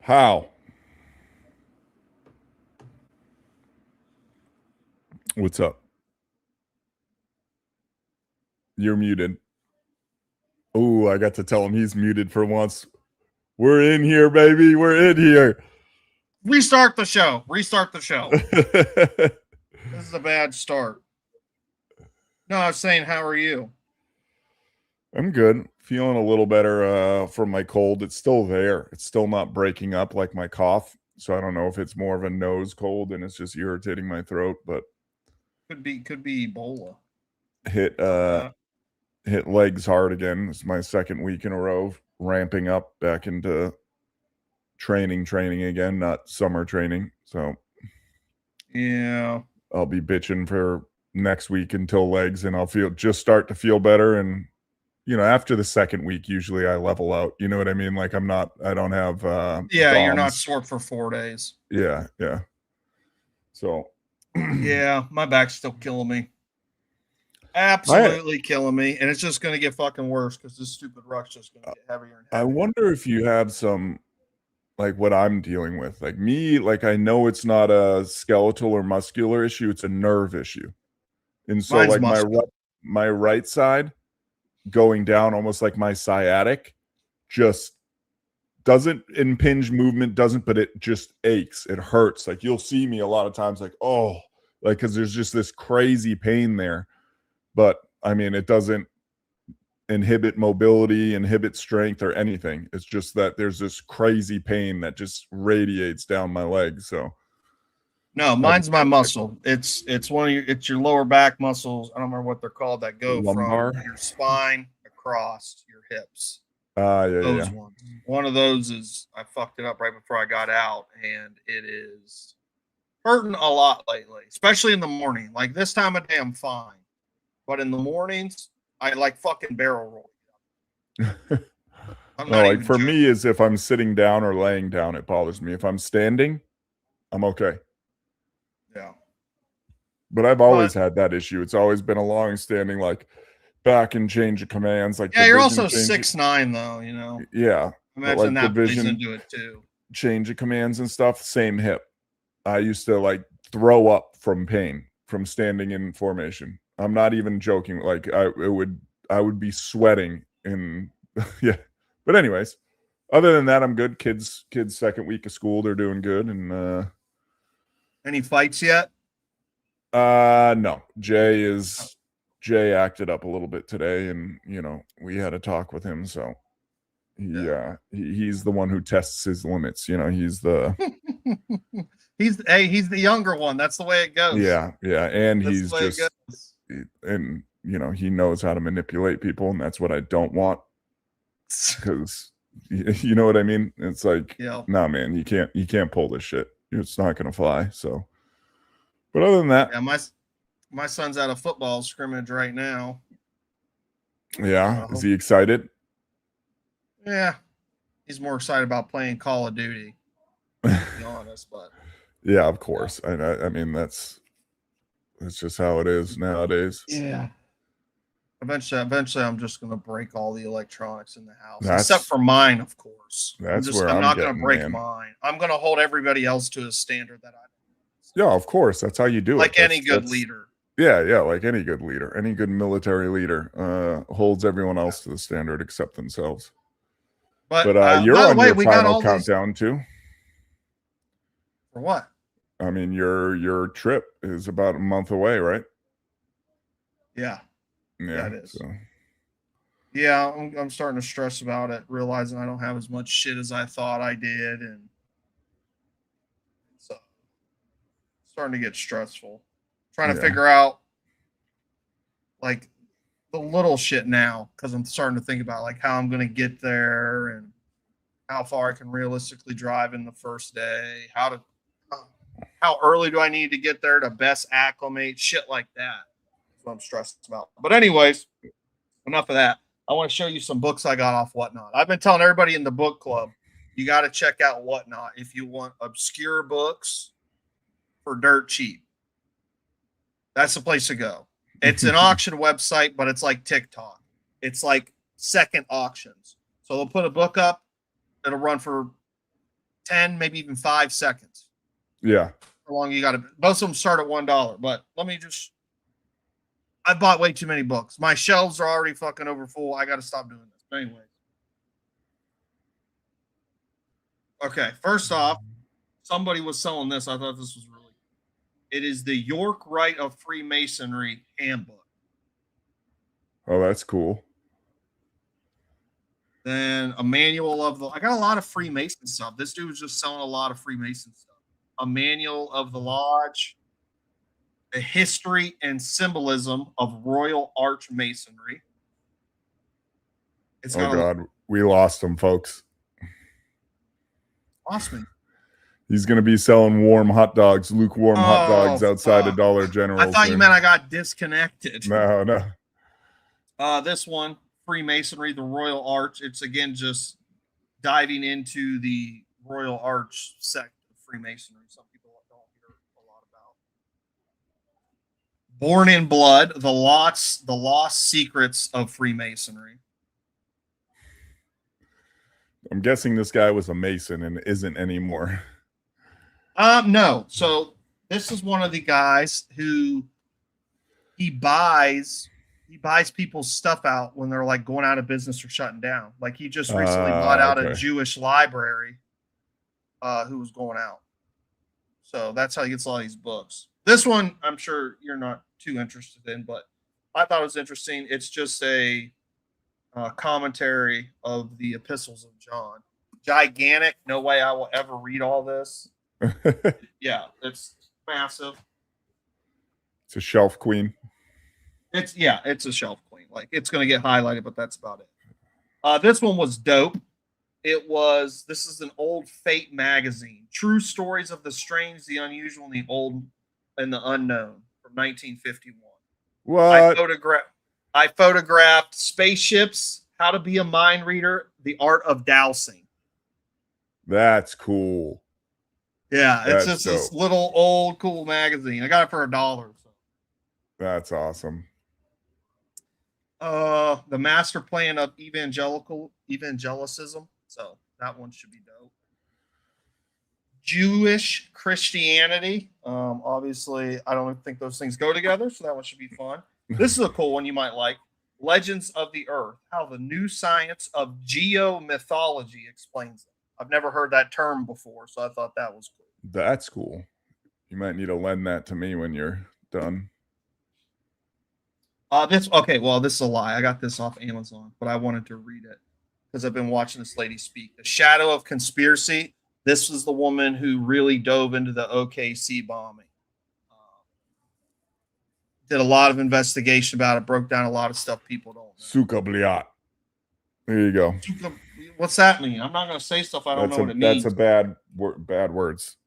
How? What's up? You're muted. Oh, I got to tell him he's muted for once. We're in here, baby. We're in here. Restart the show. Restart the show. This is a bad start. No, I was saying, how are you? I'm good. Feeling a little better from my cold. It's still there. It's still not breaking up like my cough. So I don't know if it's more of a nose cold and it's just irritating my throat, but Could be Ebola. Hit legs hard again. It's my second week in a row, ramping up back into training again, not summer training. So yeah, I'll be bitching for next week until legs, and I'll start to feel better. And after the second week, usually I level out. You know what I mean? Like I don't have you're not sore for 4 days. Yeah. So yeah, my back's still killing me. Absolutely killing me, and it's just going to get fucking worse because this stupid ruck's just going to get heavier and heavier. I wonder if you have some, like what I'm dealing with. Like me, like I know it's not a skeletal or muscular issue; it's a nerve issue. And so, mine's like my right side going down, almost like my sciatic, just doesn't impinge movement, but it just aches. It hurts. Like you'll see me a lot of times, like because there's just this crazy pain there. But I mean, it doesn't inhibit mobility, inhibit strength or anything. It's just that there's this crazy pain that just radiates down my legs. So no, mine's my muscle. It's your lower back muscles. I don't remember what they're called that go lumbar, from your spine across your hips. Those ones. One of those is I fucked it up right before I got out, and it is hurting a lot lately, especially in the morning. Like this time of day, I'm fine. But in the mornings, I like fucking barrel roll. Like for me, is if I'm sitting down or laying down, it bothers me. If I'm standing, I'm okay. Yeah. But I've always had that issue. It's always been a long-standing, like back and change of commands. Like you're also 6'9", though. Yeah. Imagine that plays into it too. Change of commands and stuff. Same hip. I used to like throw up from pain from standing in formation. I'm not even joking. Like I would be sweating and yeah. But anyways, other than that, I'm good. Kids second week of school, they're doing good. And any fights yet? No. Jay acted up a little bit today, and we had a talk with him. So he's the one who tests his limits. He's the he's the younger one. That's the way it goes. Yeah, and he's just and he knows how to manipulate people, and that's what I don't want. Because you know what I mean? It's like, nah, man, you can't pull this shit. It's not gonna fly. So, but other than that, my son's at a football scrimmage right now. Yeah, is he excited? Yeah, he's more excited about playing Call of Duty. To be honest, but yeah, of course. I mean that's just how it is nowadays. Yeah. Eventually, I'm just going to break all the electronics in the house, except for mine, of course. I'm not going to break mine. I'm going to hold everybody else to a standard that I. Yeah, of course. That's how you do it. Like any good leader. Yeah, like any good leader, any good military leader holds everyone else to the standard except themselves. But you're on your final countdown too. For what? I mean, your trip is about a month away, right? Yeah. Yeah, it is. So. Yeah, I'm starting to stress about it, realizing I don't have as much shit as I thought I did, and so starting to get stressful. Trying to figure out like the little shit now, because I'm starting to think about like how I'm going to get there and how far I can realistically drive in the first day, how early do I need to get there to best acclimate, shit like that. I'm stressed about. But anyways, enough of that. I want to show you some books I got off Whatnot. I've been telling everybody in the book club, you got to check out Whatnot if you want obscure books for dirt cheap. That's the place to go. It's an auction website, but it's like TikTok. It's like second auctions. So they'll put a book up. It'll run for 10, maybe even 5 seconds. Yeah. How long you got to? Most of them start at $1. But let me just. I bought way too many books. My shelves are already fucking over full. I got to stop doing this. But anyway. Okay, first off, somebody was selling this. I thought this was really. It is the York Rite of Freemasonry handbook. Oh, that's cool. Then a manual of the. I got a lot of Freemason stuff. This dude was just selling a lot of Freemason stuff. A manual of the lodge, the history and symbolism of Royal Arch Masonry. Oh God, we lost him, folks. Lost me. He's going to be selling warm hot dogs, lukewarm hot dogs outside of Dollar General. I thought you meant I got disconnected. No. This one, Freemasonry, the Royal Arch. It's again just diving into the Royal Arch sect of Freemasonry. Some people don't hear a lot about. Born in Blood, the lost secrets of Freemasonry. I'm guessing this guy was a Mason and isn't anymore. No. So this is one of the guys who he buys people's stuff out when they're like going out of business or shutting down. Like he just recently bought out a Jewish library who was going out. So that's how he gets all these books. This one, I'm sure you're not too interested in, but I thought it was interesting. It's just a commentary of the epistles of John. Gigantic. No way I will ever read all this. Yeah, it's massive. It's a shelf queen. It's a shelf queen. Like it's going to get highlighted, but that's about it. This one was dope. This is an old Fate magazine. True stories of the strange, the unusual, and the old and the unknown from 1951. What? I photographed spaceships, how to be a mind reader, the art of dowsing. That's cool. Yeah, it's just this little old cool magazine. I got it for $1. So. That's awesome. The master plan of evangelicism. So that one should be dope. Jewish Christianity. Obviously, I don't think those things go together, so that one should be fun. This is a cool one you might like. Legends of the Earth, how the new science of geomythology explains it. I've never heard that term before, so I thought that was cool. That's cool. You might need to lend that to me when you're done. This is a lie. I got this off Amazon, but I wanted to read it because I've been watching this lady speak. The Shadow of Conspiracy. This is the woman who really dove into the OKC bombing. Did a lot of investigation about it, broke down a lot of stuff people don't know. Suka bliat. There you go. What's that mean? I'm not going to say stuff I don't know what it means. That's a bad words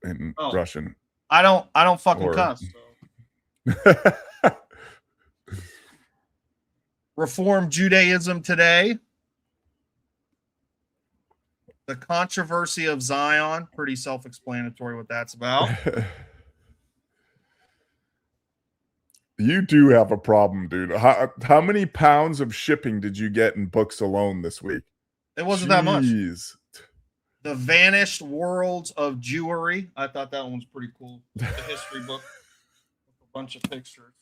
in Russian. I don't fucking cuss. So. Reform Judaism today. The controversy of Zion. Pretty self-explanatory what that's about. You do have a problem, dude. How many pounds of shipping did you get in books alone this week? It wasn't that much. The Vanished Worlds of Jewry. I thought that one was pretty cool. The history book with a bunch of pictures.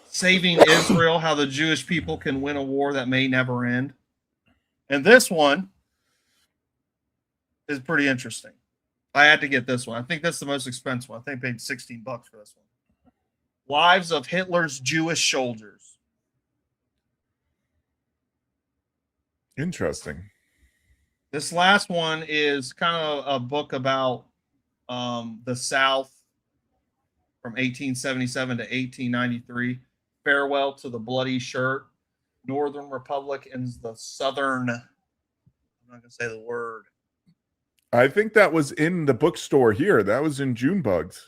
Saving Israel, how the Jewish people can win a war that may never end. And this one is pretty interesting. I had to get this one. I think that's the most expensive one. I think I paid $16 for this one. Lives of Hitler's Jewish Soldiers. Interesting. This last one is kind of a book about the South from 1877 to 1893. Farewell to the Bloody Shirt. Northern Republic and the Southern. I'm not going to say the word. I think that was in the bookstore here. That was in Junebugs.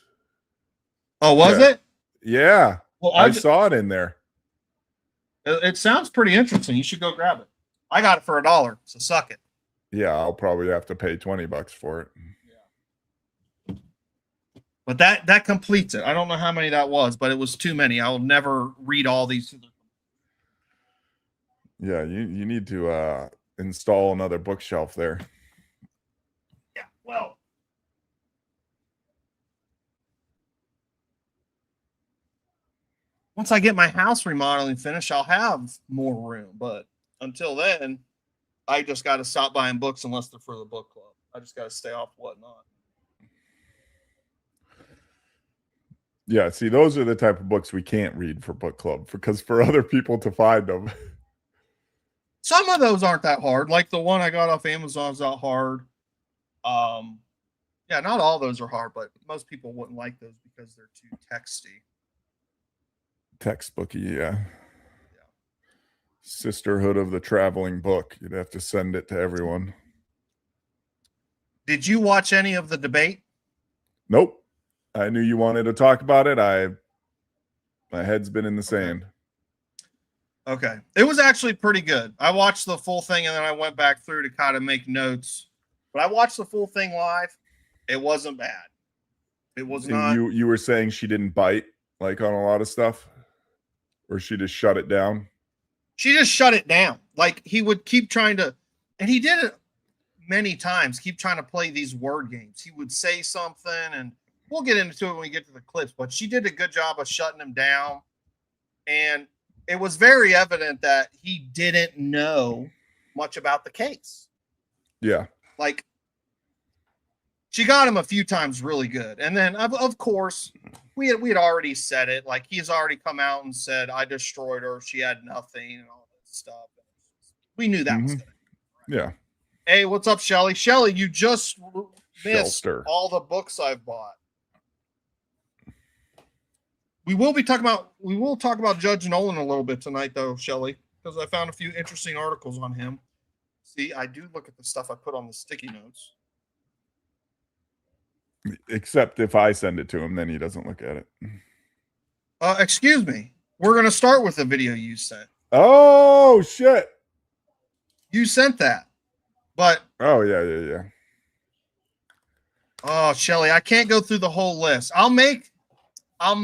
Oh, was it? Yeah. Well, I saw it in there. It sounds pretty interesting. You should go grab it. I got it for $1, so suck it. Yeah, I'll probably have to pay $20 for it. Yeah. But that completes it. I don't know how many that was, but it was too many. I will never read all these. Yeah, you need to install another bookshelf there. Yeah, well. Once I get my house remodeling finished, I'll have more room. But until then, I just got to stop buying books unless they're for the book club. I just got to stay off whatnot. Yeah, see, those are the type of books we can't read for book club because for other people to find them. Some of those aren't that hard. Like the one I got off Amazon is not hard. Yeah, not all those are hard, but most people wouldn't like those because they're too texty. Textbooky, yeah. Sisterhood of the Traveling Book. You'd have to send it to everyone. Did you watch any of the debate? Nope. I knew you wanted to talk about it. My head's been in the sand. Okay. It was actually pretty good. I watched the full thing and then I went back through to kind of make notes. But I watched the full thing live. It wasn't bad. It was not. You were saying she didn't bite like on a lot of stuff? Or she just shut it down? She just shut it down. Like he would keep trying to, and he did it many times, keep trying to play these word games. He would say something, and we'll get into it when we get to the clips, but she did a good job of shutting him down. And it was very evident that he didn't know much about the case. Yeah. Like, she got him a few times really good. And then, of course, we had already said it. Like, he's already come out and said, I destroyed her. She had nothing and all that stuff. We knew that was going to happen. Right? Yeah. Hey, what's up, Shelly? Shelly, you just missed Shelter. all the books I've bought. We will talk about Judge Nolan a little bit tonight, though, Shelly, because I found a few interesting articles on him. See, I do look at the stuff I put on the sticky notes. Except if I send it to him, then he doesn't look at it. Excuse me. We're going to start with the video you sent. Oh, shit. You sent that. But oh, yeah. Oh, Shelly, I can't go through the whole list. I'll make a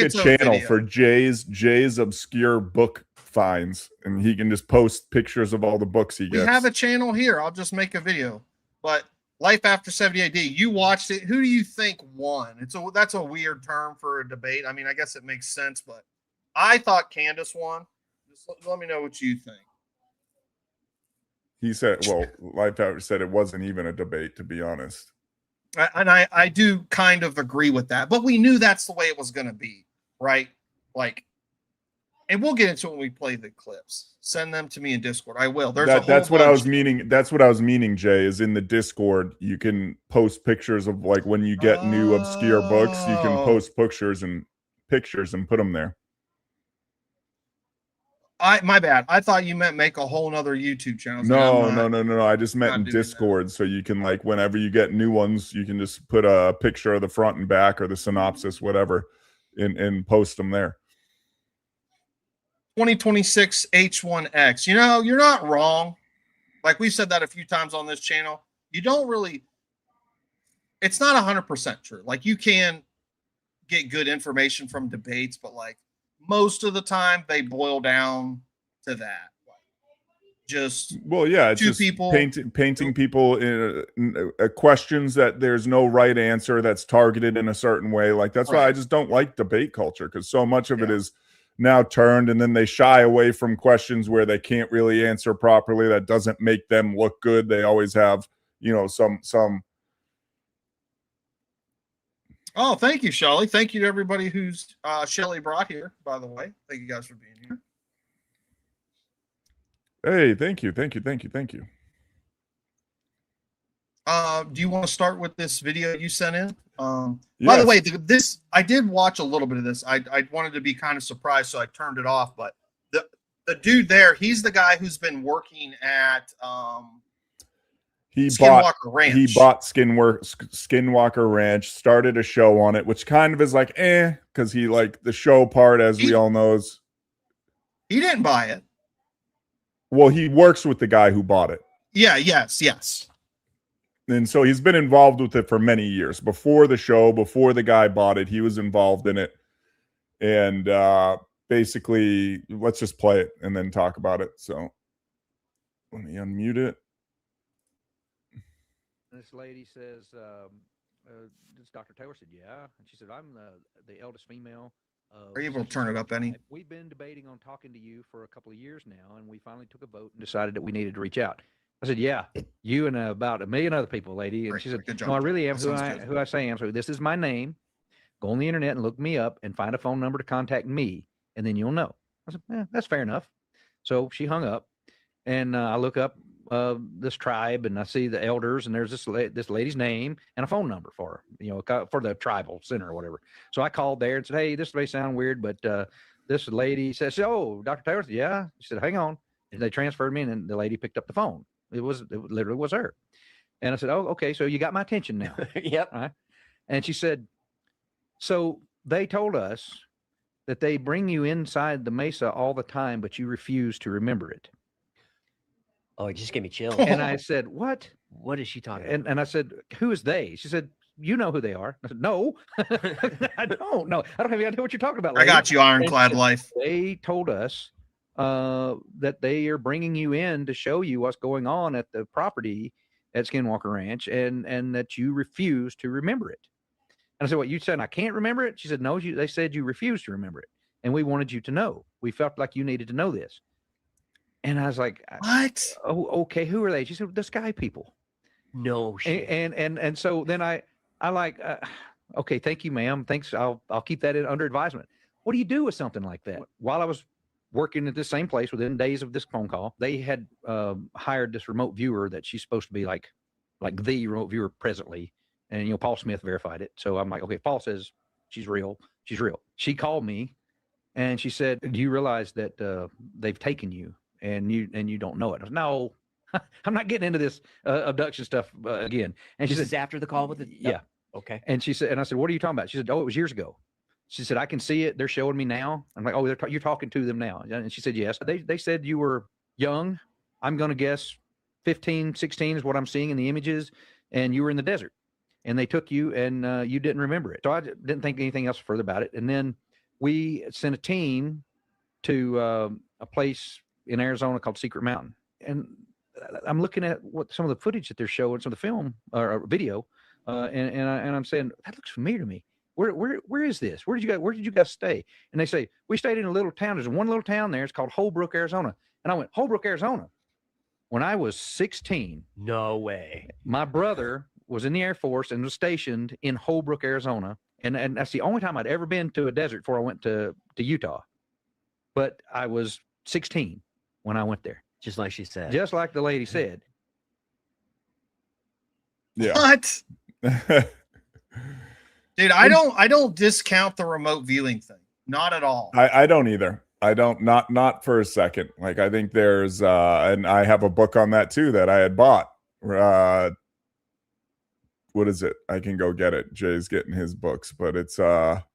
channel for Jay's obscure book finds, and he can just post pictures of all the books he gets. We have a channel here. I'll just make a video. But Life After 70 AD, you watched it. Who do you think won? That's a weird term for a debate. I mean, I guess it makes sense, but I thought Candace won. Just let me know what you think. He said, well, Life After said it wasn't even a debate, to be honest. And I do kind of agree with that, but we knew that's the way it was going to be, right? Like, and we'll get into it when we play the clips. Send them to me in Discord. I will. That's what I was meaning. That's what I was meaning, Jay, is in the Discord, you can post pictures of, like, when you get new obscure books, you can post pictures and put them there. My bad. I thought you meant make a whole nother YouTube channel. No. I just meant in Discord. So you can, like, whenever you get new ones, you can just put a picture of the front and back or the synopsis, whatever, and post them there. 2026 H1X. You know, you're not wrong. Like we've said that a few times on this channel. You don't really, it's not 100% true. Like, you can get good information from debates, but like most of the time they boil down to that. Just it's two just people painting people in questions that there's no right answer that's targeted in a certain way. Like, that's why I just don't like debate culture, because so much of it is now turned, and then they shy away from questions where they can't really answer properly. That doesn't make them look good. They always have, some. Oh, thank you, Shelly. Thank you to everybody who's Shelly brought here, by the way. Thank you guys for being here. Hey, thank you. Do you want to start with this video you sent in? By the way, this I did watch a little bit of this. I wanted to be kind of surprised, so I turned it off. But the dude there, he's the guy who's been working at Skinwalker Ranch. He bought Skinwalker Ranch, started a show on it, which kind of is like because he, like, the show part, as we all knows. He didn't buy it. Well, he works with the guy who bought it. Yeah, yes. And so he's been involved with it for many years. Before the show, before the guy bought it, he was involved in it. And basically, let's just play it and then talk about it. So let me unmute it. This lady says, this Dr. Taylor said, yeah. And she said, I'm the eldest female. Are you able to turn it up any? We've been debating on talking to you for a couple of years now, and we finally took a vote and decided that we needed to reach out. I said, yeah, you and about 1 million other people, lady. And Great, she said, good job. no, I really am That who I say I am. So this is my name. Go on the internet and look me up and find a phone number to contact me, and then you'll know. I said, that's fair enough. So she hung up, and I look up this tribe, and I see the elders, and there's this lady's name and a phone number for her, for the tribal center or whatever. So I called there and said, hey, this may sound weird, but this lady says, oh, Dr. Taylor said, yeah. She said, hang on. And they transferred me, and then the lady picked up the phone. It literally was her. And I said, oh, okay, so you got my attention now. Yep. All right. And she said, so they told us that they bring you inside the mesa all the time, but you refuse to remember it. Oh, it just gave me chills. And I said, what? What is she talking about? And I said, who is they? She said, you know who they are. I said, no, I don't know. I don't have any idea what you're talking about, lady. I got you, Ironclad Life. They told us that they are bringing you in to show you what's going on at the property at Skinwalker Ranch, and that you refuse to remember it. And I said, what, you said I can't remember it? She said, no, they said you refuse to remember it. And we wanted you to know. We felt like you needed to know this. And I was like, what? Oh, okay. Who are they? She said, the sky people. No shit. And so then I like, okay, thank you, ma'am. Thanks. I'll keep that under advisement. What do you do with something like that? While I was working at this same place within days of this phone call, they had hired this remote viewer that she's supposed to be like the remote viewer presently. And, Paul Smith verified it. So I'm like, okay, Paul says she's real. She's real. She called me and she said, do you realize that they've taken you and you don't know it? I said, no, I'm not getting into this abduction stuff again. And she This said, is after the call with the, yeah. Okay. And she said, and I said, what are you talking about? She said, oh, it was years ago. She said, I can see it. They're showing me now. I'm like, oh, you're talking to them now. And she said, yes. They said you were young. I'm going to guess 15, 16 is what I'm seeing in the images. And you were in the desert. And they took you, and you didn't remember it. So I didn't think anything else further about it. And then we sent a team to a place in Arizona called Secret Mountain. And I'm looking at what some of the footage that they're showing, some of the film or video, and I'm saying, that looks familiar to me. Where is this? Where did you guys stay? And they say, we stayed in a little town. There's one little town there. It's called Holbrook, Arizona. And I went, Holbrook, Arizona. When I was 16, No way. my brother was in the Air Force and was stationed in Holbrook, Arizona. And that's the only time I'd ever been to a desert before I went to Utah. But I was 16 when I went there. Just like she said. Just like the lady said. Yeah. What? Dude, I don't discount the remote viewing thing. Not at all. I don't either. I don't, not for a second. Like, I think there's and I have a book on that too that I had bought. What is it? I can go get it. Jay's getting his books, but it's about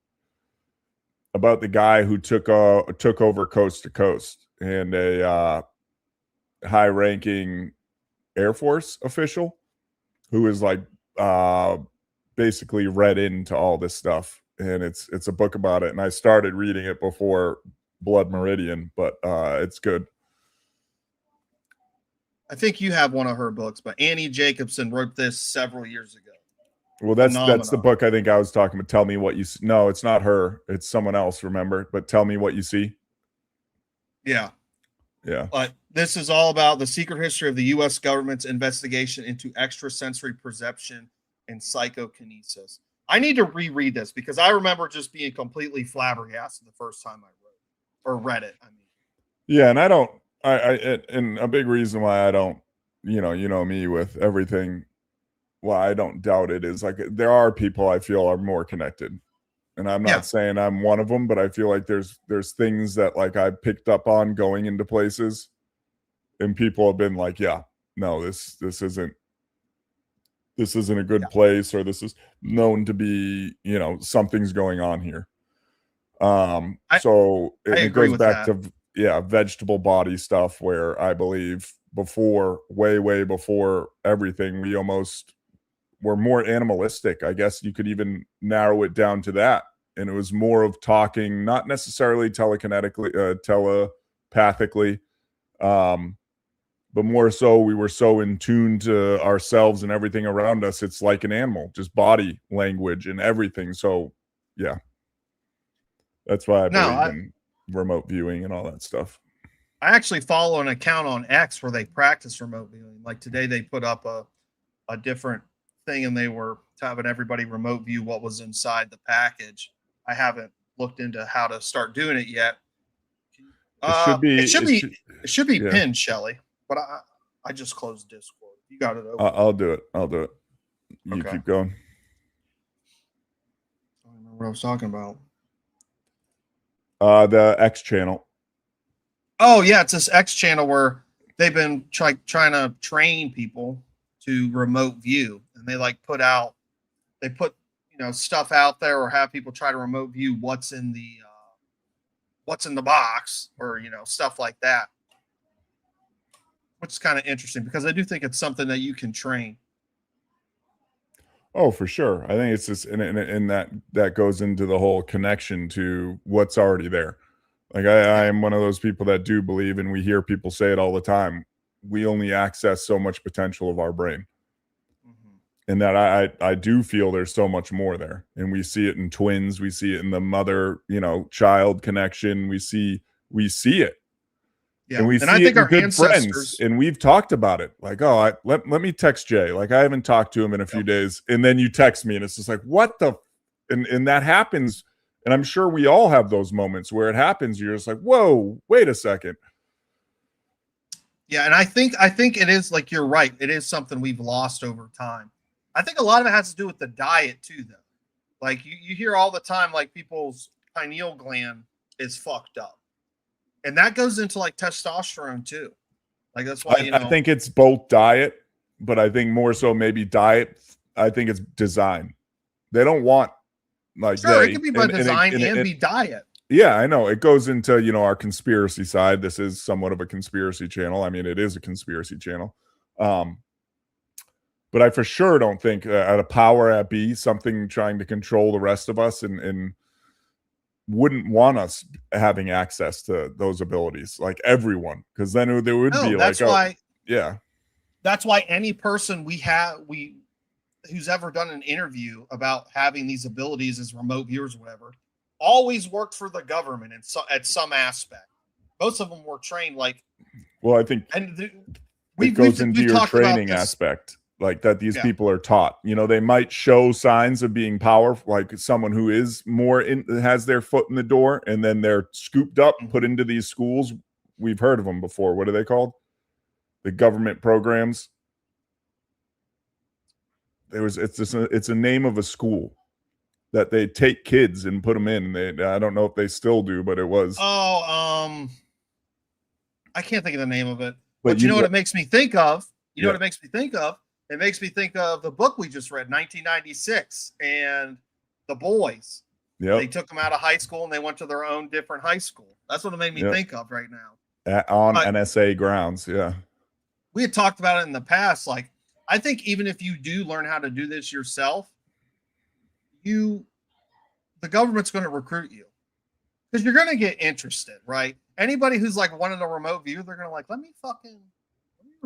the guy who took over coast to coast, and a high-ranking Air Force official who is like basically read into all this stuff. And it's a book about it. And I started reading it before Blood Meridian, but it's good. I think you have one of her books, but Annie Jacobson wrote this several years ago. Well, that's the Phenomenal. book I think I was talking about. Tell me what you see. No, it's not her. It's someone else, remember? But Tell Me What You See. Yeah. Yeah. But this is all about the secret history of the U.S. government's investigation into extrasensory perception and psychokinesis. I need to reread this because I remember just being completely flabbergasted the first time I read it. I mean, Yeah, and and a big reason why I don't, you know me with everything, why I don't doubt it is like there are people I feel are more connected. And I'm not saying I'm one of them, but I feel like there's things that like I picked up on going into places, and people have been like, yeah, no, this isn't a good place, or this is known to be, something's going on here. So it goes back to vegetable body stuff, where I believe way before everything, we're more animalistic. I guess you could even narrow it down to that. and it was more of talking, not necessarily telekinetically, telepathically, but more so we were so in tune to ourselves and everything around us. It's like an animal, just body language and everything. So yeah, that's why I believe in remote viewing and all that stuff. I actually follow an account on X where they practice remote viewing. Like today they put up a different thing, and they were having everybody remote view what was inside the package. I haven't looked into how to start doing it yet. It should be pinned, Shelly. But I just closed Discord. You got it open. I'll do it. You keep going. I don't remember what I was talking about. The X channel. Oh yeah, it's this X channel where they've been trying to train people to remote view, and they put stuff out there, or have people try to remote view what's in the box, or stuff like that. Which is kind of interesting, because I do think it's something that you can train. Oh, for sure. I think it's just, and that goes into the whole connection to what's already there. Like I am one of those people that do believe, and we hear people say it all the time, we only access so much potential of our brain. Mm-hmm. And that I do feel there's so much more there. And we see it in twins. We see it in the mother-child connection. We see it. Yeah. And we see it in good friends, and we've talked about it. Like, oh, let me text Jay. Like, I haven't talked to him in a few days, and then you text me, and it's just like, what the? And that happens, and I'm sure we all have those moments where it happens. You're just like, whoa, wait a second. Yeah, and I think it is, like, you're right. It is something we've lost over time. I think a lot of it has to do with the diet too, though. Like you hear all the time, like people's pineal gland is fucked up. And that goes into like testosterone too. Like that's why I think it's both diet, but I think more so maybe diet. I think it's design. They don't want it could be by design and be diet. Yeah, I know. It goes into, our conspiracy side. This is somewhat of a conspiracy channel. I mean, it is a conspiracy channel. But I for sure don't think at a power at B, something trying to control the rest of us and wouldn't want us having access to those abilities, like everyone, because then there would be that's why any person who's ever done an interview about having these abilities as remote viewers or whatever always worked for the government at some aspect. Most of them were trained like. Well, I think it goes into your training aspect. Like that these people are taught, they might show signs of being powerful, like someone who is has their foot in the door, and then they're scooped up, put into these schools. We've heard of them before. What are they called? The government programs. It's a name of a school that they take kids and put them in. I don't know if they still do, but it was. I can't think of the name of it. But you know what it makes me think of? You know what it makes me think of? It makes me think of the book we just read, 1996, and The Boys. Yeah, they took them out of high school and they went to their own different high school. That's what it made me think of right now. On NSA grounds, yeah. We had talked about it in the past. Like, I think even if you do learn how to do this yourself, the government's going to recruit you because you're going to get interested, right? Anybody who's like wanting a remote view, they're going to let me fucking.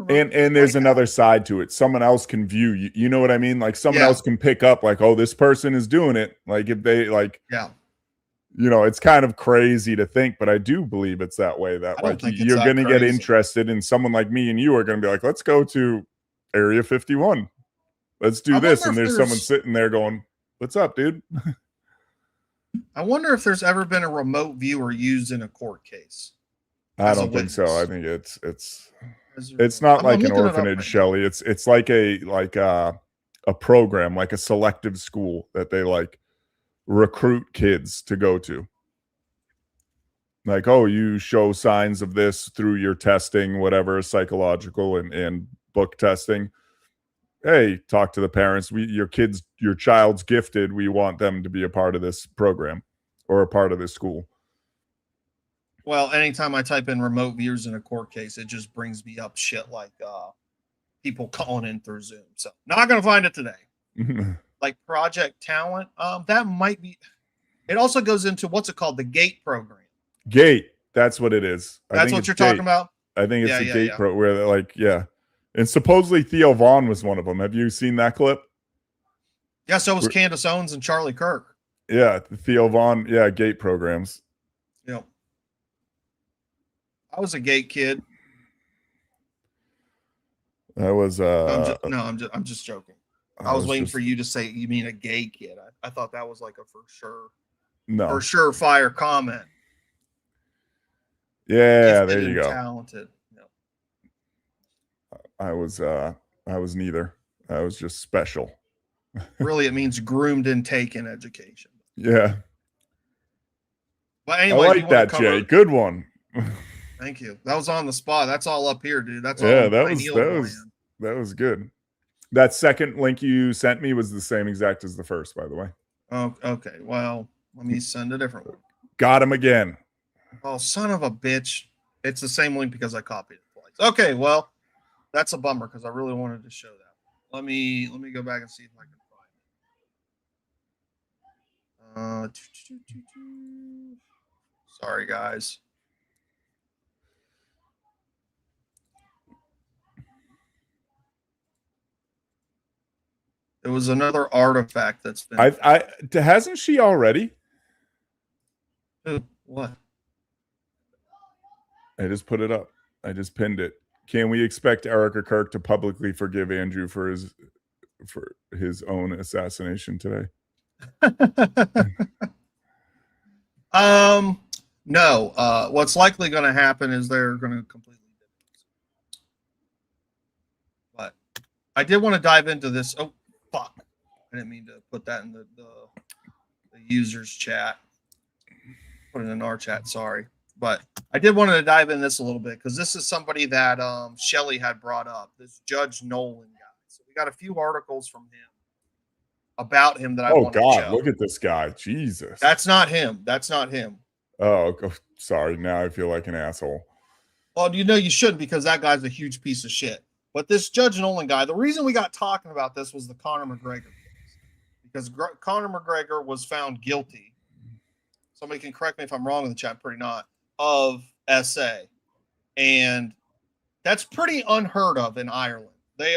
And there's another side to it. Someone else can view you. You know what I mean? Like someone else can pick up like, oh, this person is doing it. Like if they it's kind of crazy to think, but I do believe it's that way, that like you're going to get interested, and someone like me and you are going to be like, let's go to Area 51. Let's do this. And there's someone sitting there going, what's up, dude? I wonder if there's ever been a remote viewer used in a court case. I don't think so. I think it's not like an orphanage, Shelly. It's like a program, like a selective school that they like recruit kids to go to. Like, oh, you show signs of this through your testing, whatever, psychological and book testing. Hey, talk to the parents. Your child's gifted. We want them to be a part of this program or a part of this school. Well, anytime I type in remote viewers in a court case, it just brings me up shit like people calling in through Zoom. So not going to find it today. Like Project Talent. That might be. It also goes into what's it called? The GATE program. Gate. That's what it is. That's what you're talking about? I think it's Yeah, the yeah, Gate yeah. pro where they're like, yeah. And supposedly Theo Vaughn was one of them. Have you seen that clip? Yeah, so was Candace Owens and Charlie Kirk. Yeah, the Theo Vaughn, yeah, Gate programs. Yep. I was a GATE kid. That was I'm just joking. I was waiting for you to say you mean a gay kid. I thought that was like a for sure fire comment. Yeah, Gifted there you and go. Talented. No. I was neither. I was just special. Really, it means groomed and taken education. Yeah. But anyway, I like that, Jay. Good one. Thank you. That was on the spot. That's all up here, dude. That's all. Yeah, that was good. That second link you sent me was the same exact as the first, by the way. Oh, okay. Well, let me send a different one. Got him again. Oh, son of a bitch. It's the same link because I copied it twice. Okay, well, that's a bummer because I really wanted to show that. Let me go back and see if I can find it. Sorry, guys. It was another artifact that's been. Hasn't she already? What? I just put it up. I just pinned it. Can we expect Erika Kirk to publicly forgive Andrew for his own assassination today? No. What's likely going to happen is they're going to completely. But I did want to dive into this. Oh, fuck. I didn't mean to put that in the users chat. Put it in our chat, sorry. But I did want to dive in this a little bit because this is somebody that Shelly had brought up, this Judge Nolan guy. So we got a few articles from him about him that I want to show. Oh, God, look at this guy. Jesus. That's not him. That's not him. Oh, sorry. Now I feel like an asshole. Well, you shouldn't because that guy's a huge piece of shit. But this Judge Nolan guy, the reason we got talking about this was the Conor McGregor case. Because Conor McGregor was found guilty. Somebody can correct me if I'm wrong in the chat, pretty not, of SA. And that's pretty unheard of in Ireland. They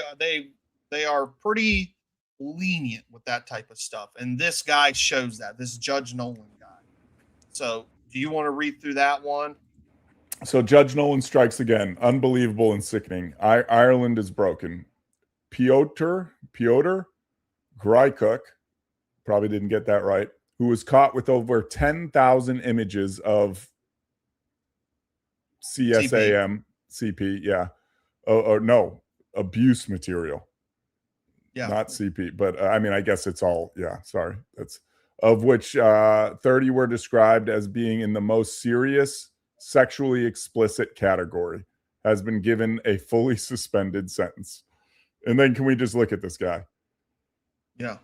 are pretty lenient with that type of stuff. And this guy shows that, this Judge Nolan guy. So do you want to read through that one? So Judge Nolan strikes again. Unbelievable and sickening. Ireland is broken. Piotr Grykuk, probably didn't get that right, who was caught with over 10,000 images of CP, yeah. Or no, abuse material. Yeah. Not CP, but I mean, I guess it's all, yeah, sorry. That's of which 30 were described as being in the most serious sexually explicit category, has been given a fully suspended sentence. And then can we just look at this guy? Yeah.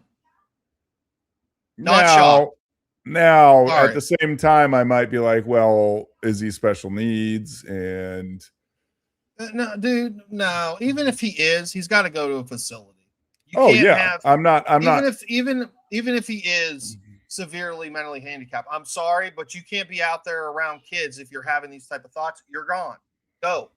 Not shocked. Now, at the same time, I might be like, well, is he special needs? And no, dude, no. Even if he is, he's got to go to a facility. Even if he is severely mentally handicapped, I'm sorry, but you can't be out there around kids if you're having these type of thoughts. You're gone. Go.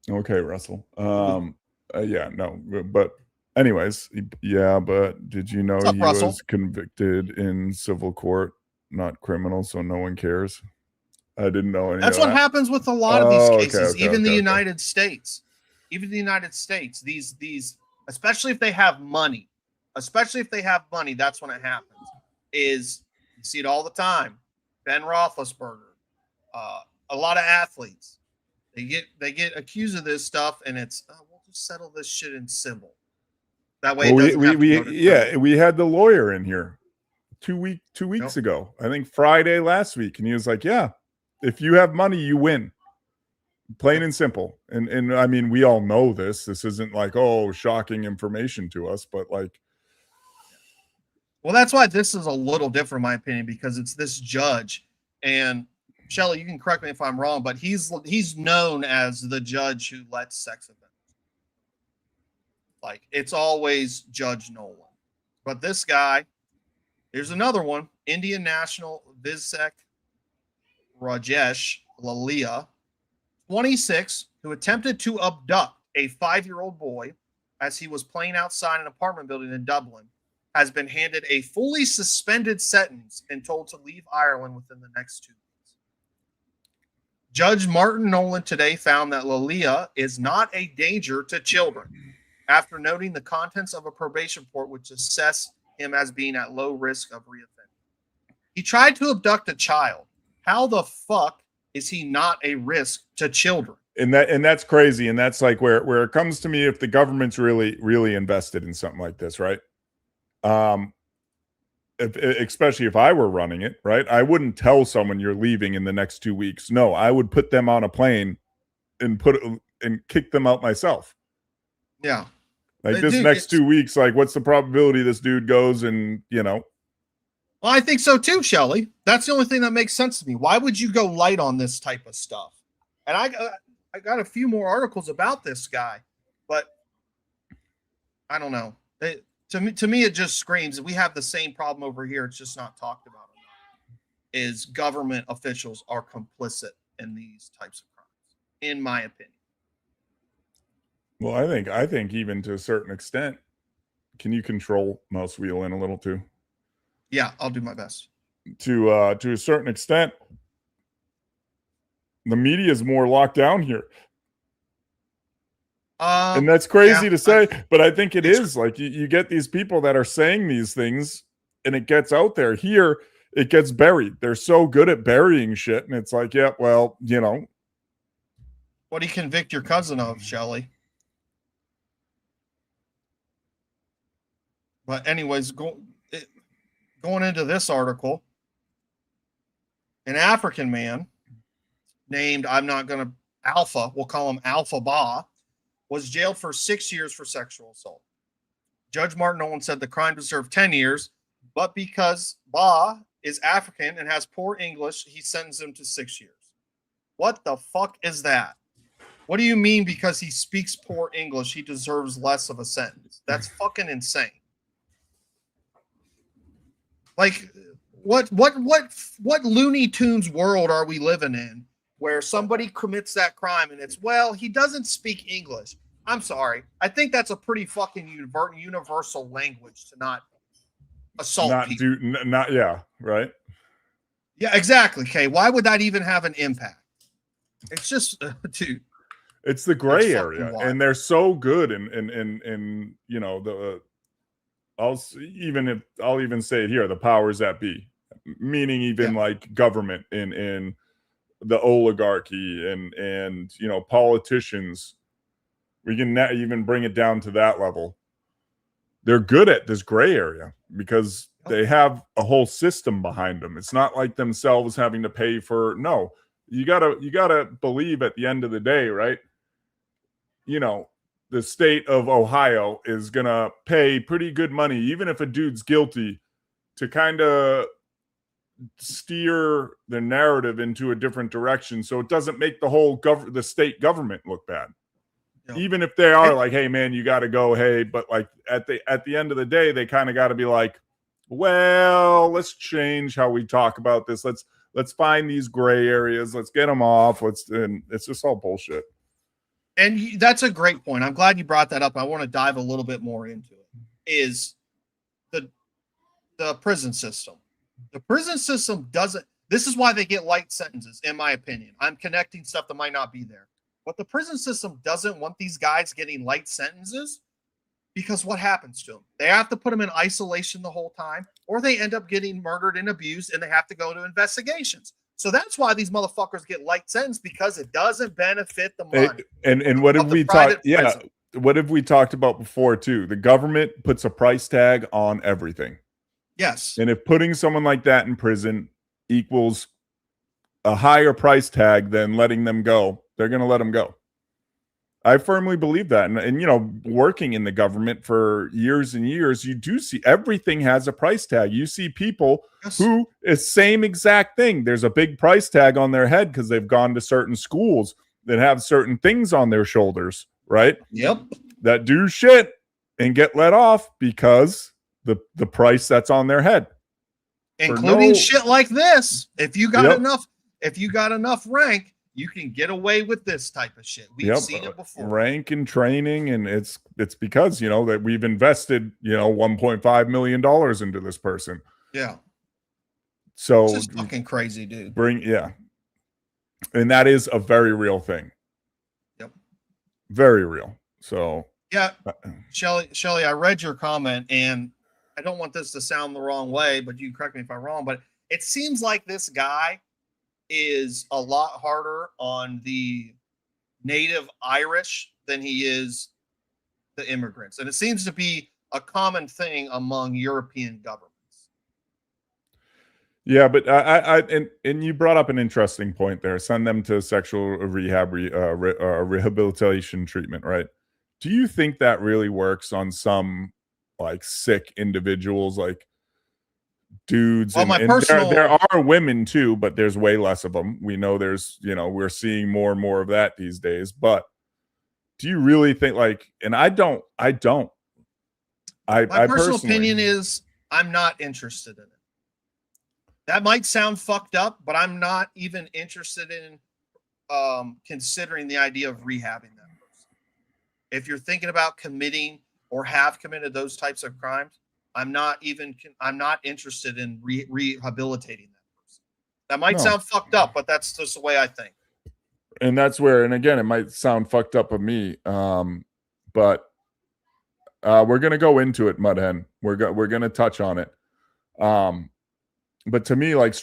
Okay, Russell. Yeah, no, but anyways, yeah, but did you know he was convicted in civil court, not criminal, so no one cares? I didn't know any. That's what happens with a lot of these cases, even the United States. Even the United States, these, especially if they have money, that's when it happens. Is you see it all the time. Ben Roethlisberger, a lot of athletes, they get accused of this stuff, and it's we'll just settle this shit in civil. That way, we had the lawyer in here 2 weeks ago. I think Friday last week, and he was like, "Yeah, if you have money, you win." Plain and simple. And I mean, we all know this. This isn't like, oh, shocking information to us, but like. Well, that's why this is a little different, in my opinion, because it's this judge. And Shelly, you can correct me if I'm wrong, but he's known as the judge who lets sex offenders. Like, it's always Judge Nolan. But this guy, here's another one. Indian national Vivek Rajesh Lalia, 26, who attempted to abduct a 5-year-old boy as he was playing outside an apartment building in Dublin, has been handed a fully suspended sentence and told to leave Ireland within the next 2 weeks. Judge Martin Nolan today found that Lalia is not a danger to children after noting the contents of a probation report which assessed him as being at low risk of reoffending. He tried to abduct a child. How the fuck is he not a risk to children? And that's crazy. And that's like where it comes to me, if the government's really invested in something like this, right? Especially if I were running it, right? I wouldn't tell someone you're leaving in the next 2 weeks. No, I would put them on a plane and kick them out myself. Yeah. Like, this next 2 weeks, like, what's the probability this dude goes and, Well, I think so too, Shelly. That's the only thing that makes sense to me. Why would you go light on this type of stuff? And I got a few more articles about this guy, but I don't know. To me, it just screams, we have the same problem over here. It's just not talked about enough. Is government officials are complicit in these types of crimes, in my opinion. Well, I think even to a certain extent, can you control mouse wheel in a little too? Yeah, I'll do my best. To a certain extent, the media is more locked down here. And that's crazy to say, but I think it is. Like, you get these people that are saying these things and it gets out there. Here, it gets buried. They're so good at burying shit. And it's like, yeah, well, What do you convict your cousin of, Shelly? But anyways, going into this article, an African man named, Alpha, we'll call him Alpha Ba, was jailed for 6 years for sexual assault. Judge Martin Nolan said the crime deserved 10 years, but because Ba is African and has poor English, he sentenced him to 6 years. What the fuck is that? What do you mean because he speaks poor English, he deserves less of a sentence? That's fucking insane. Like, what Looney Tunes world are we living in where somebody commits that crime and it's, well, he doesn't speak English? I'm sorry. I think that's a pretty fucking universal language to not assault people. Yeah, right? Yeah, exactly. Okay, why would that even have an impact? It's just, dude. It's the gray area, and they're so good in I'll even say it here, the powers that be, meaning even like government in the oligarchy and politicians. We can even bring it down to that level. They're good at this gray area because they have a whole system behind them. It's not like themselves having to pay for. No, you gotta believe at the end of the day, right? The state of Ohio is going to pay pretty good money, even if a dude's guilty, to kind of steer the narrative into a different direction so it doesn't make the whole the state government look bad. Yeah. Even if they are like, hey, man, you got to go. Hey, but like at the end of the day, they kind of got to be like, well, let's change how we talk about this. Let's find these gray areas. Let's get them off. And it's just all bullshit. And that's a great point. I'm glad you brought that up. I want to dive a little bit more into it. Is the prison system. The prison system doesn't. This is why they get light sentences, in my opinion. I'm connecting stuff that might not be there. But the prison system doesn't want these guys getting light sentences because what happens to them? They have to put them in isolation the whole time, or they end up getting murdered and abused, and they have to go to investigations. So that's why these motherfuckers get light sentence, because it doesn't benefit the money. And what have we talked? Yeah, what have we talked about before too? The government puts a price tag on everything. Yes. And if putting someone like that in prison equals a higher price tag than letting them go, they're going to let them go. I firmly believe that. And working in the government for years and years, you do see everything has a price tag. You see people who is same exact thing. There's a big price tag on their head because they've gone to certain schools that have certain things on their shoulders, right? Yep. That do shit. and get let off because the price that's on their head. Including shit like this. If you got Yep. enough rank, you can get away with this type of shit. We've seen it before. Rank and training, and it's because that we've invested $1.5 million into this person. Yeah. So It's just fucking crazy, dude. And that is a very real thing. Yep. Very real. So yeah, Shelly, I read your comment, and I don't want this to sound the wrong way, but you correct me if I'm wrong, but it seems like this guy is a lot harder on the native Irish than he is the immigrants. And it seems to be a common thing among European governments. Yeah, but and you brought up an interesting point there. Send them to sexual rehab rehabilitation treatment, right? Do you think that really works on some like sick individuals, like dudes? Well, and there are women too, but there's way less of them. We know there's, we're seeing more and more of that these days. But do you really think and my personal opinion is I'm not interested in it. That might sound fucked up, but I'm not even interested in considering the idea of rehabbing that person. If you're thinking about committing or have committed those types of crimes, I'm not interested in rehabilitating that person. That might sound fucked up, but that's just the way I think. And that's where, and again, it might sound fucked up of me, but we're gonna go into it, Mudhen. We're gonna touch on it. But to me, old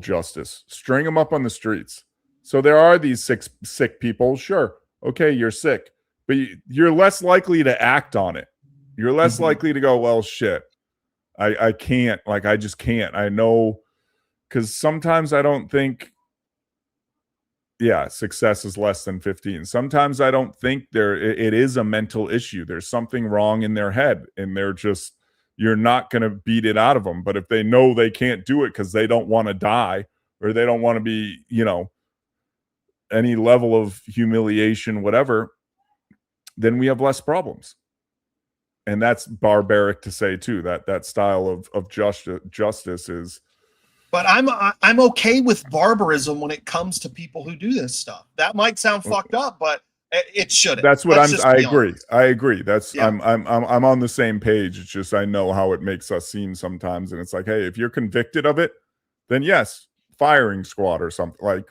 justice, string them up on the streets. So there are these sick people. Sure, okay, you're sick, but you're less likely to act on it. You're less likely to go, well, shit, I can't. I just can't. I know, because sometimes I don't think. Yeah, success is less than 15. Sometimes I don't think it is a mental issue. There's something wrong in their head, and you're not going to beat it out of them. But if they know they can't do it because they don't want to die, or they don't want to be, any level of humiliation, whatever, then we have less problems. And that's barbaric to say too, that style of justice is. But I'm okay with barbarism when it comes to people who do this stuff. That might sound fucked up, but it shouldn't. That's what I agree. Honest. I agree. That's I'm on the same page. It's just I know how it makes us seem sometimes, and it's like, hey, if you're convicted of it, then yes, firing squad or something .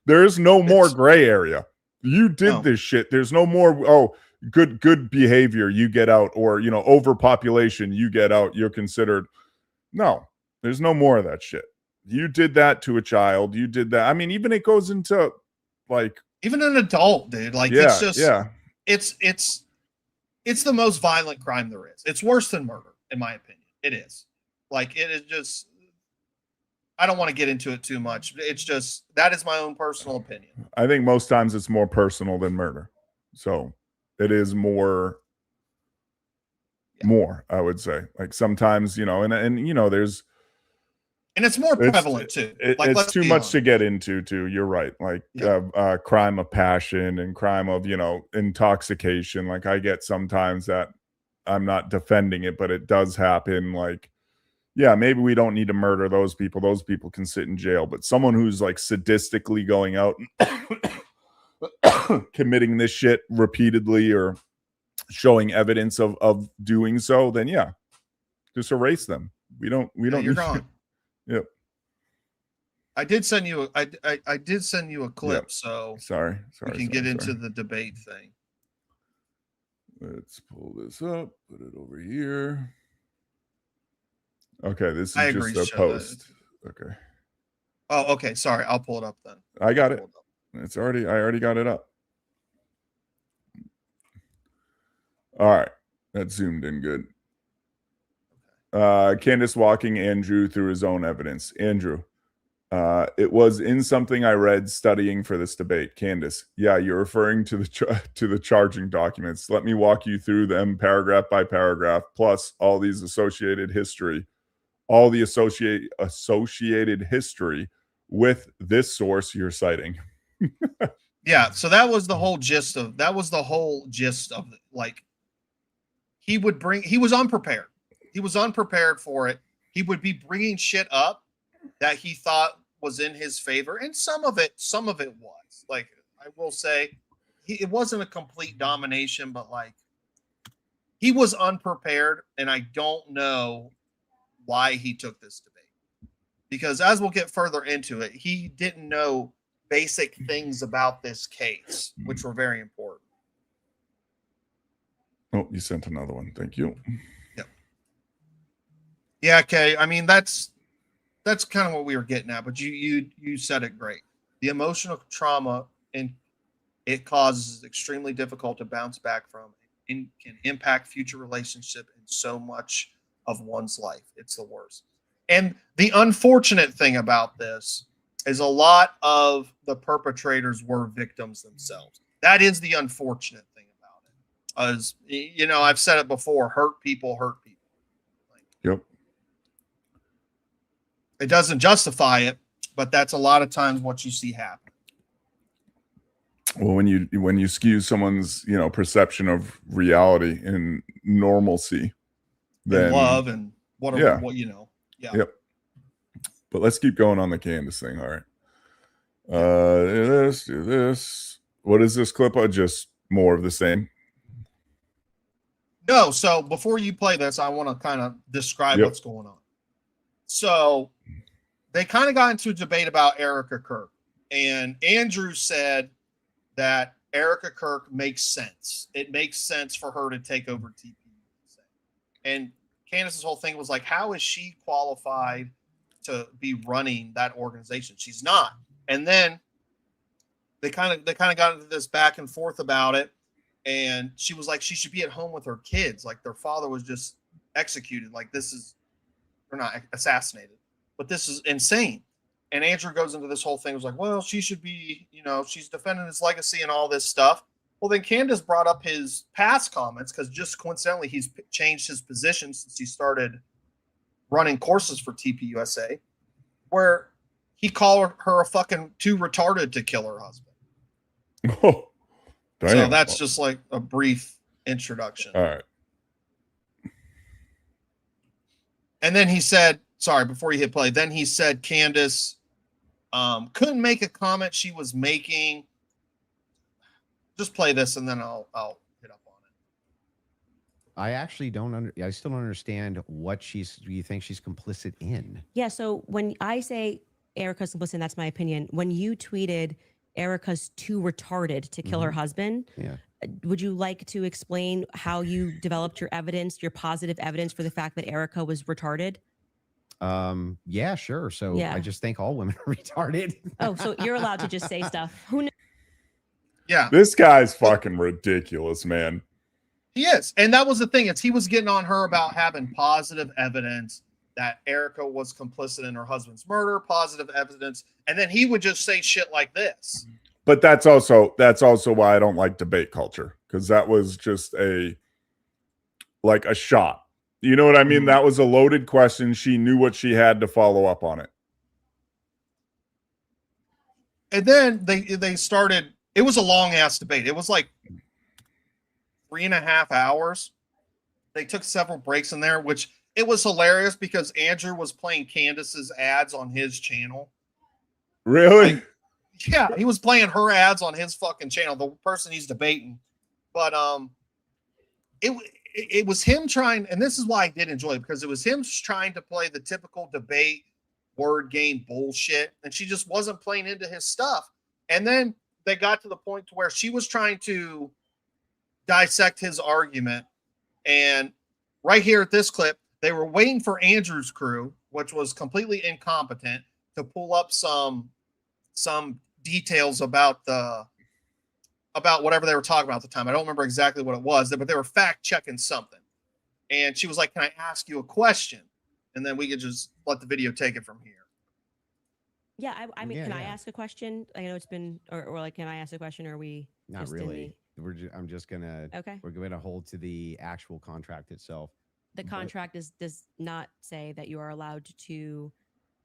There's no more gray area. You did this shit. There's no more good behavior, you get out, or overpopulation, you get out, you're considered. No, there's no more of that shit. You did that to a child. You did that. I mean, even it goes into even an adult, dude. It's just it's the most violent crime there is. It's worse than murder, in my opinion. It is. It is just. I don't want to get into it too much. It's just that is my own personal opinion. I think most times it's more personal than murder. So it is more, I would say. Sometimes, and there's. And it's more prevalent too. It's too much to get into too. You're right. Crime of passion and crime of, intoxication. I get sometimes that I'm not defending it, but it does happen. Maybe we don't need to murder those people. Those people can sit in jail. But someone who's sadistically going out and committing this shit repeatedly or showing evidence of doing so, then just erase them. We don't. You're gone. Yep. I did send you a clip, yep. So sorry. We can get into the debate thing. Let's pull this up. Put it over here. Okay, this is just a post. Okay. Oh, okay. Sorry, I'll pull it up then. I got it. I already got it up. All right, that zoomed in good. Candace walking Andrew through his own evidence. Andrew, it was in something I read studying for this debate. Candace, you're referring to the charging documents. Let me walk you through them paragraph by paragraph, plus all the associated history with this source you're citing. Yeah, so that was the whole gist of it. Like he was unprepared. He was unprepared for it. He would be bringing shit up that he thought was in his favor, and some of it was. Like I will say, it wasn't a complete domination, but like he was unprepared, and I don't know why he took this debate. Because as we'll get further into it, he didn't know basic things about this case, which were very important. Oh, you sent another one. Thank you. Yep. Yeah, okay. I mean, that's kind of what we were getting at, but you said it great. The emotional trauma and it causes extremely difficult to bounce back from and can impact future relationship in so much of one's life. It's the worst. And the unfortunate thing about this is a lot of the perpetrators were victims themselves. That is the unfortunate thing about it. As you know, I've said it before, hurt people hurt people. Like, yep. It doesn't justify it, but that's a lot of times what you see happen. Well, when you skew someone's, perception of reality and normalcy, then and love and whatever, yeah. what you know. Yeah. Yep. But let's keep going on the Candace thing. All right. Do this. What is this clip of? Just more of the same? No. So before you play this, I want to kind of describe what's going on. So they kind of got into a debate about Erika Kirk, and Andrew said that Erika Kirk makes sense. It makes sense for her to take over TP. And Candace's whole thing was like, how is she qualified to be running that organization? She's not. And then they kind of got into this back and forth about it. And she was like, she should be at home with her kids. Like their father was just executed. Like they're not assassinated, but this is insane. And Andrew goes into this whole thing. Was like, well, she should be, she's defending his legacy and all this stuff. Well, then Candace brought up his past comments because just coincidentally, he's changed his position since he started running courses for TPUSA, where he called her a fucking too retarded to kill her husband. Oh, damn. So that's just like a brief introduction. All right. And then he said, sorry, before you hit play, then he said Candace couldn't make a comment she was making. Just play this and then I'll hit up on it. I actually I still don't understand what you think she's complicit in. Yeah. So when I say Erika's complicit, that's my opinion. When you tweeted Erika's too retarded to kill her husband, would you like to explain how you developed your evidence, your positive evidence for the fact that Erika was retarded? Yeah, sure. So I just think all women are retarded. Oh, so you're allowed to just say stuff. Who knows? Yeah. This guy's fucking ridiculous, man. He is. And that was the thing. He was getting on her about having positive evidence that Erika was complicit in her husband's murder, positive evidence. And then he would just say shit like this. But that's also why I don't like debate culture, because that was just a shot. You know what I mean? That was a loaded question. She knew what she had to follow up on it. And then they started. It was a long ass debate. It was like 3.5 hours. They took several breaks in there, which it was hilarious because Andrew was playing Candace's ads on his channel. Really? Like, yeah, he was playing her ads on his fucking channel, the person he's debating. But it was him trying, and this is why I did enjoy it, because it was him trying to play the typical debate word game bullshit, and she just wasn't playing into his stuff. And then they got to the point to where she was trying to dissect his argument. And right here at this clip, they were waiting for Andrew's crew, which was completely incompetent, to pull up some details about whatever they were talking about at the time. I don't remember exactly what it was, but they were fact checking something. And she was like, "Can I ask you a question?" And then we could just let the video take it from here. Yeah, I mean, can I ask a question? I know it's been, or like, can I ask a question? Or are we not just really? I'm just gonna. Okay. We're going to hold to the actual contract itself. The contract does not say that you are allowed to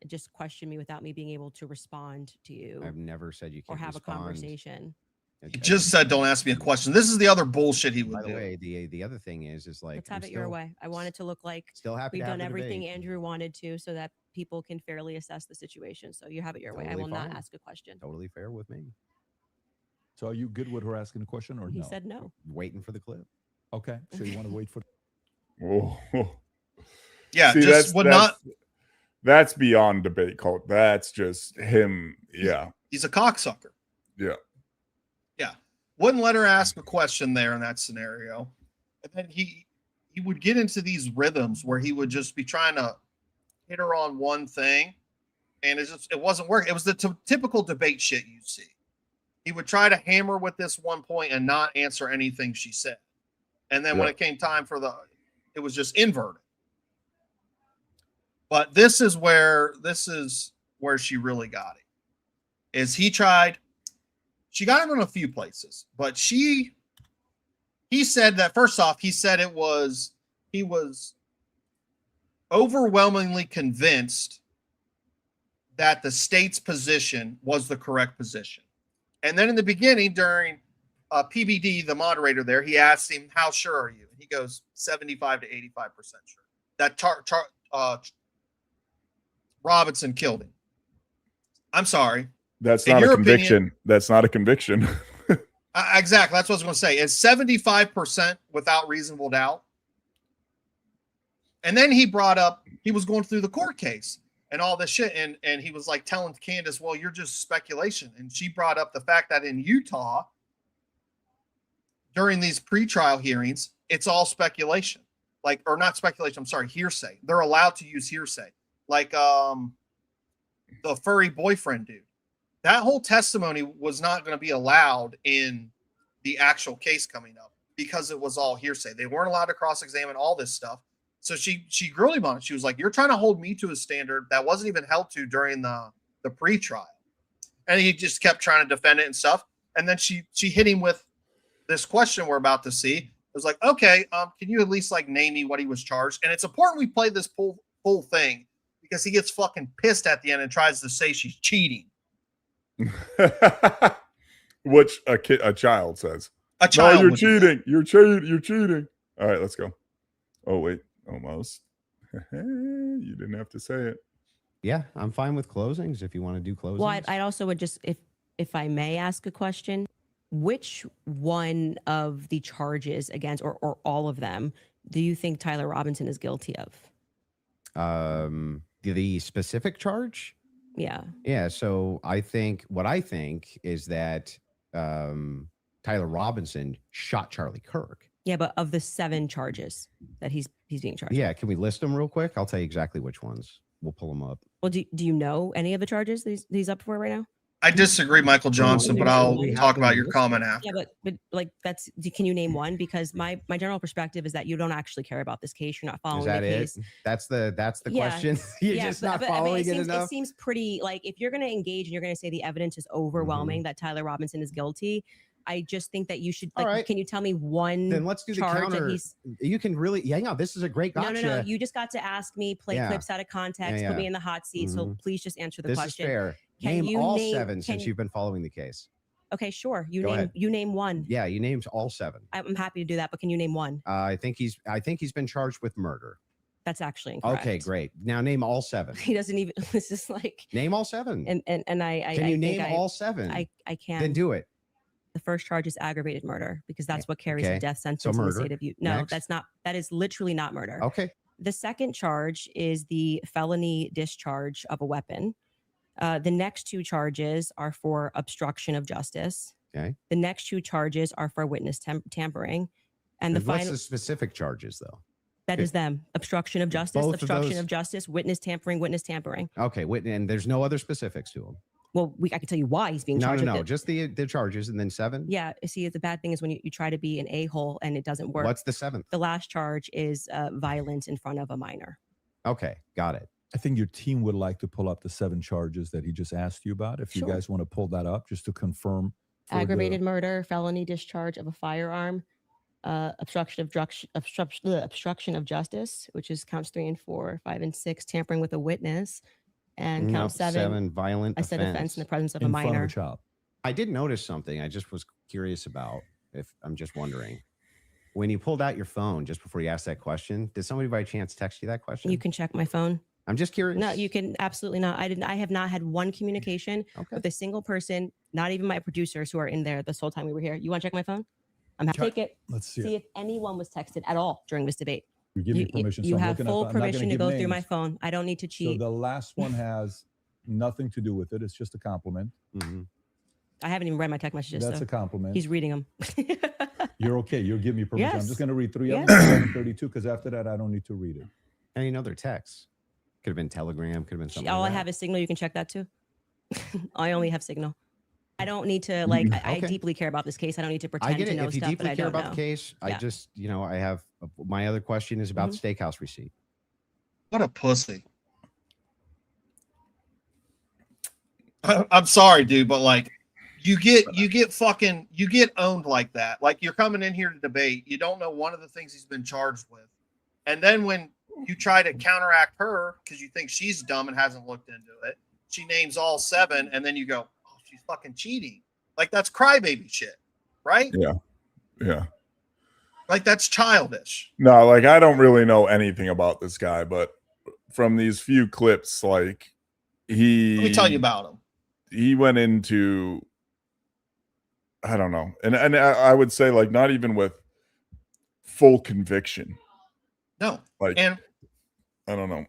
just question me without me being able to respond to you. I've never said you can't or have respond. a conversation. He just said, "Don't ask me a question." This is the other bullshit he would By the do. way, the other thing is like Let's have I'm it your way. I want it to look like Still happy we've to have done the everything debate. Andrew wanted to, so that people can fairly assess the situation. So you have it your way. I Totally will not fine. ask a question. Totally fair with me. So are you good with her asking a question or He no? said no. Waiting for the clip. Okay. So you want to wait for Oh, Yeah, see, just would not. That's beyond debate cult. That's just him. Yeah. He's a cocksucker. Yeah. Yeah, wouldn't let her ask a question there in that scenario, and then he would get into these rhythms where he would just be trying to hit her on one thing, and it wasn't working. It was the typical debate shit you see. He would try to hammer with this one point and not answer anything she said, and then when it came time for it was just inverted. But this is where she really got it. Is he tried. She got him in a few places, but he said that first off, he said he was overwhelmingly convinced that the state's position was the correct position. And then in the beginning, during PBD, the moderator there, he asked him, "How sure are you?" And he goes, 75 to 85% sure that Robinson killed him. I'm sorry. That's not a conviction. That's not a conviction. Exactly. That's what I was going to say. It's 75% without reasonable doubt. And then he brought up, he was going through the court case and all this shit. And he was like telling Candace, well, you're just speculation. And she brought up the fact that in Utah, during these pretrial hearings, it's all speculation. Like, or not speculation, I'm sorry, hearsay. They're allowed to use hearsay. Like the furry boyfriend dude. That whole testimony was not going to be allowed in the actual case coming up because it was all hearsay. They weren't allowed to cross-examine all this stuff. So she grilled him on it. She was like, "You're trying to hold me to a standard that wasn't even held to during the pre-trial." And he just kept trying to defend it and stuff. And then she hit him with this question we're about to see. It was like, "Okay, can you at least like name me what he was charged?" And it's important we play this full thing because he gets fucking pissed at the end and tries to say she's cheating. Which a child says. A child. No, you're cheating. You're cheating. All right, let's go. Oh wait, almost. You didn't have to say it. Yeah, I'm fine with closings if you want to do closings. Well, I'd also would just, if I may ask a question, which one of the charges against, or all of them, do you think Tyler Robinson is guilty of? The specific charge? Yeah. Yeah. So what I think is that Tyler Robinson shot Charlie Kirk. Yeah, but of the 7 charges that he's being charged. Yeah. Can we list them real quick? I'll tell you exactly which ones. We'll pull them up. Well, do you know any of the charges that he's up for right now? I disagree, Michael Johnson, but I'll talk about your comment after. Yeah, but like can you name one? Because my general perspective is that you don't actually care about this case. You're not following the case. That's the question. You're just not following it enough. It seems pretty like if you're going to engage and you're going to say the evidence is overwhelming that Tyler Robinson is guilty. I just think that you should like. Right. Can you tell me one? Then let's do the counter. You can really, this is a great gotcha. No. You just got to ask me, play clips out of context, put me in the hot seat. So please just answer the question. This is fair. Name all 7 since you've been following the case. Okay, sure. You name one. Yeah, you named all 7. I'm happy to do that, but can you name one? I think he's been charged with murder. That's actually incorrect. Okay, great. Now name all 7. He doesn't even. This is like name all 7. And I can you name all 7? I can. Then do it. The first charge is aggravated murder because that's what carries a death sentence in the state of Utah. No, that's not. That is literally not murder. Okay. The second charge is the felony discharge of a weapon. The next 2 charges are for obstruction of justice. Okay. The next 2 charges are for witness tampering. And what's the specific charges though? That is them. Obstruction of justice, obstruction of justice, witness tampering. Okay. And there's no other specifics to them. Well, I can tell you why he's being charged. No. Just the charges and then 7. Yeah. See, the bad thing is when you try to be an a-hole and it doesn't work. What's the 7th? The last charge is violence in front of a minor. Okay. Got it. I think your team would like to pull up the 7 charges that he just asked you about. If you guys want to pull that up just to confirm. Aggravated murder, felony discharge of a firearm, obstruction of justice, which is counts 3 and 4, 5 and 6, tampering with a witness, and count 7 violent. I said offense in the presence of a minor. Front of a child. I did notice something. I just was curious about. If I'm just wondering, when you pulled out your phone just before you asked that question, did somebody by chance text you that question? You can check my phone. I'm just curious. No, you can absolutely not. I have not had one communication with a single person, not even my producers who are in there this whole time we were here. You want to check my phone? I'm happy to take it. Let's see. See if anyone was texted at all during this debate. You give me permission. You so I'm have looking at full the- I'm not gonna permission to give go through my names. phone. I don't need to cheat. So the last one has nothing to do with it. It's just a compliment. I haven't even read my text messages. That's so a compliment. he's reading them. You're okay. You'll give me permission. I'm Yes. just going to read 3 of Yes. them, 32, because after that, I don't need to read it. And you know their texts. Could have been Telegram. Could have been something. All like I that. have is Signal. You can check that too. I only have Signal. I don't need to like. I Okay. deeply care about this case. I don't need to I pretend get to it. know If you stuff that deeply I care don't about know. the case, I Yeah. just, I have my other question is about Mm-hmm. steakhouse receipt. What a pussy. I'm sorry, dude, but like you get owned like that. Like you're coming in here to debate. You don't know one of the things he's been charged with. And then when you try to counteract her because you think she's dumb and hasn't looked into it, she names all 7, and then you go, oh, she's fucking cheating. Like that's crybaby shit, right? Yeah. Like that's childish. No, like I don't really know anything about this guy, but from these few clips, like Let me tell you about him. he went into, I don't know, and I would say like not even with full conviction. No, Like and I don't know.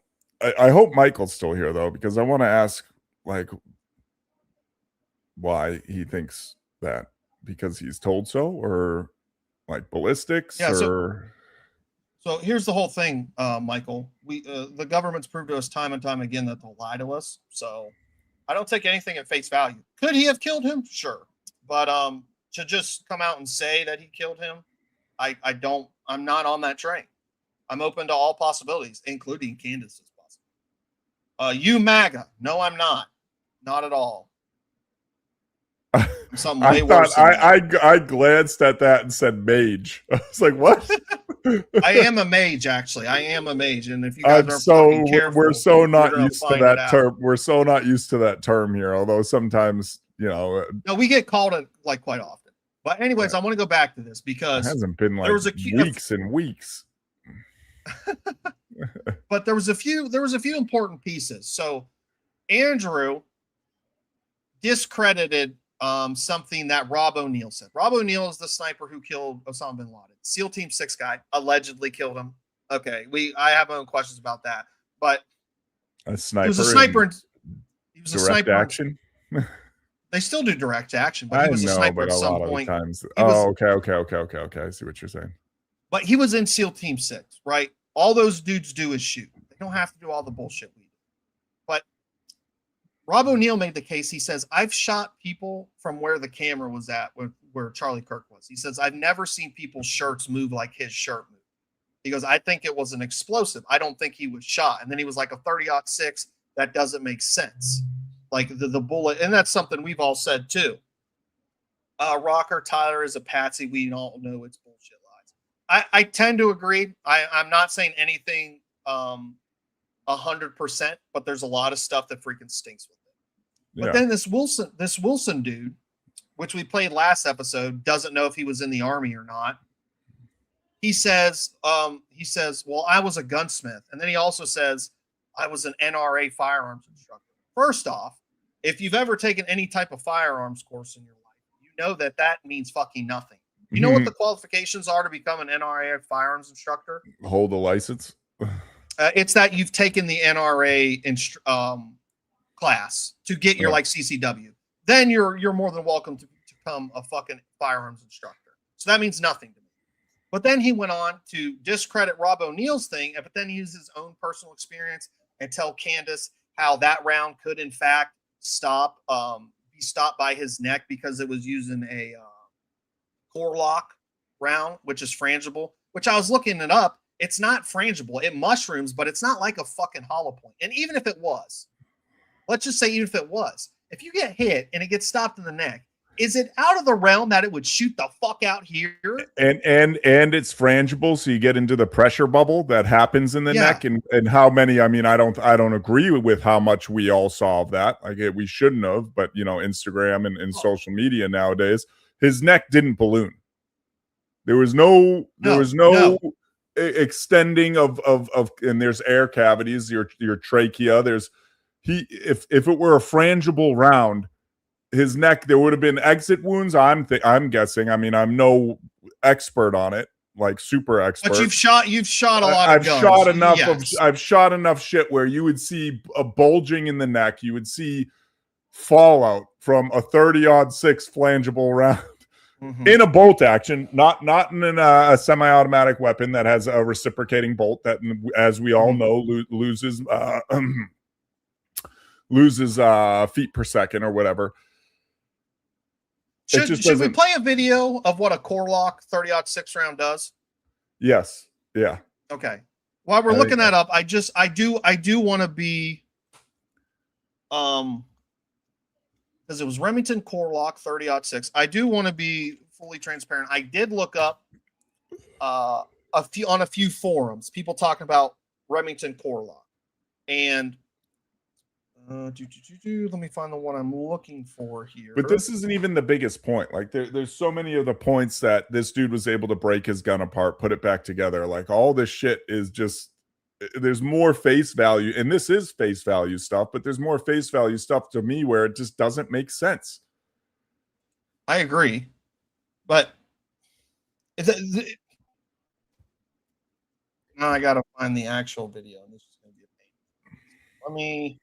I hope Michael's still here though, because I want to ask like why he thinks that, because he's told so, or like ballistics, Yeah, or So here's the whole thing, Michael. We the government's proved to us time and time again that they'll lie to us. So I don't take anything at face value. Could he have killed him? Sure, but to just come out and say that he killed him, I don't. I'm not on that train. I'm open to all possibilities, including Candace's possibility. You MAGA? No, I'm not. Not at all. Something way worse. I glanced at that and said mage. I was like, what? I am a mage, actually. I am a mage, and if you guys are fucking careful, we're so you're not gonna used to find that it out. term. We're so not used to that term here. Although sometimes, No, we get called it like quite often. But anyways, I want to go back to this it because hasn't been like there was weeks and weeks. but there was a few important pieces. So Andrew discredited something that Rob O'Neill said. Rob O'Neill is the sniper who killed Osama bin Laden. SEAL Team 6 guy allegedly killed him. Okay, I have my own questions about that. But A sniper. he was a sniper. He was a Direct sniper. action. They still do direct action, but I he was a know, sniper but at a some lot of point. times. He was- Oh, okay. I see what you're saying. But he was in SEAL Team 6, right? All those dudes do is shoot. They don't have to do all the bullshit we do. But Rob O'Neill made the case. He says, I've shot people from where the camera was at, where Charlie Kirk was. He says, I've never seen people's shirts move like his shirt moved. He goes, I think it was an explosive. I don't think he was shot. And then he was like a 30-06. That doesn't make sense. Like the bullet. And that's something we've all said too. Rocker Tyler is a patsy. We all know it's bullshit lies. I tend to agree. I'm not saying anything 100%, but there's a lot of stuff that freaking stinks with it. But then this Wilson dude, which we played last episode, doesn't know if he was in the army or not. He says, well, I was a gunsmith. And then he also says, I was an NRA firearms instructor. First off, if you've ever taken any type of firearms course in your life, you know that means fucking nothing. You know what the qualifications are to become an NRA firearms instructor? Hold a license. It's that you've taken the NRA class to get your like CCW. Then you're more than welcome to become a fucking firearms instructor. So that means nothing to me. But then he went on to discredit Rob O'Neill's thing, but then he used his own personal experience and tell Candace how that round could in fact be stopped by his neck because it was using a core lock round, which is frangible, which I was looking it up. It's not frangible. It mushrooms, but it's not like a fucking hollow point. And even if it was, let's just say even if it was, if you get hit and it gets stopped in the neck, is it out of the realm that it would shoot the fuck out here? And it's frangible, so you get into the pressure bubble that happens in the neck. And how many? I mean, I don't agree with how much we all saw of that. Like we shouldn't have, but Instagram and social media nowadays, his neck didn't balloon. There was no extending of and there's air cavities, your trachea. If it were a frangible round, his neck, there would have been exit wounds. I'm guessing. I mean, I'm no expert on it, like super expert. But you've shot a lot of guns. I've shot enough shit where you would see a bulging in the neck. You would see fallout from a 30-06 frangible round. Mm-hmm. In a bolt action, not in a semi-automatic weapon that has a reciprocating bolt that, as we all know, loses feet per second or whatever. Should we play a video of what a core lock 30-06 round does? Yes. Yeah. Okay. While we're looking that up, I do want to be because it was Remington core lock 30-06. I do want to be fully transparent. I did look up a few forums, people talking about Remington core lock, and let me find the one I'm looking for here. But this isn't even the biggest point. Like there's so many of the points that this dude was able to break his gun apart, put it back together. Like all this shit is just, there's more face value, and this is face value stuff, but there's more face value stuff to me where it just doesn't make sense. I agree, but now I gotta find the actual video. This is gonna be a pain. Let me,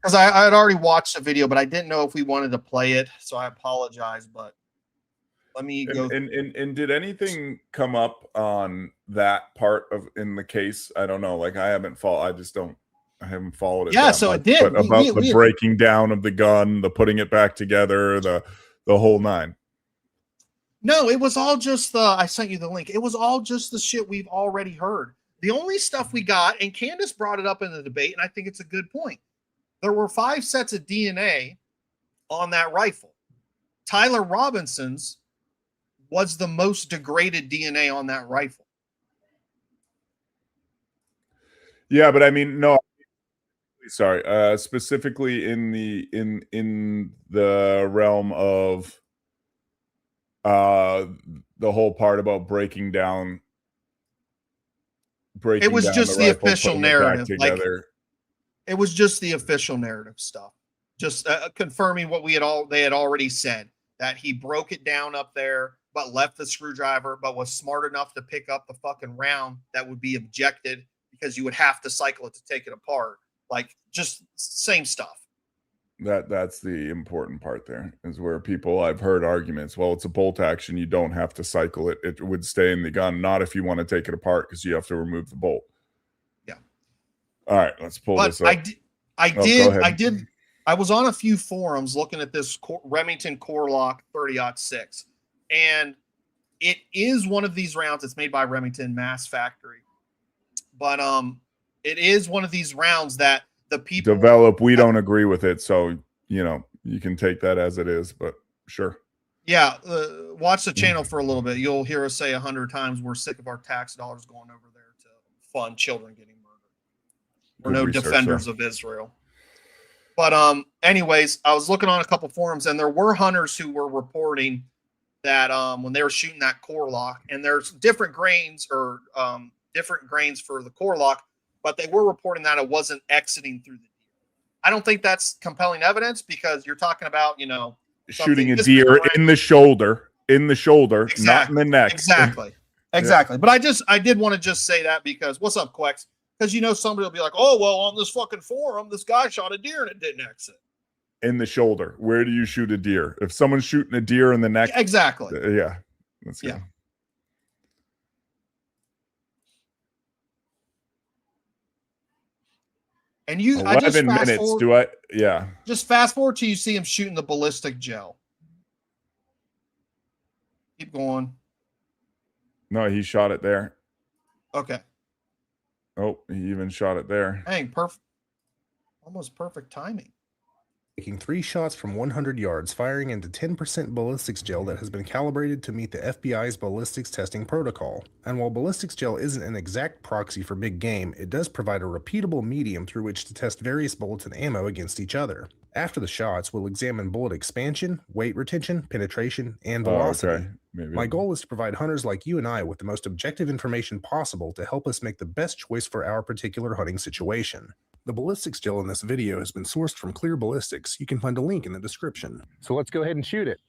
because I had already watched the video, but I didn't know if we wanted to play it, so I apologize. But let me go. And did anything come up on that part of in the case? I don't know. Like I haven't followed it. Yeah, so much, it did. But about the breaking down of the gun, the putting it back together, the whole nine. No, it was all just I sent you the link. It was all just the shit we've already heard. The only stuff we got, and Candace brought it up in the debate, and I think it's a good point. There were 5 sets of DNA on that rifle. Tyler Robinson's was the most degraded DNA on that rifle. Yeah, but I mean, no. Sorry, specifically in the realm of the whole part about breaking down. It was just the official narrative. Like, it was just the official narrative stuff. Just confirming what they had already said, that he broke it down up there, but left the screwdriver, but was smart enough to pick up the fucking round that would be objected because you would have to cycle it to take it apart. Like, just same stuff. That's the important part there, is where I've heard arguments. Well, it's a bolt action. You don't have to cycle it. It would stay in the gun. Not if you want to take it apart, because you have to remove the bolt. Yeah. All right, let's pull this up. I was on a few forums looking at this Remington core lock 30-06, and it is one of these rounds. It's made by Remington Mass Factory, but it is one of these rounds that the people develop. We don't agree with it, so you can take that as it is. But sure. Yeah, watch the channel for a little bit. You'll hear us say 100 times we're sick of our tax dollars going over there to fund children getting murdered. We're no defenders of Israel. But anyways, I was looking on a couple forums, and there were hunters who were reporting that when they were shooting that core lock, and there's different grains for the core lock, but they were reporting that it wasn't exiting through the deer. I don't think that's compelling evidence, because you're talking about, shooting a deer in the shoulder, exactly. Not in the neck. Exactly. Yeah. But I did want to just say that, because what's up, Quex? Because somebody will be like, oh, well, on this fucking forum, this guy shot a deer and it didn't exit. In the shoulder. Where do you shoot a deer? If someone's shooting a deer in the neck. Exactly. Yeah. Let's go. Yeah. And 11 minutes. Just fast forward till you see him shooting the ballistic gel. Keep going. No, he shot it there. Okay. Oh, he even shot it there. Dang, perfect. Almost perfect timing. Taking 3 shots from 100 yards, firing into 10% ballistics gel that has been calibrated to meet the FBI's ballistics testing protocol. And while ballistics gel isn't an exact proxy for big game, it does provide a repeatable medium through which to test various bullets and ammo against each other. After the shots, we'll examine bullet expansion, weight retention, penetration, and velocity. Okay. Maybe My goal is to provide hunters like you and I with the most objective information possible to help us make the best choice for our particular hunting situation. The ballistics gel in this video has been sourced from Clear Ballistics. You can find a link in the description. So let's go ahead and shoot it.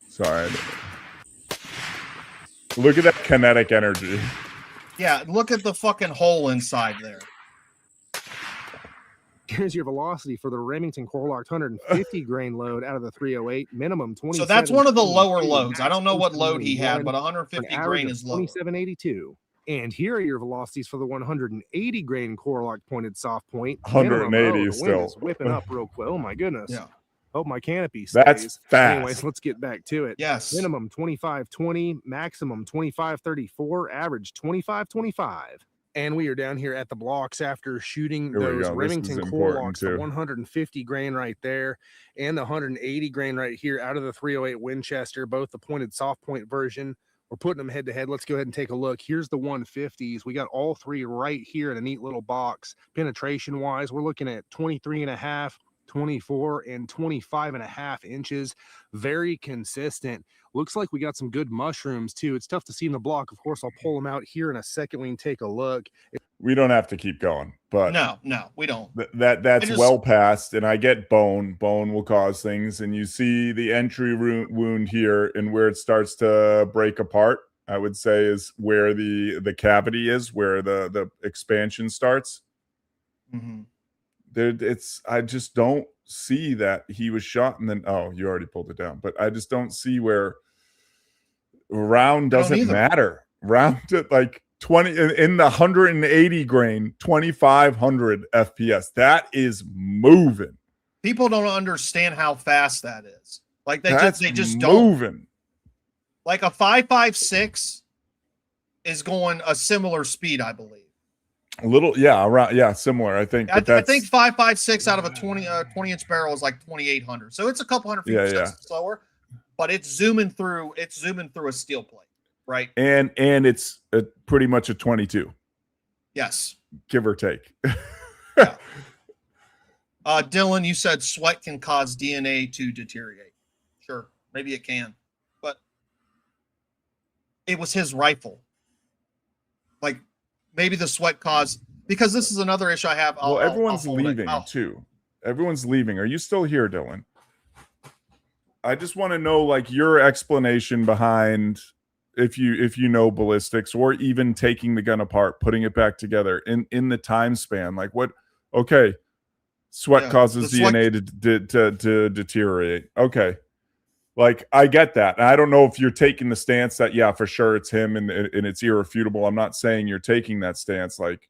Sorry. Look at that kinetic energy. Yeah, look at the fucking hole inside there. Here's your velocity for the Remington Core-Locked 150 grain load out of the 308, minimum 20. So that's one of the lower loads. I don't know what load he had, but 150 grain is low. 2782. And here are your velocities for the 180 grain Core-Locked pointed soft point. 180 the still. wind is whipping up real quick. Oh my goodness. Yeah. Hope my canopy stays. That's fast. Anyways, let's get back to it. Yes. Minimum 2520, maximum 2534, average 2525. And we are down here at the blocks after shooting Here we those go. This Remington is core important locks, the too. 150 grain right there, and the 180 grain right here out of the 308 Winchester, both the pointed soft point version. We're putting them head to head. Let's go ahead and take a look. Here's the 150s. We got all three right here in a neat little box. Penetration wise, we're looking at 23.5. 24 and 25.5 inches. Very consistent. Looks like we got some good mushrooms too. It's tough to see in the block. Of course, I'll pull them out here in a second. We can take a look. We don't have to keep going, but No, we don't. That's just- well past. And I get bone will cause things. And you see the entry wound here, and where it starts to break apart, I would say, is where the cavity is, where the expansion starts. Mm-hmm. I just don't see that he was shot and then you already pulled it down, but I just don't see where round doesn't matter. Round at like 20 in the 180 grain, 2500 FPS. That is moving. People don't understand how fast that is. Like they just moving. don't. Like a 5.56 is going a similar speed, I believe. A little, similar. I think. I think 5.56 out of a 20-inch barrel is like 2,800. So it's a couple hundred feet slower, but it's zooming through a steel plate, right? And it's pretty much a 22. Yes, give or take. Yeah. Dylan, you said sweat can cause DNA to deteriorate. Sure, maybe it can, but it was his rifle. Like, maybe the sweat caused, because this is another issue I have. Everyone's leaving too. Everyone's leaving. Are you still here, Dylan? I just want to know, like, your explanation behind, if you know ballistics, or even taking the gun apart, putting it back together in the time span. Like, what? Okay, sweat causes DNA to deteriorate. Okay. Like, I get that. And I don't know if you're taking the stance that, yeah, for sure it's him and it's irrefutable. I'm not saying you're taking that stance, like,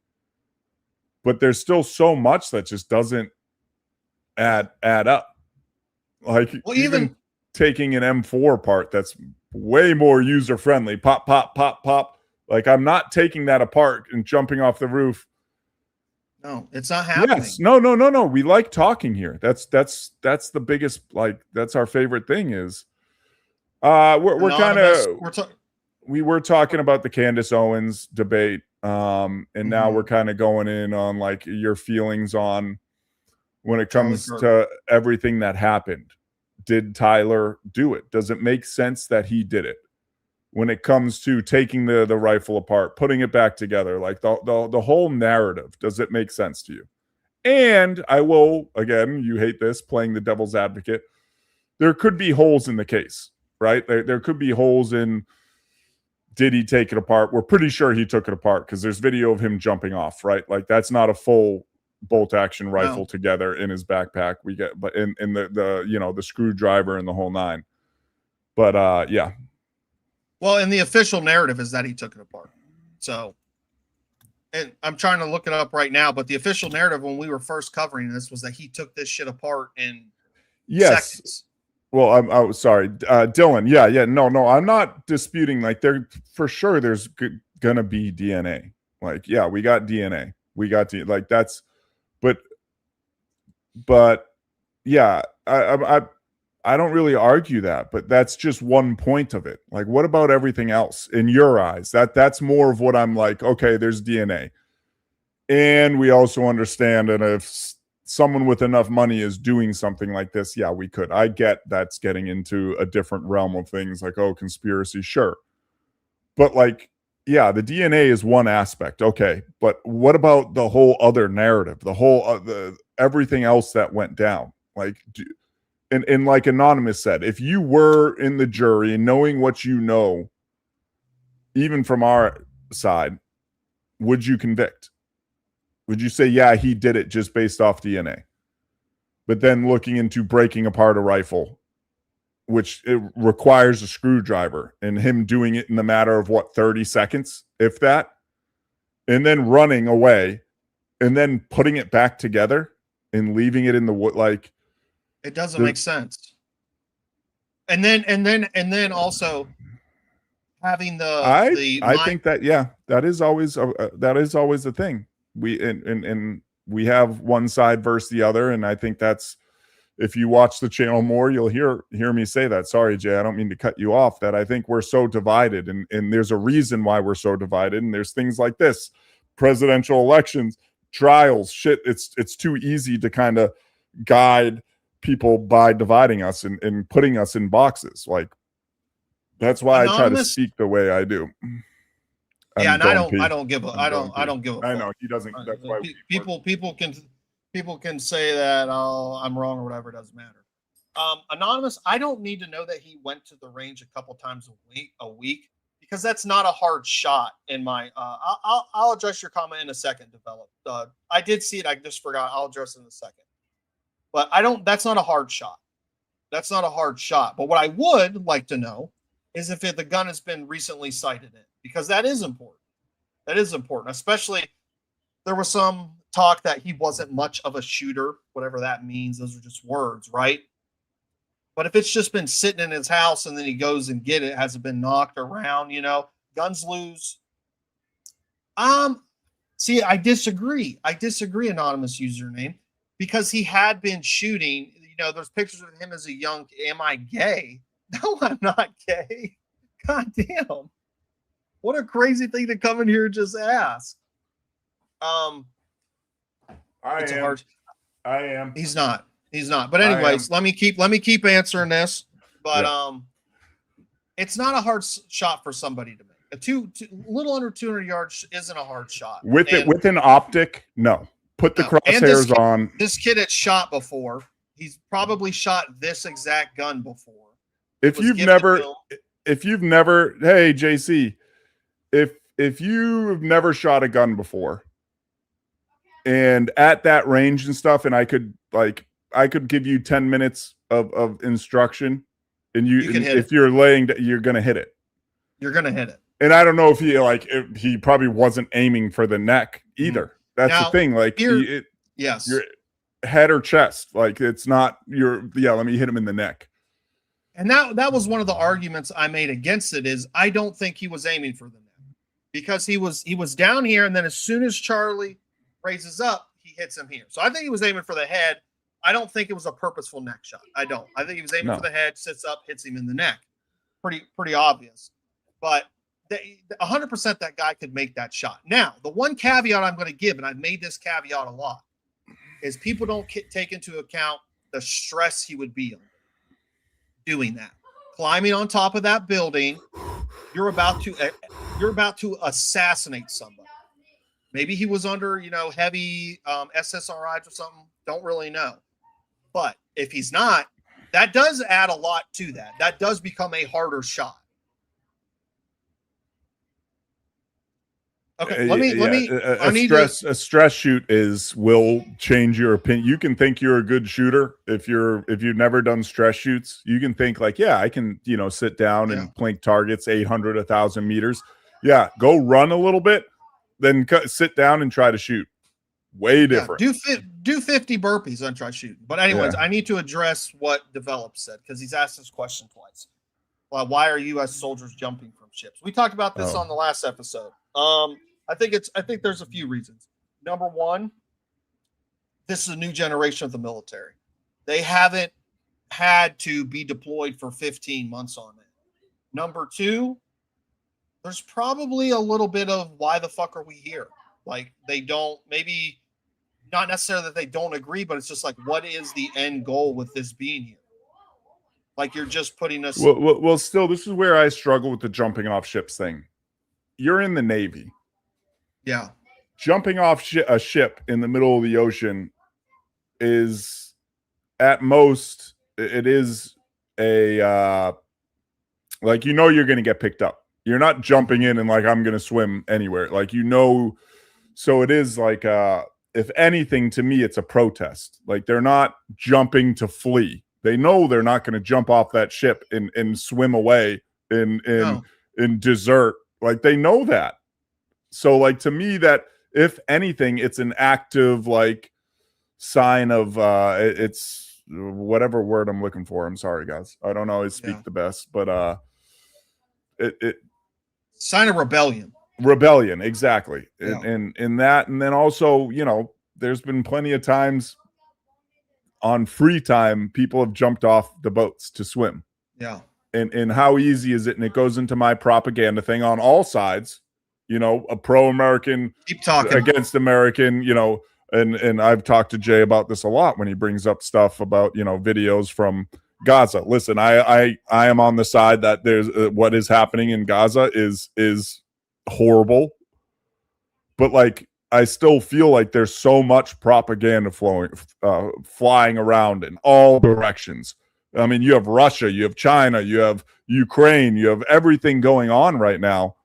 but there's still so much that just doesn't add up. Like, even taking an M4 part that's way more user friendly. Pop, pop, pop, pop. Like, I'm not taking that apart and jumping off the roof. No, it's not happening. Yes. No. We like talking here. That's the biggest, like, that's our favorite thing is we're kind of we were talking about the Candace Owens debate. And now we're kind of going in on, like, your feelings on when it comes to everything that happened. Did Tyler do it? Does it make sense that he did it? When it comes to taking the rifle apart, putting it back together, like the whole narrative, does it make sense to you? And I will, again, you hate this, playing the devil's advocate. There could be holes in the case, right? There could be holes in, did he take it apart? We're pretty sure he took it apart because there's video of him jumping off, right? Like, that's not a full bolt action rifle together in his backpack. We get, but in the screwdriver and the whole nine. But yeah. Well, and the official narrative is that he took it apart. So, and I'm trying to look it up right now, but the official narrative when we were first covering this was that he took this shit apart in seconds. Well, I'm sorry, Dylan. Yeah. No, I'm not disputing. Like, there for sure, there's gonna be DNA. Like, yeah, we got DNA. Like, that's, but yeah, I don't really argue that, but that's just one point of it. Like, what about everything else in your eyes? That's more of what I'm like, okay, there's DNA. And we also understand that if someone with enough money is doing something like this, yeah, we could. I get that's getting into a different realm of things like, oh, conspiracy, sure. But like, yeah, the DNA is one aspect. Okay. But what about the whole other narrative, the whole, everything else that went down? Like, and like Anonymous said, if you were in the jury and knowing what you know, even from our side, would you convict? Would you say, yeah, he did it just based off DNA? But then looking into breaking apart a rifle, which it requires a screwdriver, and him doing it in the matter of 30 seconds, if that, and then running away and then putting it back together and leaving it in the wood, like, it doesn't make sense. And then also having I think that, yeah, that is always the thing. We and we have one side versus the other, and I think that's, if you watch the channel more, you'll hear me say that. Sorry, Jay, I don't mean to cut you off. That I think we're so divided, and there's a reason why we're so divided. And there's things like this, presidential elections, trials, shit. It's too easy to kind of guide people by dividing us and putting us in boxes. Like, that's why I try to speak the way I do. Yeah, and I don't give a I fuck. know he doesn't. That's why people can say that, oh, I'm wrong or whatever. It doesn't matter. Anonymous, I don't need to know that he went to the range a couple times a week because that's not a hard shot in my. I'll address your comment in a second. I did see it. I just forgot. I'll address it in a second. But I don't. That's not a hard shot. That's not a hard shot. But what I would like to know is if the gun has been recently sighted in, because that is important. That is important, especially there was some talk that he wasn't much of a shooter, whatever that means. Those are just words, right? But if it's just been sitting in his house and then he goes and get it, hasn't been knocked around, guns lose. See, I disagree. Anonymous username, because he had been shooting. There's pictures of him as a young. Am I gay? No, I'm not gay. God damn. What a crazy thing to come in here and just ask. I am. He's not. But anyways, let me keep answering this. But it's not a hard shot for somebody to make. A little under 200 yards isn't a hard shot. With an optic, no. Put the crosshairs on. This kid had shot before. He's probably shot this exact gun before. If you've never, hey JC, if you've never shot a gun before, and at that range and stuff, and I could give you 10 minutes of instruction, and if you're laying, you're gonna hit it. You're gonna hit it. And I don't know if he probably wasn't aiming for the neck either. That's the thing. Like, yes, your head or chest. Like, it's not let me hit him in the neck. And that was one of the arguments I made against it, is I don't think he was aiming for the neck, because he was down here, and then as soon as Charlie raises up, he hits him here. So I think he was aiming for the head. I don't think it was a purposeful neck shot. I don't. I think he was aiming for the head, sits up, hits him in the neck. Pretty obvious. But 100% that guy could make that shot. Now, the one caveat I'm going to give, and I've made this caveat a lot, is people don't take into account the stress he would be under doing that. Climbing on top of that building, you're about to assassinate somebody. Maybe he was under, heavy SSRIs or something. Don't really know. But if he's not, that does add a lot to that. That does become a harder shot. Okay, a stress shoot will change your opinion. You can think you're a good shooter if you've never done stress shoots. You can think like, yeah, I can, sit down and plink targets 800, 1,000 meters. Yeah, go run a little bit, then sit down and try to shoot. Way different. Do 50 burpees and try shooting. But anyways, I need to address what Develop said, because he's asked this question twice. Why are U.S. soldiers jumping from ships? We talked about this on the last episode. I think there's a few reasons. Number one, this is a new generation of the military. They haven't had to be deployed for 15 months on it. Number two, there's probably a little bit of why the fuck are we here? Like they don't, maybe not necessarily that they don't agree, but it's just like, what is the end goal with this being here? Like you're just putting us. Well, still, this is where I struggle with the jumping off ships thing. You're in the Navy. Yeah. Jumping off a ship in the middle of the ocean is, at most, it is a like, you know, you're going to get picked up. You're not jumping in and like, I'm going to swim anywhere. Like, you know, so it is like, if anything, to me, it's a protest. Like, they're not jumping to flee. They know they're not going to jump off that ship and swim away in desert. Like, they know that. So, like, to me, that if anything, it's an active, like, sign of it's whatever word I'm looking for. I'm sorry, guys. I don't always speak the best, but it sign of rebellion. Rebellion, exactly. Yeah. And that, and then also, you know, there's been plenty of times on free time people have jumped off the boats to swim. Yeah. And how easy is it? And it goes into my propaganda thing on all sides, you know, a pro-American keep talking against American, you know, and I've talked to Jay about this a lot when he brings up stuff about, you know, videos from Gaza. Listen, I am on the side that there's what is happening in Gaza is horrible, but like, I still feel like there's so much propaganda flying around in all directions. I mean, you have Russia, you have China, you have Ukraine, you have everything going on right now.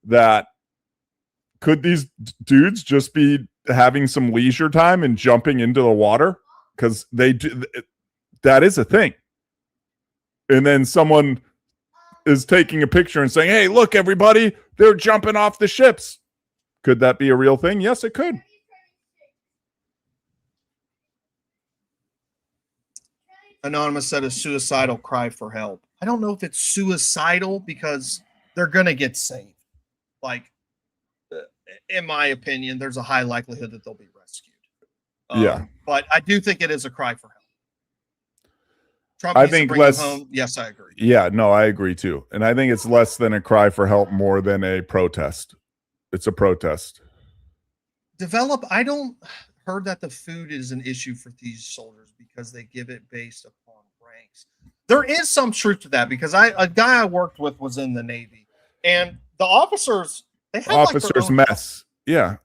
That could these dudes just be having some leisure time and jumping into the water? Because they do, that is a thing. And then someone is taking a picture and saying, hey, look, everybody, they're jumping off the ships. Could that be a real thing? Yes, it could. Anonymous said a suicidal cry for help. I don't know if it's suicidal because they're going to get saved. Like, in my opinion, there's a high likelihood that they'll be rescued. Yeah. But I do think it is a cry for help. Trump I think less. Home. Yes, I agree. Yeah, no, I agree too. And I think it's less than a cry for help, more than a protest. It's a protest. I don't heard that the food is an issue for these soldiers because they give it based upon ranks. There is some truth to that because a guy I worked with was in the Navy, and the officers, they have officers mess. Yeah.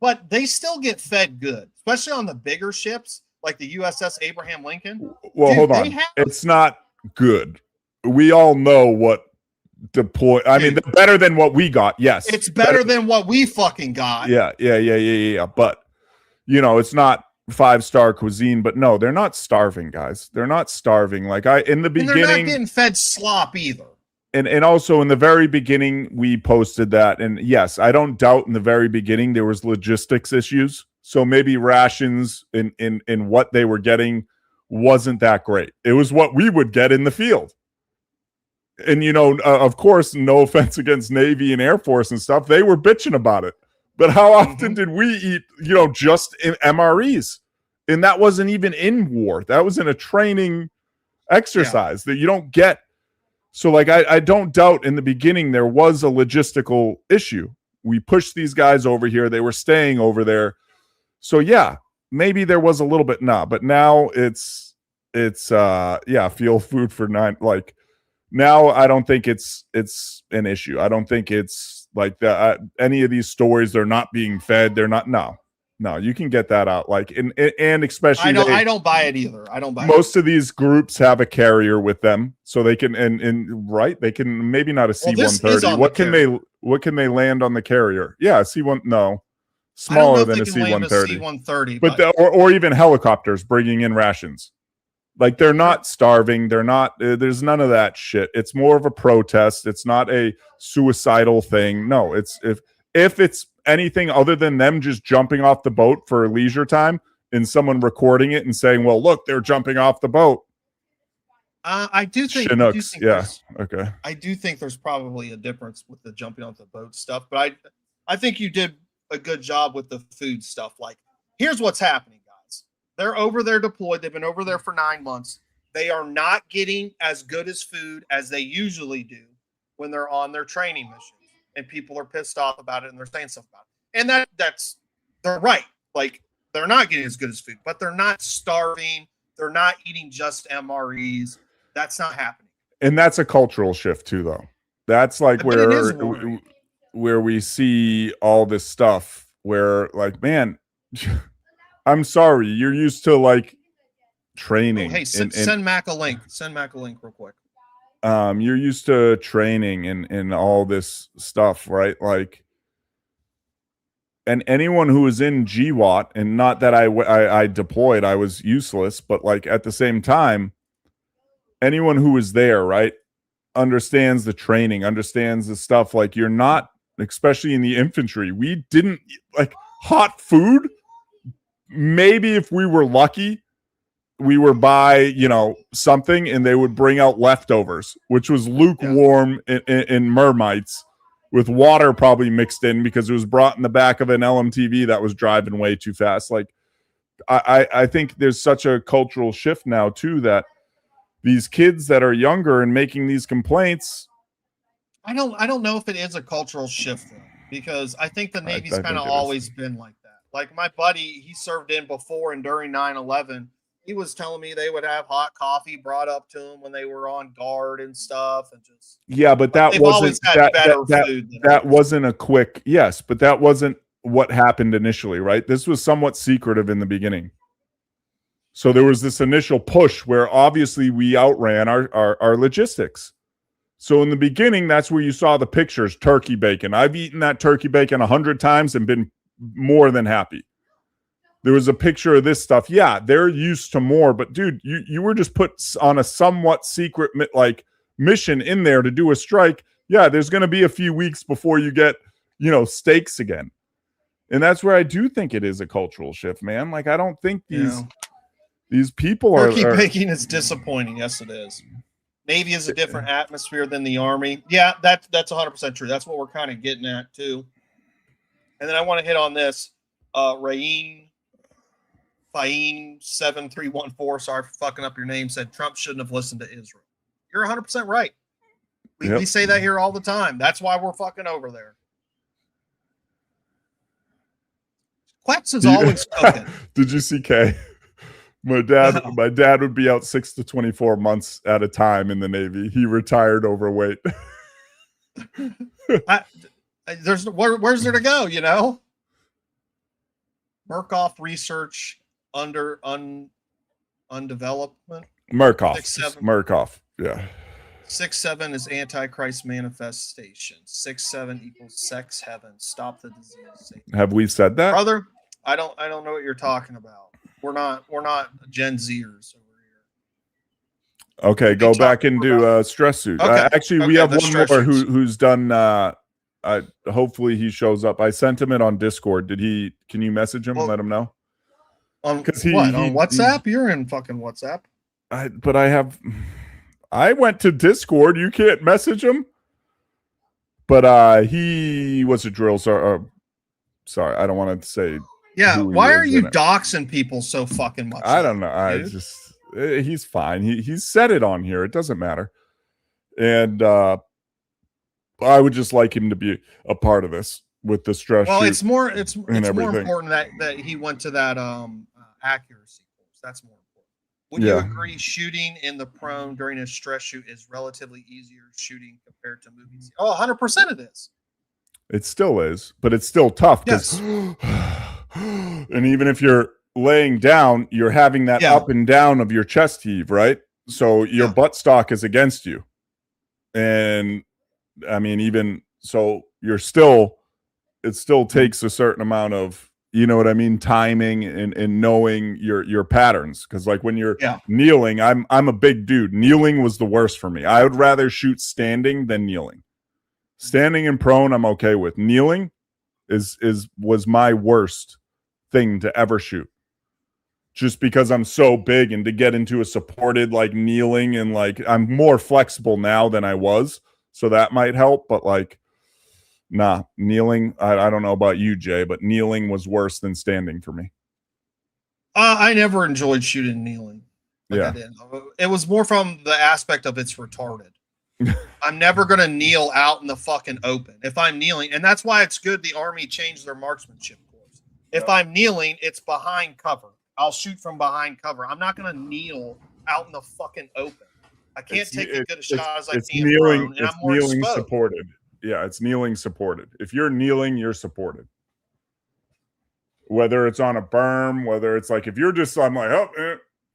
But they still get fed good, especially on the bigger ships like the USS Abraham Lincoln. Well, hold on. It's not good. We all know what deploy. I mean, better than what we got. Yes, it's better than what we fucking got. Yeah. But you know, it's not 5-star cuisine. But no, they're not starving, guys. They're not starving. Like in the beginning, they're not getting fed slop either. And also in the very beginning, we posted that. And yes, I don't doubt in the very beginning there was logistics issues. So maybe rations in what they were getting wasn't that great. It was what we would get in the field. And, you know, of course, no offense against Navy and Air Force and stuff, they were bitching about it. But how often did we eat, you know, just in MREs? And that wasn't even in war. That was in a training exercise that you don't get. So, like, I don't doubt in the beginning there was a logistical issue. We pushed these guys over here. They were staying over there. So, yeah, maybe there was a little bit. But now it's feel food for 9. Like, now I don't think it's an issue. I don't think it's like that. Any of these stories, they're not being fed. They're not. No, you can get that out. Like, and especially I don't buy it either. I don't buy most of these groups have a carrier with them, so they can right. They can maybe not a C-130. What can they land on the carrier? Yeah, C-1. No, smaller than a C-130. C-130, but or even helicopters bringing in rations. Like, they're not starving. They're not. There's none of that shit. It's more of a protest. It's not a suicidal thing. No, it's if it's anything other than them just jumping off the boat for leisure time and someone recording it and saying, "Well, look, they're jumping off the boat." I do think Chinooks. Okay. I do think there's probably a difference with the jumping off the boat stuff, but I think you did a good job with the food stuff. Like, here's what's happening, guys. They're over there deployed. They've been over there for 9 months. They are not getting as good as food as they usually do when they're on their training missions. And people are pissed off about it and they're saying stuff about it. And they're right. Like, they're not getting as good as food, but they're not starving. They're not eating just MREs. That's not happening. And that's a cultural shift too, though. That's like where we see all this stuff where, like, man, I'm sorry, you're used to like training. Oh, hey, send Mac a link. Send Mac a link real quick. You're used to training and all this stuff, right? Like, and anyone who was in GWAT, and not that I deployed, I was useless, but like at the same time, anyone who was there, right, understands the training, understands the stuff. Like, you're not, especially in the infantry, we didn't like hot food. Maybe if we were lucky, we were by, you know, something, and they would bring out leftovers, which was lukewarm in Mermites with water probably mixed in because it was brought in the back of an LMTV that was driving way too fast. Like, I think there's such a cultural shift now too, that these kids that are younger and making these complaints. I don't know if it is a cultural shift though, because I think the Navy's kind of always been like that. Like, my buddy, he served in before and during 9/11. He was telling me they would have hot coffee brought up to them when they were on guard and stuff, and just but that wasn't that wasn't a quick but that wasn't what happened initially, right? This was somewhat secretive in the beginning. So there was this initial push where obviously we outran our logistics. So in the beginning, that's where you saw the pictures, turkey bacon. I've eaten that turkey bacon 100 times and been more than happy. There was a picture of this stuff. Yeah, they're used to more, but dude, you were just put on a somewhat secret like mission in there to do a strike. Yeah, there's going to be a few weeks before you get, you know, steaks again. And that's where I do think it is a cultural shift, man. Like, I don't think these people turkey baking is disappointing. Yes, it is. Navy is a different atmosphere than the Army. Yeah, that's 100% true. That's what we're kind of getting at too. And then I want to hit on this. Fahin 7314, sorry for fucking up your name, said Trump shouldn't have listened to Israel. You're 100% right. We say that here all the time. That's why we're fucking over there. Quex is always cooking. Did you see Kay? My dad would be out 6 to 24 months at a time in the Navy. He retired overweight. Where's there to go, you know? Murkoff research under undevelopment. Murkoff. Yeah. 6-7 is Antichrist manifestation. 6-7 equals sex heaven. Stop the disease. Have we said that, brother? I don't know what you're talking about. We're not Gen Zers over here. Okay, go back and do stress suit. Okay. Actually, we have one more who's done. Hopefully he shows up. I sent him it on Discord. Can you message him and let him know? On WhatsApp? You're in fucking WhatsApp. I went to Discord. You can't message him. But he was a drill. Sorry, I don't want to say. Yeah, why are you doxing people so fucking much? I don't know. He's fine. He's said it on here. It doesn't matter. And I would just like him to be a part of this with the stress. Well, it's more important that he went to that accuracy course. That's more important. Would you agree shooting in the prone during a stress shoot is relatively easier shooting compared to movies? Oh, 100% it is. It still is, but it's still tough. Yes. And even if you're laying down, you're having that up and down of your chest heave, right? So your buttstock is against you. And I mean, even so, it still takes a certain amount of, you know what I mean, timing and knowing your patterns. Because like when you're kneeling, I'm a big dude. Kneeling was the worst for me. I would rather shoot standing than kneeling. Standing and prone, I'm okay with. Kneeling was my worst thing to ever shoot. Just because I'm so big, and to get into a supported like kneeling, and like I'm more flexible now than I was. So that might help, but like, nah, kneeling, I don't know about you, Jay, but kneeling was worse than standing for me. I never enjoyed shooting kneeling. Like I did. It was more from the aspect of it's retarded. I'm never going to kneel out in the fucking open. If I'm kneeling, and that's why it's good the Army changed their marksmanship course. If I'm kneeling, it's behind cover. I'll shoot from behind cover. I'm not going to kneel out in the fucking open. I can't take as good a shot as I can prone, and I'm more kneeling exposed. supported. Yeah, it's kneeling supported. If you're kneeling, you're supported. Whether it's on a berm, whether it's like if you're just, I'm like,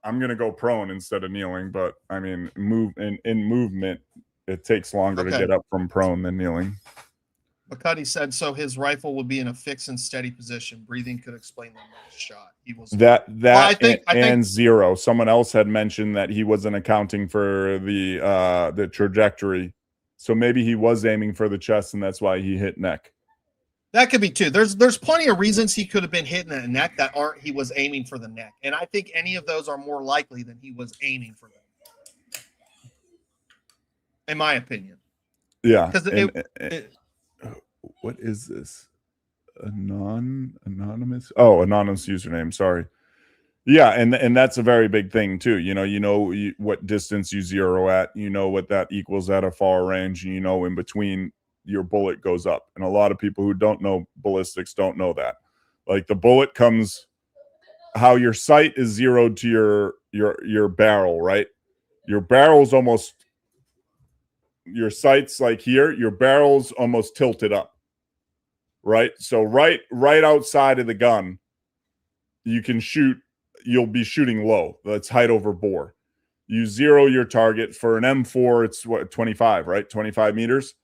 I'm gonna go prone instead of kneeling. But I mean, in movement, it takes longer to get up from prone than kneeling. McCuddy said so. His rifle would be in a fixed and steady position. Breathing could explain the next shot. He was that. Well, I think zero. Someone else had mentioned that he wasn't accounting for the trajectory. So maybe he was aiming for the chest, and that's why he hit neck. That could be too. There's plenty of reasons he could have been hitting the neck that aren't he was aiming for the neck. And I think any of those are more likely than he was aiming for them. In my opinion. Yeah. Because what is this? Anonymous? Oh, anonymous username. Sorry. Yeah, and that's a very big thing too. You know what distance you zero at. You know what that equals at a far range. And you know in between your bullet goes up. And a lot of people who don't know ballistics don't know that. Like the bullet comes, how your sight is zeroed to your barrel, right? Your barrel's almost, your sight's like here. Your barrel's almost tilted up, right? So right outside of the gun, you can shoot. You'll be shooting low. That's height over bore. You zero your target for an M4. It's what, 25, right? 25 meters,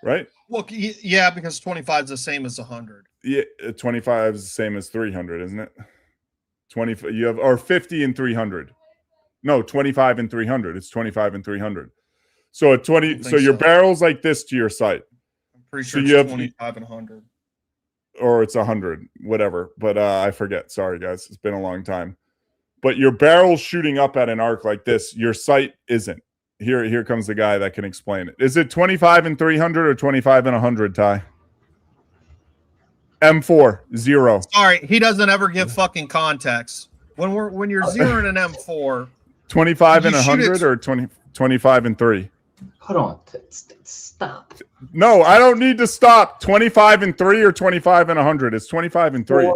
right? Well, yeah, because 25 is the same as 100. Yeah, 25 is the same as 300, isn't it? 20. You have or 50 and 300. No, 25 and 300. It's 25 and 300. So at 20, so your barrel's like this to your sight. I'm pretty sure it's 25 and 100. Or it's 100, whatever. But I forget. Sorry, guys. It's been a long time. But your barrel's shooting up at an arc like this. Your sight isn't. Here comes the guy that can explain it. Is it 25 and 300 or 25 and 100, Ty? M4, 0. Sorry, he doesn't ever give fucking context. When you're zeroing an M4, 25 and 100 or 25 and 3? Hold on. Stop. No, I don't need to stop. 25 and 3 or 25 and 100? It's 25 and 3. 25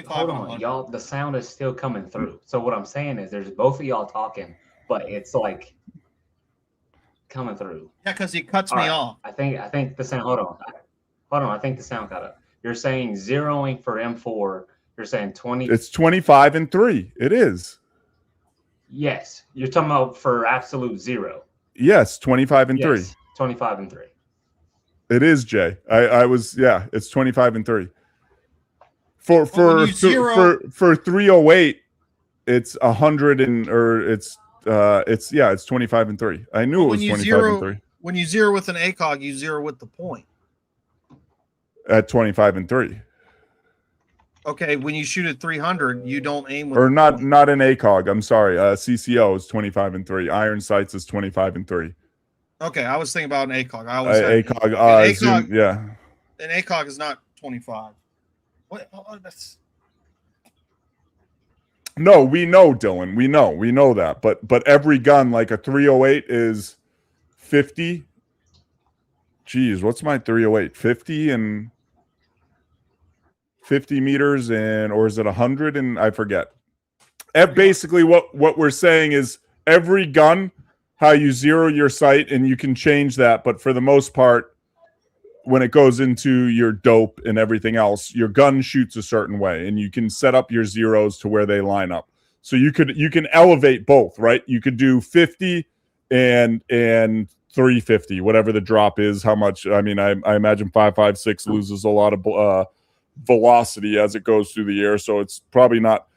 hold and on, 100. y'all. The sound is still coming through. So what I'm saying is there's both of y'all talking, but it's like coming through. Yeah, because he cuts me off. I think the sound. Hold on. I think the sound got up. You're saying zeroing for M4. You're saying 20. It's 25 and 3. It is. Yes, you're talking about for absolute zero. Yes, 25 and 3. 25 and 3. It is, Jay. I was, yeah, it's 25 and 3. For 308, it's 100 and or it's 25 and 3. I knew it was 25 and 3. When you zero with an ACOG, you zero with the point. At 25 and 3. Okay, when you shoot at 300, you don't aim with or not an ACOG. I'm sorry. CCO is 25 and 3. Iron sights is 25 and 3. Okay, I was thinking about an ACOG. I always ACOG. Zoom, yeah. An ACOG is not 25. What? Oh, that's... No, we know, Dylan. We know that. But every gun, like a 308, is 50. Geez, what's my 308? 50 and 50 meters and or is it 100 and I forget. Basically what we're saying is every gun, how you zero your sight, and you can change that, but for the most part when it goes into your dope and everything else, your gun shoots a certain way and you can set up your zeros to where they line up. So you can elevate both, right? You could do 50 and 350, whatever the drop is, how much. I mean, I imagine 5.56 loses a lot of velocity as it goes through the air, so it's probably not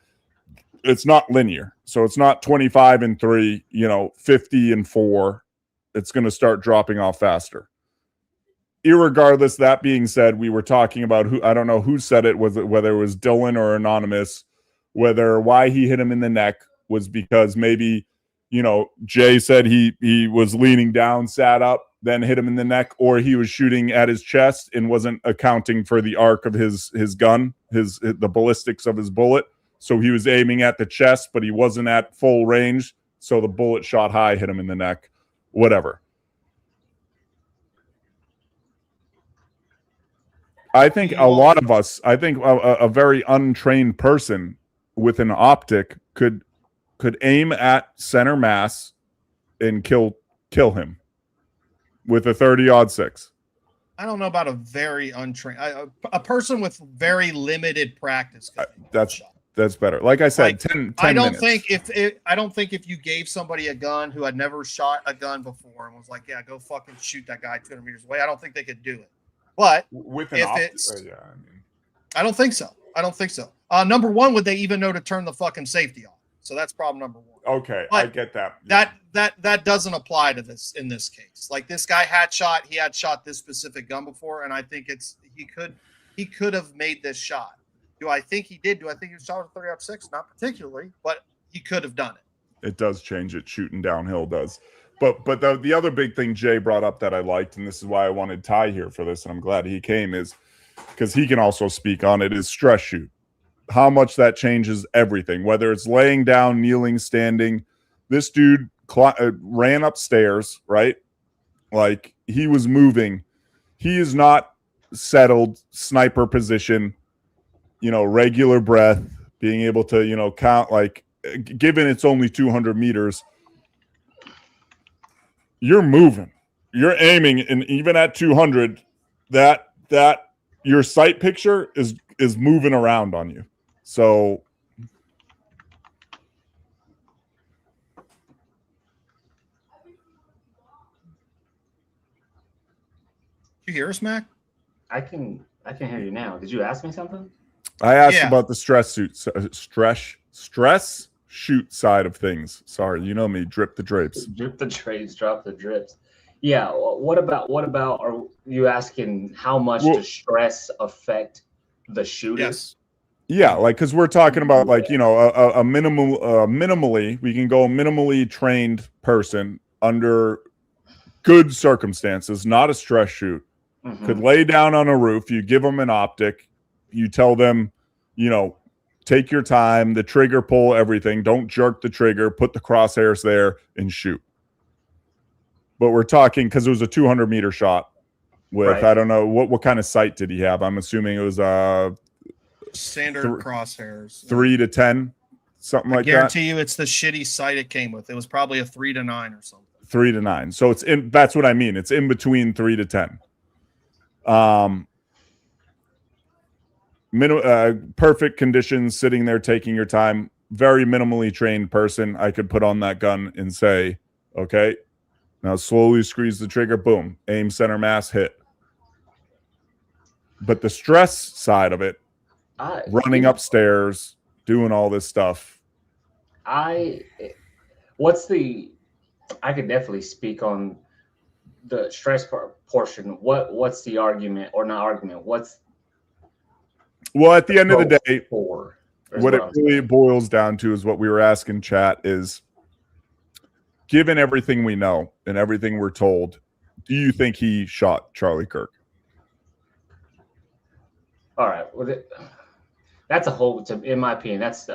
linear, so it's not 25 and 3, 50 and 4. It's going to start dropping off faster. Irregardless, that being said, we were talking about who, I don't know who said it, whether it was Dylan or anonymous, why he hit him in the neck was because maybe Jay said he was leaning down, sat up, then hit him in the neck, or he was shooting at his chest and wasn't accounting for the arc of his gun, the ballistics of his bullet. So he was aiming at the chest, but he wasn't at full range. So the bullet shot high, hit him in the neck, whatever. I think a lot of us, I think a very untrained person with an optic could aim at center mass and kill him with a 30-06. I don't know about a very untrained, a person with very limited practice. That's better. Like I said, 10 I don't minutes. think if you gave somebody a gun who had never shot a gun before and was like, yeah, go fucking shoot that guy 200 meters away, I don't think they could do it. But with if it's, I don't think so. I don't think so. Number one, would they even know to turn the fucking safety off? So that's problem number one. Okay, but I get that. Yeah. That doesn't apply to this in this case. Like this guy he had shot this specific gun before, and I think he could have made this shot. Do I think he did? Do I think he shot with 30-06? Not particularly, but he could have done it. It does change it. Shooting downhill does. But the other big thing Jay brought up that I liked, and this is why I wanted Ty here for this, and I'm glad he came, is because he can also speak on it, is stress shoot. How much that changes everything, whether it's laying down, kneeling, standing. This dude ran upstairs, right? Like he was moving. He is not settled sniper position, regular breath, being able to, count, like given it's only 200 meters, you're moving, you're aiming. And even at 200, that your sight picture is moving around on you. So you hear us, Mac? I can hear you now. Did you ask me something? I asked about the stress shoot side of things. Sorry, you know me, drip the drapes. Drip the drapes, drop the drips. Yeah. What about? Are you asking how much does stress affect the shooter? Yes. Yeah, like because we're talking about a minimally, we can go a minimally trained person under good circumstances, not a stress shoot, could lay down on a roof. You give them an optic, you tell them, take your time, the trigger pull, everything. Don't jerk the trigger, put the crosshairs there and shoot. But we're talking because it was a 200-meter shot with, right. I don't know, what kind of sight did he have? I'm assuming it was standard crosshairs, 3 to 10, something like that. I guarantee you it's the shitty sight it came with. It was probably a 3 to 9 or something. 3 to 9. So that's what I mean. It's in between 3 to 10. Perfect conditions, sitting there, taking your time, very minimally trained person. I could put on that gun and say, okay, now slowly squeeze the trigger, boom, aim, center mass, hit. But the stress side of it, running upstairs, doing all this stuff. I could definitely speak on the stress portion. What's the argument, or not argument? Well, at the end of the day, what it really boils down to is what we were asking chat is, given everything we know and everything we're told, do you think he shot Charlie Kirk? All right. Well, that's a whole, in my opinion, that's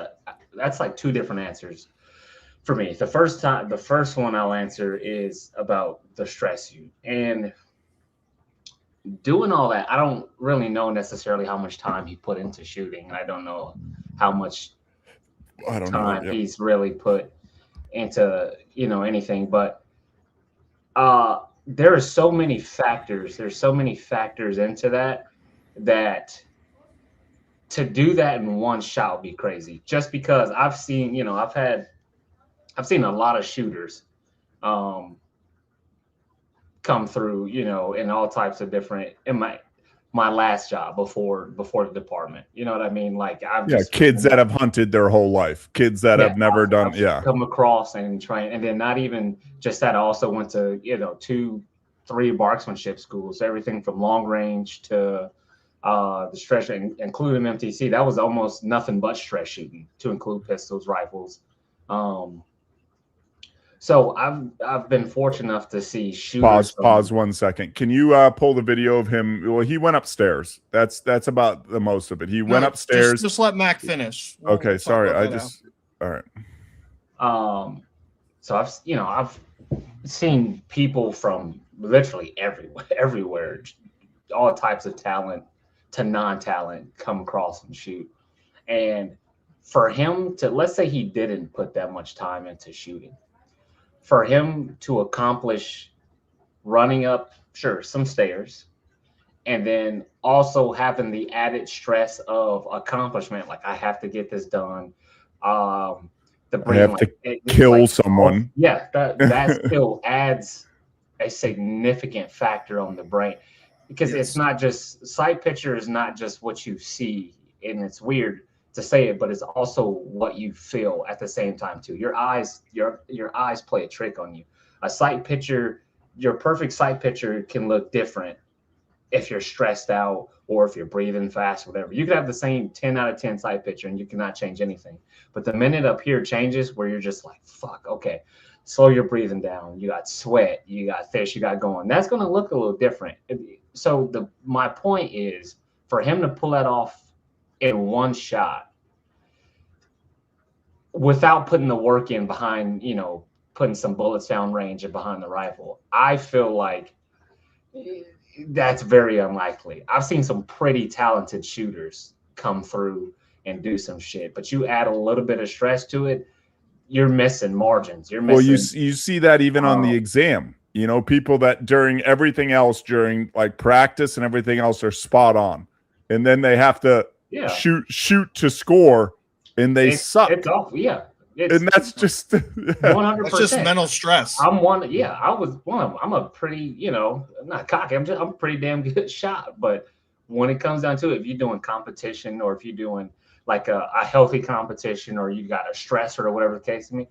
like two different answers for me. The first one I'll answer is about the stress you and doing all that. I don't really know necessarily how much time he put into shooting. I don't know how much time he's really put into, anything, but there are so many factors. There's so many factors into that to do that in one shot would be crazy. Just because I've seen, I've seen a lot of shooters come through, in all types of different, in my last job before the department. You know what I mean? Like kids that have hunted their whole life, kids that have never done, come across and train. And then not even just that, I also went to, 2-3 marksmanship schools, everything from long range to the stress, including MTC. That was almost nothing but stress shooting, to include pistols, rifles. So I've been fortunate enough to see shooters. Pause 1 second. Can you pull the video of him? Well, he went upstairs. That's about the most of it. He went upstairs. Just let Mac finish. Okay, sorry. All right. So I've seen people from literally everywhere, all types of talent to non-talent come across and shoot. And for him to, let's say he didn't put that much time into shooting, for him to accomplish running up, sure, some stairs, and then also having the added stress of accomplishment, like I have to get this done. The brain, I have to kill someone. Yeah, that still adds a significant factor on the brain, because it's not just sight picture is not just what you see, and it's weird to say it, but it's also what you feel at the same time too. Your eyes play a trick on you. A sight picture, your perfect sight picture can look different if you're stressed out or if you're breathing fast, whatever. You could have the same 10 out of 10 sight picture and you cannot change anything. But the minute up here changes where you're just like, fuck, okay, slow your breathing down. You got sweat, you got this, you got going. That's going to look a little different. So my point is, for him to pull that off in one shot without putting the work in behind, putting some bullets down range and behind the rifle, I feel like that's very unlikely. I've seen some pretty talented shooters come through and do some shit, but you add a little bit of stress to it, you're missing margins. You're missing. Well, you see that even on the exam. People that during everything else, during like practice and everything else, are spot on, and then they have to shoot to score, and they suck. It's off. Yeah. And that's just 100%. That's just mental stress. I'm a pretty, not cocky. I'm a pretty damn good shot. But when it comes down to it, if you're doing competition, or if you're doing like a healthy competition, or you got a stressor or whatever the case may be,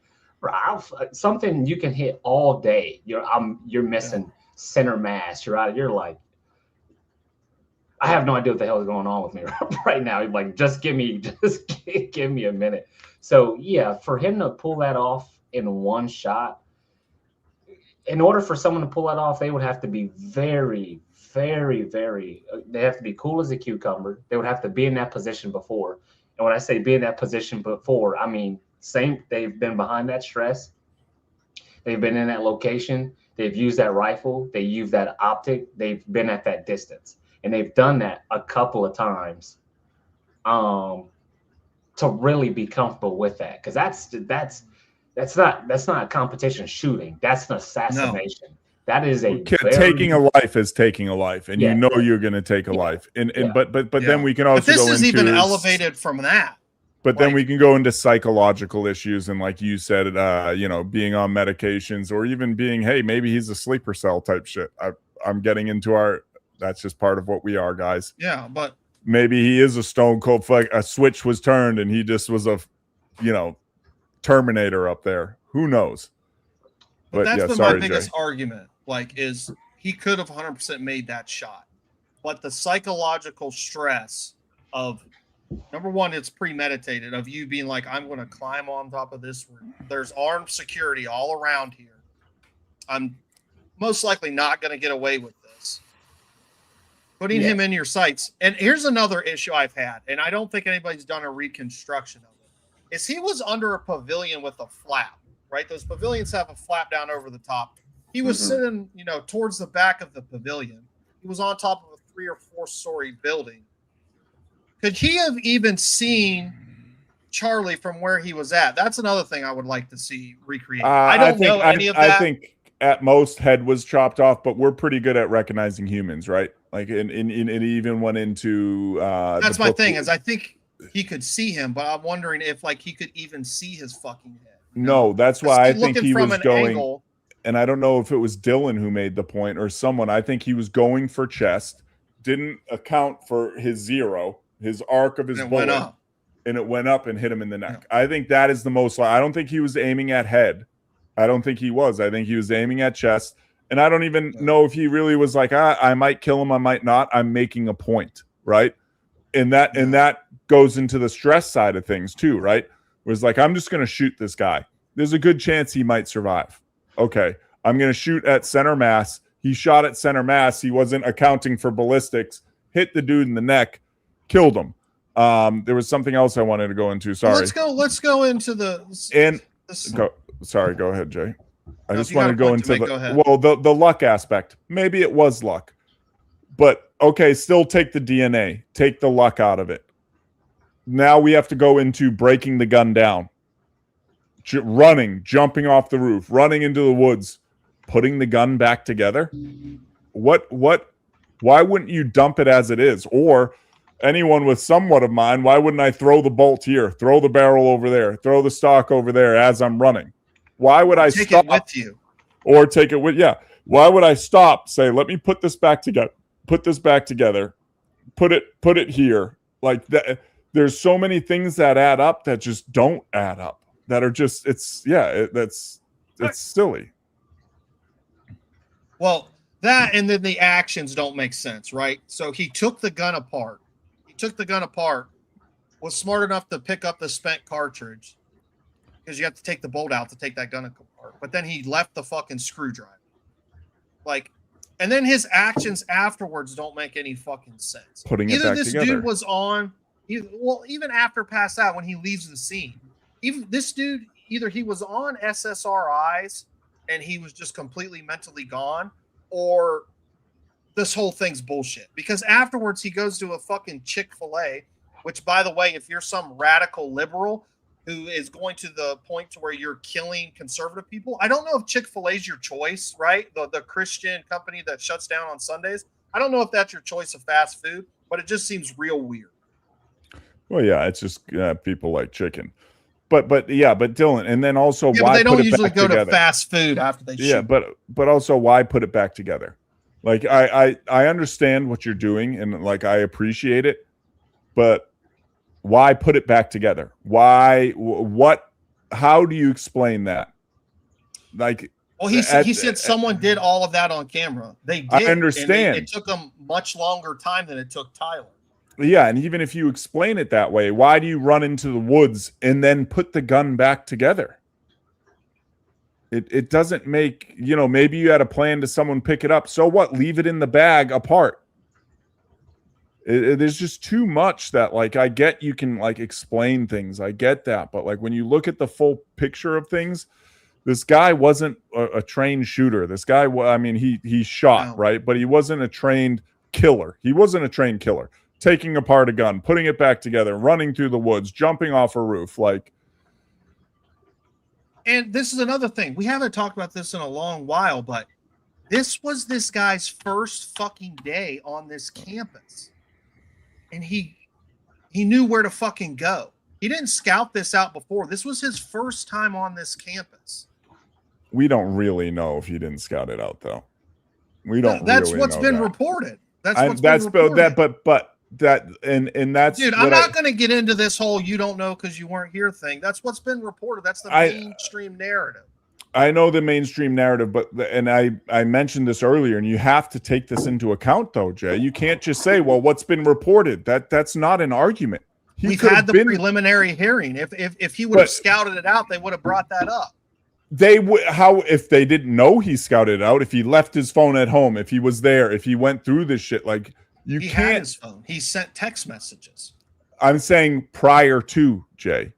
something you can hit all day. You're missing center mass. You're like, I have no idea what the hell is going on with me right now. Like, just give me a minute. So yeah, for him to pull that off in one shot, in order for someone to pull that off, they would have to be very, very, very, they have to be cool as a cucumber. They would have to be in that position before. And when I say be in that position before, I mean, they've been behind that stress. They've been in that location. They've used that rifle. They use that optic. They've been at that distance. And they've done that a couple of times to really be comfortable with that. Because that's not a competition shooting. That's an assassination. No. That is taking a life is taking a life, and you're going to take a life. But then we can also but this is even elevated from that. But then we can go into psychological issues, and like you said, being on medications, or even being, hey, maybe he's a sleeper cell type shit. I'm getting into that's just part of what we are, guys. Yeah, but maybe he is a stone cold, like a switch was turned and he just was a, Terminator up there. Who knows? But that's been my biggest argument. Like, is he could have 100% made that shot, but the psychological stress of, number one, it's premeditated, of you being like, I'm going to climb on top of this roof. There's armed security all around here. I'm most likely not going to get away with this. Putting him in your sights. And here's another issue I've had, and I don't think anybody's done a reconstruction of it, is he was under a pavilion with a flap, right? Those pavilions have a flap down over the top. He was sitting, towards the back of the pavilion. He was on top of a 3 or 4 story building. Could he have even seen Charlie from where he was at? That's another thing I would like to see recreated. I don't know any of that. I think at most head was chopped off, but we're pretty good at recognizing humans, right? Like, it even went into. That's my thing, is I think he could see him, but I'm wondering if he could even see his fucking head. No, that's why I think he was going. Angle, and I don't know if it was Dylan who made the point or someone. I think he was going for chest, didn't account for his zero, his arc of his bullet, and it went up and hit him in the neck. Yeah. I think that is the most. I don't think he was aiming at head. I don't think he was. I think he was aiming at chest. And I don't even know if he really was like, I might kill him, I might not. I'm making a point, right? And that goes into the stress side of things too, right? It was like, I'm just going to shoot this guy. there's a good chance he might survive. Okay, I'm going to shoot at center mass. He shot at center mass. He wasn't accounting for ballistics. Hit the dude in the neck, killed him. There was something else I wanted to go into. Sorry. Let's go into the Sorry, go ahead, Jay. I No, just if you want got to a go point to into make, go ahead. the luck aspect. Maybe it was luck. But okay, still take the DNA. Take the luck out of it. Now we have to go into breaking the gun down. Running, jumping off the roof, running into the woods, putting the gun back together. Why wouldn't you dump it as it is? Or anyone with somewhat of mind, why wouldn't I throw the bolt here, throw the barrel over there, throw the stock over there as I'm running? Why would I take stop it with you? Or take it with, yeah. Why would I stop? Say, let me put this back together. Put this back together. Put it here. Like that. There's so many things that add up that just don't add up. That are just, it's silly. Well, that and then the actions don't make sense, right? So he took the gun apart. Was smart enough to pick up the spent cartridge because you have to take the bolt out to take that gun apart. But then he left the fucking screwdriver. Like, and then his actions afterwards don't make any fucking sense. Putting it Either back this together. dude was on, even after pass out when he leaves the scene, even this dude, either he was on SSRIs and he was just completely mentally gone, or this whole thing's bullshit. Because afterwards he goes to a fucking Chick-fil-A, which, by the way, if you're some radical liberal who is going to the point to where you're killing conservative people, I don't know if Chick-fil-A is your choice, right? The Christian company that shuts down on Sundays. I don't know if that's your choice of fast food, but it just seems real weird. Well, yeah, it's just people like chicken. But Dylan, and then also Yeah, why but they don't put it usually back go together? to fast food after they shoot. Yeah, but also why put it back together? Like I understand what you're doing and like I appreciate it, but why put it back together? Why? How do you explain that? Like, well, he said someone did all of that on camera. They did. I understand. It took them much longer time than it took Tyler. Yeah, and even if you explain it that way, why do you run into the woods and then put the gun back together? It doesn't make, maybe you had a plan to someone pick it up. So what? Leave it in the bag apart. There's just too much that, like, I get you can, like, explain things. I get that. But, like, when you look at the full picture of things, this guy wasn't a trained shooter. This guy, I mean, he shot, right? But he wasn't a trained killer. Taking apart a gun, putting it back together, running through the woods, jumping off a roof, like. And this is another thing. We haven't talked about this in a long while, but this was this guy's first fucking day on this campus. And he knew where to fucking go. He didn't scout this out before. This was his first time on this campus. We don't really know if he didn't scout it out, though. We don't. That's really what's know been that. reported. That's that's dude, I'm not going to get into this whole "you don't know because you weren't here" thing. That's what's been reported. That's the mainstream narrative. I know the mainstream narrative, but I mentioned this earlier, and you have to take this into account, though, Jay. You can't just say, "Well, what's been reported." That's not an argument. We've had the preliminary hearing. If he would have scouted it out, they would have brought that up. They would. How if they didn't know he scouted it out? If he left his phone at home, if he was there, if he went through this shit, like. He had his phone. He sent text messages. I'm saying prior to, Jay.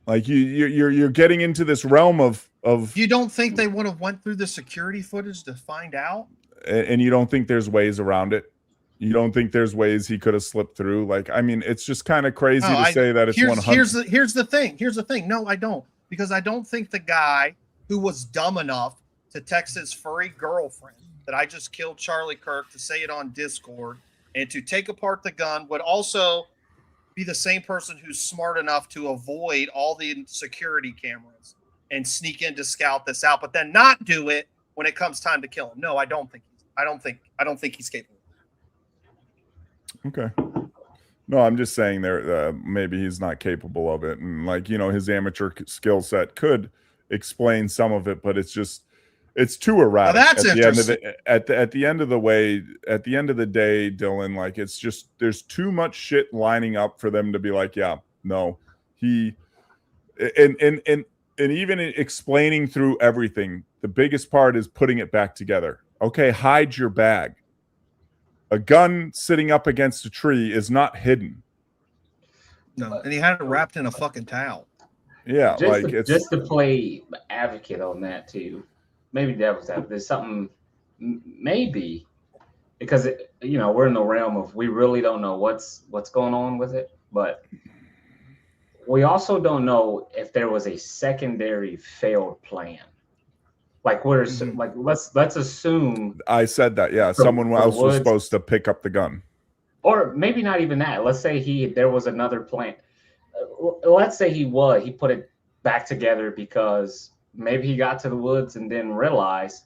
Like you're getting into this realm of. You don't think they would have went through the security footage to find out? And you don't think there's ways around it? You don't think there's ways he could have slipped through? Like, I mean, it's just kind of crazy to say that it's 100. Here's the thing. No, I don't, because I don't think the guy who was dumb enough to text his furry girlfriend that I just killed Charlie Kirk, to say it on Discord, and to take apart the gun would also be the same person who's smart enough to avoid all the security cameras and sneak in to scout this out, but then not do it when it comes time to kill him. No, I don't think he's capable. Okay. No, I'm just saying there maybe he's not capable of it, and like his amateur skill set could explain some of it, but it's too erratic. Now that's interesting. At the end of the day, Dylan, like it's just there's too much shit lining up for them to be like, yeah, no, he and and even explaining through everything, the biggest part is putting it back together. Okay, hide your bag. A gun sitting up against a tree is not hidden. No, and he had it wrapped in a fucking towel. Yeah, just to play advocate on that too. Maybe devil's advocate. There's something, maybe, because we're in the realm of we really don't know what's going on with it, but we also don't know if there was a secondary failed plan. Like let's assume. I said that. Yeah, someone else was supposed to pick up the gun, or maybe not even that. Let's say there was another plan. Let's say he put it back together because maybe he got to the woods and then realized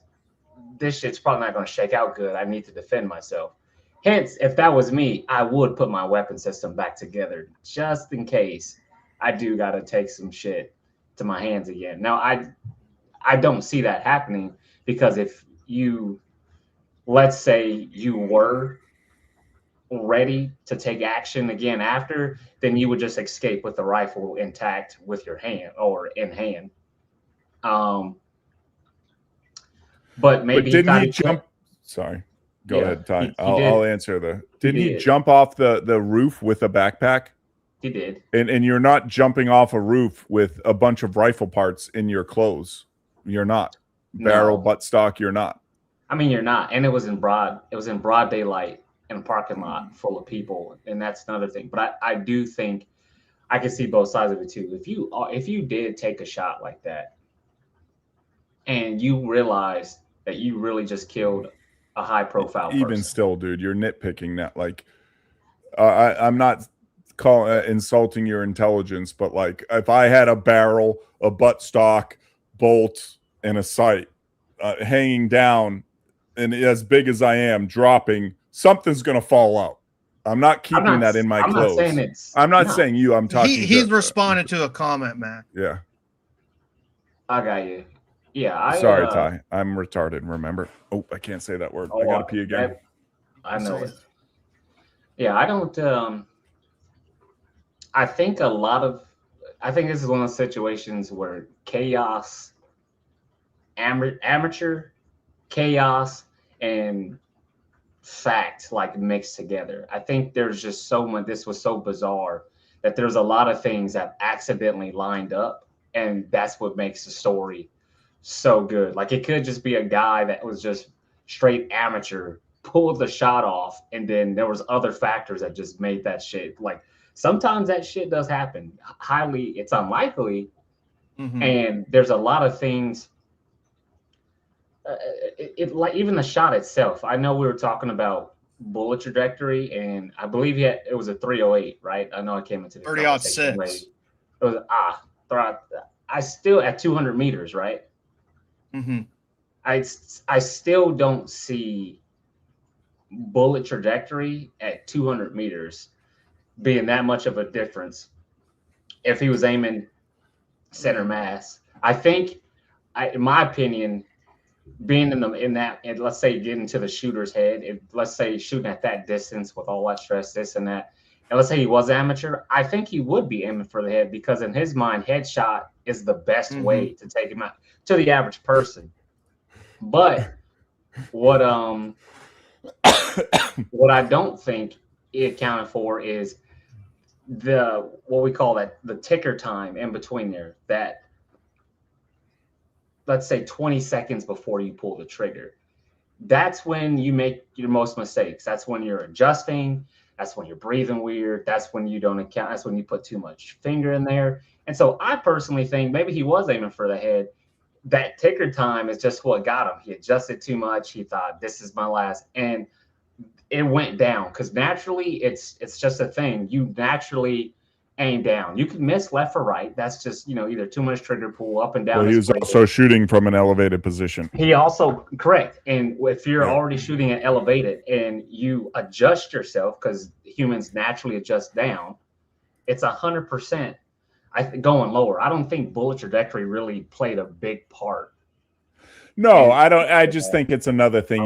this shit's probably not going to shake out good. I need to defend myself. Hence, if that was me, I would put my weapon system back together just in case I do got to take some shit to my hands again. Now, I don't see that happening, because if let's say you were ready to take action again after, then you would just escape with the rifle intact with your hand or in hand. But maybe didn't he jump? Sorry, go ahead, Ty. I'll answer Didn't he jump off the roof with a backpack? He did. And you're not jumping off a roof with a bunch of rifle parts in your clothes. You're not. Barrel, buttstock, you're not. I mean, you're not. And it was in broad daylight in a parking lot full of people, and that's another thing. But I do think I can see both sides of it too. If you did take a shot like that, and you realize that you really just killed a high profile person. Even still, dude, you're nitpicking that. Like, I'm not insulting your intelligence, but like, if I had a barrel, a buttstock, bolt, and a sight hanging down, and as big as I am, dropping, something's gonna fall out. I'm not keeping that in my clothes. I'm not saying you. I'm talking. He's responded to a comment, Mac. Yeah. I got you. Yeah. Sorry, Ty. I'm retarded. Remember? Oh, I can't say that word. I gotta pee again. I know it. Yeah, I don't. I think this is one of those situations where chaos, amateur chaos, and fact like mixed together. I think there's just so much. This was so bizarre that there's a lot of things that accidentally lined up, and that's what makes the story so good. Like, it could just be a guy that was just straight amateur, pulled the shot off, and then there was other factors that just made that shit. Like, sometimes that shit does happen. It's unlikely, and there's a lot of things. Like even the shot itself. I know we were talking about bullet trajectory, and I believe it was a 308, right? I know I came into the 30-06. It was I still at 200 meters, right? I still don't see bullet trajectory at 200 meters being that much of a difference if he was aiming center mass. I think, in my opinion, being and let's say getting to the shooter's head, let's say shooting at that distance with all that stress, this and that, and let's say he was amateur, I think he would be aiming for the head, because in his mind, headshot is the best way to take him out to the average person. But what I don't think it accounted for is what we call the ticker time in between there, that let's say 20 seconds before you pull the trigger. That's when you make your most mistakes. That's when you're adjusting. That's when you're breathing weird. That's when you don't account. That's when you put too much finger in there. And so I personally think maybe he was aiming for the head. That ticker time is just what got him. He adjusted too much. He thought, this is my last. And it went down, because naturally it's just a thing. You naturally aim down. You can miss left or right. That's just, either too much trigger pull, up and down. Well, he was also shooting from an elevated position. He also, correct. And if you're already shooting at elevated and you adjust yourself, because humans naturally adjust down, it's 100% going lower. I don't think bullet trajectory really played a big part. No, I don't. I just think it's another thing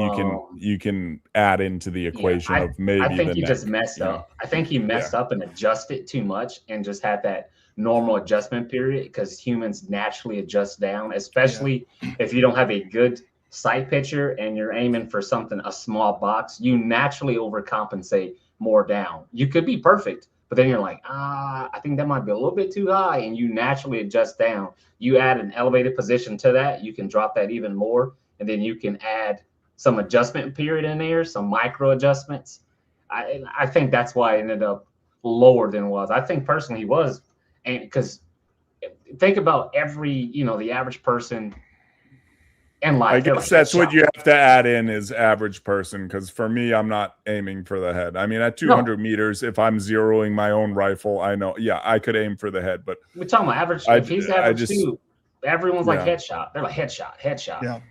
you can add into the equation of maybe. I think he just messed up. I think he messed up and adjusted too much, and just had that normal adjustment period because humans naturally adjust down, especially if you don't have a good sight picture and you're aiming for something, a small box, you naturally overcompensate more down. You could be perfect, but then you're like, I think that might be a little bit too high, and you naturally adjust down. You add an elevated position to that, you can drop that even more, and then you can add some adjustment period in there, some micro adjustments. I think that's why it ended up lower than it was. I think personally he was, and because think about every, the average person in life. I guess that's what you have to add in is average person, because for me, I'm not aiming for the head. I mean, at 200 meters, if I'm zeroing my own rifle, I know, I could aim for the head, but we're talking about average. If he's average too, everyone's like headshot. They're like headshot. Headshot.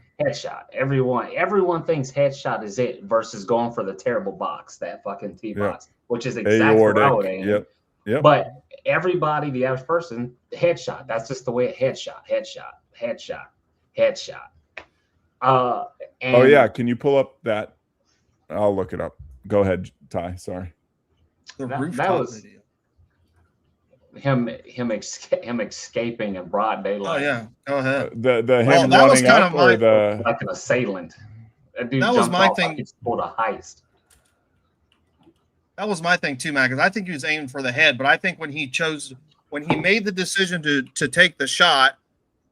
Everyone thinks headshot is it versus going for the terrible box, that fucking T box, which is exactly what I would aim. Yep. But everybody, the average person, headshot. That's just the way it headshot. Can you pull up that? I'll look it up. Go ahead, Ty. Sorry. That was video. Him escaping in broad daylight. Oh yeah, go ahead. The him running up or the like an assailant. That was my thing. Like he pulled a heist. That was my thing too, man. Because I think he was aiming for the head, but I think when he made the decision to take the shot,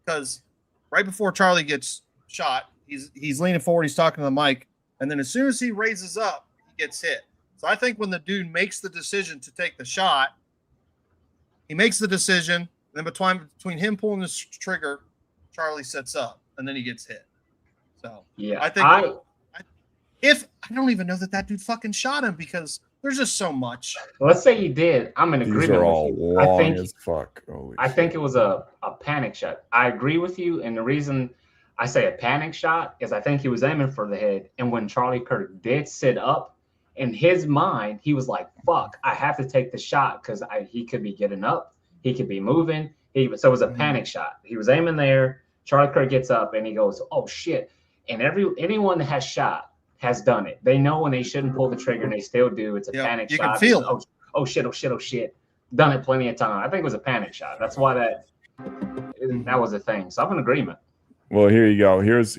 because right before Charlie gets shot, he's leaning forward, he's talking to the mic, and then as soon as he raises up, he gets hit. So I think when the dude makes the decision to take the shot, he makes the decision, and then between him pulling the trigger, Charlie sets up, and then he gets hit. So yeah, I think I don't even know that dude fucking shot him, because there's just so much. Let's say he did. I'm in agreement. These are all with you. long as fuck. I think it was a panic shot. I agree with you, and the reason I say a panic shot is I think he was aiming for the head, and when Charlie Kirk did sit up, in his mind, he was like, fuck, I have to take the shot because he could be getting up. He could be moving. So it was a panic shot. He was aiming there. Charlie Kirk gets up and he goes, oh, shit. And anyone that has shot has done it. They know when they shouldn't pull the trigger and they still do. It's a panic shot. You can feel it. Oh, shit. Done it plenty of time. I think it was a panic shot. That's why that was a thing. So I'm in agreement. Well, here you go. Here's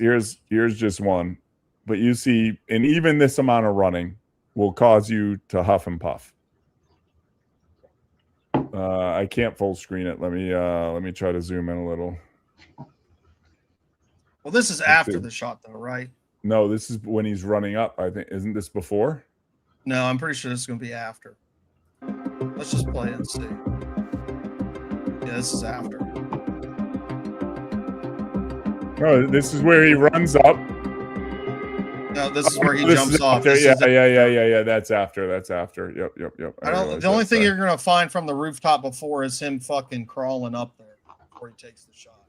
just one. But you see, and even this amount of running will cause you to huff and puff. I can't full screen it. Let me try to zoom in a little. Well, this is after the shot, though, right? No, this is when he's running up. I think, isn't this before? No, I'm pretty sure this is going to be after. Let's just play it and see. Yeah, this is after. Oh, this is where he runs up. No, this is where he jumps off. Yeah. That's after. Yep. The only thing you're gonna find from the rooftop before is him fucking crawling up there before he takes the shot.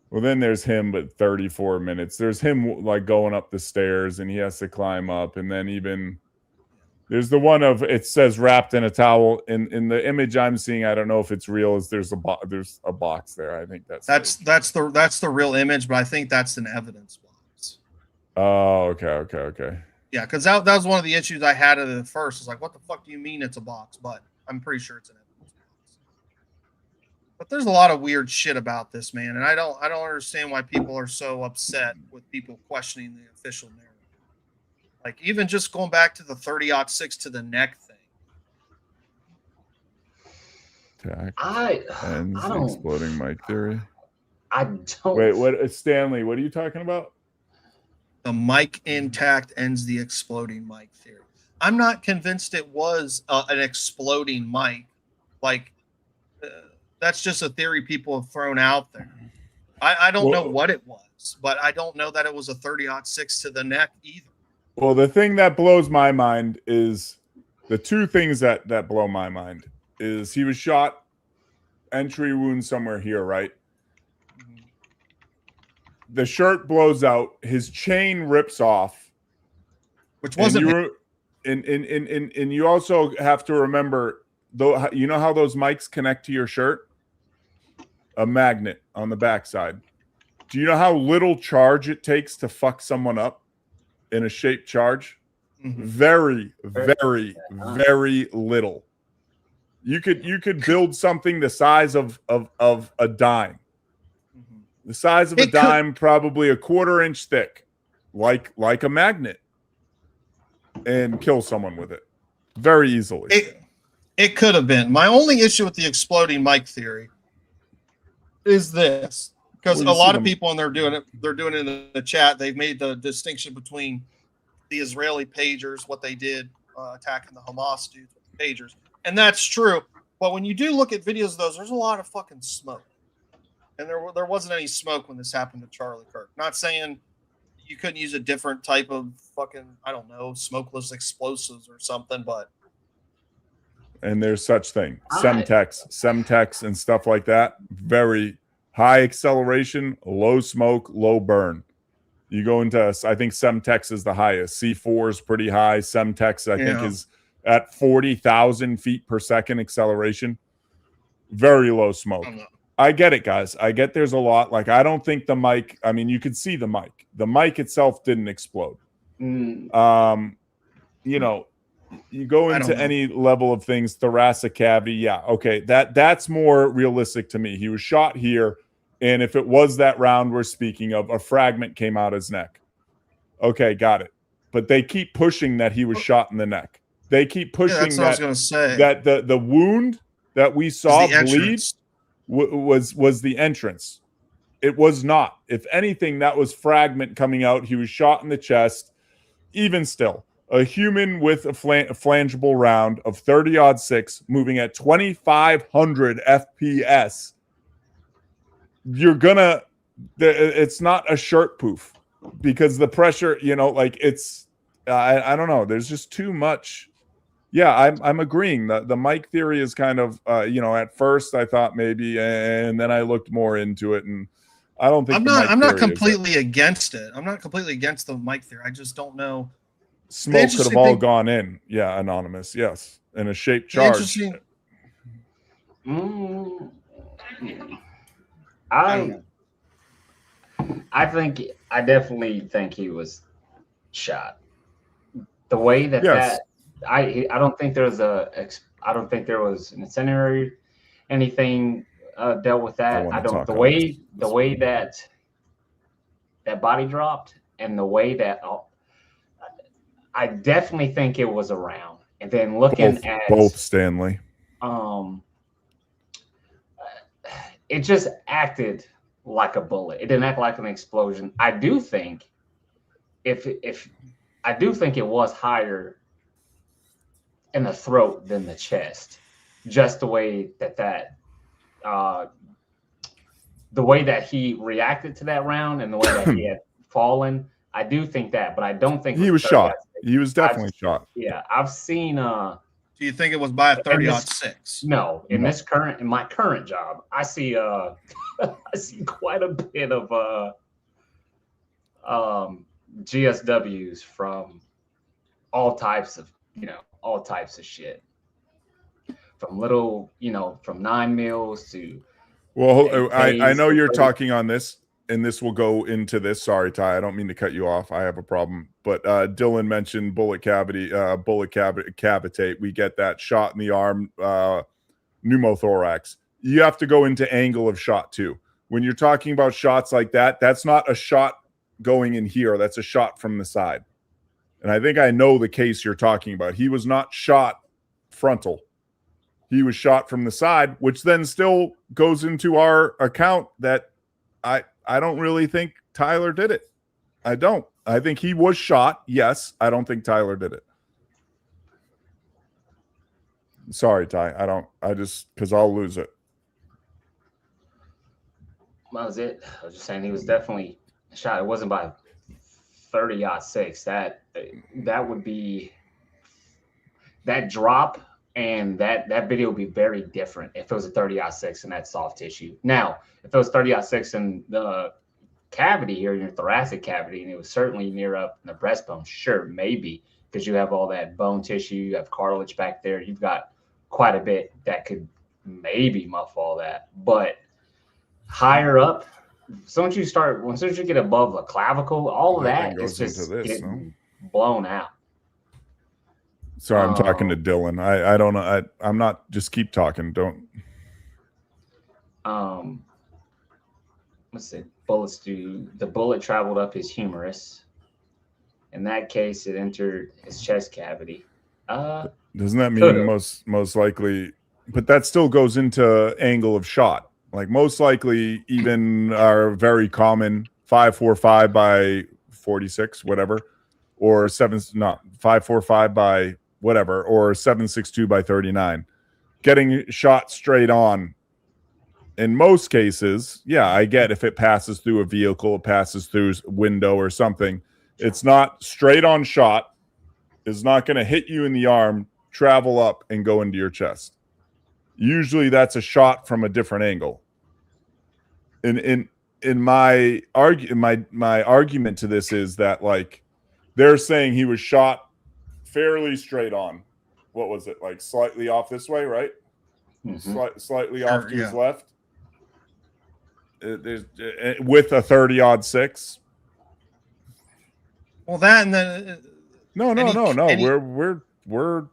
Well, then there's him, but 34 minutes. There's him like going up the stairs, and he has to climb up, and then even there's the one of it says wrapped in a towel. In the image I'm seeing, I don't know if it's real. Is there's a box there? I think that's the real image, but I think that's an evidence box. Oh, okay. Yeah, because that was one of the issues I had at first. It's like, what the fuck do you mean it's a box? But I'm pretty sure it's an evidence box. But there's a lot of weird shit about this, man, and I don't understand why people are so upset with people questioning the official narrative. Like even just going back to the 30-06 to the neck thing. I don't exploding mic theory. I don't. Wait, what? Stanley, what are you talking about? The mic intact ends the exploding mic theory. I'm not convinced it was an exploding mic. Like, that's just a theory people have thrown out there. I don't know what it was, but I don't know that it was a 30-06 to the neck either. Well, the thing that blows my mind is the two things that blow my mind is he was shot, entry wound somewhere here, right? The shirt blows out, his chain rips off, which wasn't. And you also have to remember, though, you know how those mics connect to your shirt? A magnet on the backside. Do you know how little charge it takes to fuck someone up in a shaped charge? Very, very, very little. You could build something the size of a dime. The size of a dime, probably a 1/4 inch thick, like a magnet, and kill someone with it very easily. It could have been. My only issue with the exploding mic theory is this, because a lot of people, and they're doing it in the chat, they've made the distinction between the Israeli pagers, what they did attacking the Hamas dudes with the pagers, and that's true. But when you do look at videos of those, there's a lot of fucking smoke, and there wasn't any smoke when this happened to Charlie Kirk. Not saying you couldn't use a different type of fucking, I don't know, smokeless explosives or something, but. And there's such thing, Semtex and stuff like that. Very high acceleration, low smoke, low burn. You go into, I think Semtex is the highest. C4 is pretty high. Semtex, I think, is at 40,000 feet per second acceleration. Very low smoke. I get it, guys. I get there's a lot. Like, I don't think the mic, I mean, you could see the mic. The mic itself didn't explode. You know, you go into any level of things, thoracic cavity. Yeah. Okay. That's more realistic to me. He was shot here. And if it was that round we're speaking of, a fragment came out his neck. Okay. Got it. But they keep pushing that he was shot in the neck. They keep pushing that's what I was gonna say. That the wound that we saw bleed was the entrance. It was not. If anything, that was fragment coming out. He was shot in the chest. Even still, a human with a flangeable round of 30-06 moving at 2,500 FPS. You're gonna, it's not a shirt poof because the pressure, you know, like it's, I don't know. There's just too much. Yeah, I'm agreeing that the mic theory is kind of, you know, at first I thought maybe, and then I looked more into it, and I don't think I'm not completely against it. I'm not completely against the mic theory. I just don't know. Smoke could have all gone in. Yeah, anonymous. Yes, in a shaped charge. I definitely think he was shot. The way that I don't think there was I don't think there was an incendiary anything dealt with that. I don't the way that body dropped and the way that I definitely think it was around. And then looking at both Stanley, it just acted like a bullet. It didn't act like an explosion. I do think I do think it was higher in the throat than the chest. Just the way that the way that he reacted to that round and the way that he had fallen. I do think that, but I don't think he was shot. He was definitely shot. Yeah, I've seen. Do you think it was by a 30-06? No, in my current job, I see I see quite a bit of GSWs from all types of shit. From little, from 9 mils to. Well, I know you're talking on this, and this will go into this. Sorry, Ty, I don't mean to cut you off. I have a problem. But Dylan mentioned bullet cavitate. We get that shot in the arm, pneumothorax. You have to go into angle of shot too. When you're talking about shots like that, that's not a shot going in here. That's a shot from the side. And I think I know the case you're talking about. He was not shot frontal. He was shot from the side, which then still goes into our account that I don't really think Tyler did it. I don't. I think he was shot. Yes. I don't think Tyler did it. Sorry, Ty. Because I'll lose it. That was it. I was just saying he was definitely shot. It wasn't by 30-06. That would be that drop. And that video would be very different if it was a 30-06 in that soft tissue. Now, if it was 30-06 in the cavity here, in your thoracic cavity, and it was certainly near up in the breastbone, sure, maybe, because you have all that bone tissue, you have cartilage back there, you've got quite a bit that could maybe muff all that. But higher up, as soon as you get above the clavicle, all of that is just getting blown out. Sorry, I'm talking to Dylan. I don't know. I'm not. Just keep talking. Don't. Let's see. The bullet traveled up his humerus. In that case, it entered his chest cavity. Doesn't that mean most likely? But that still goes into angle of shot. Like most likely, even our very common 5.45 by 46, whatever, or 5.45 by whatever, or 7.62 by 39. Getting shot straight on. In most cases, yeah, I get if it passes through a vehicle, it passes through a window or something. It's not straight on shot. It's not going to hit you in the arm, travel up, and go into your chest. Usually that's a shot from a different angle. In my argument to this is that, like, they're saying he was shot fairly straight on. What was it? Like slightly off this way, right? Mm-hmm. Slightly off to his left. There's with a 30-06. Well, that and then No. We're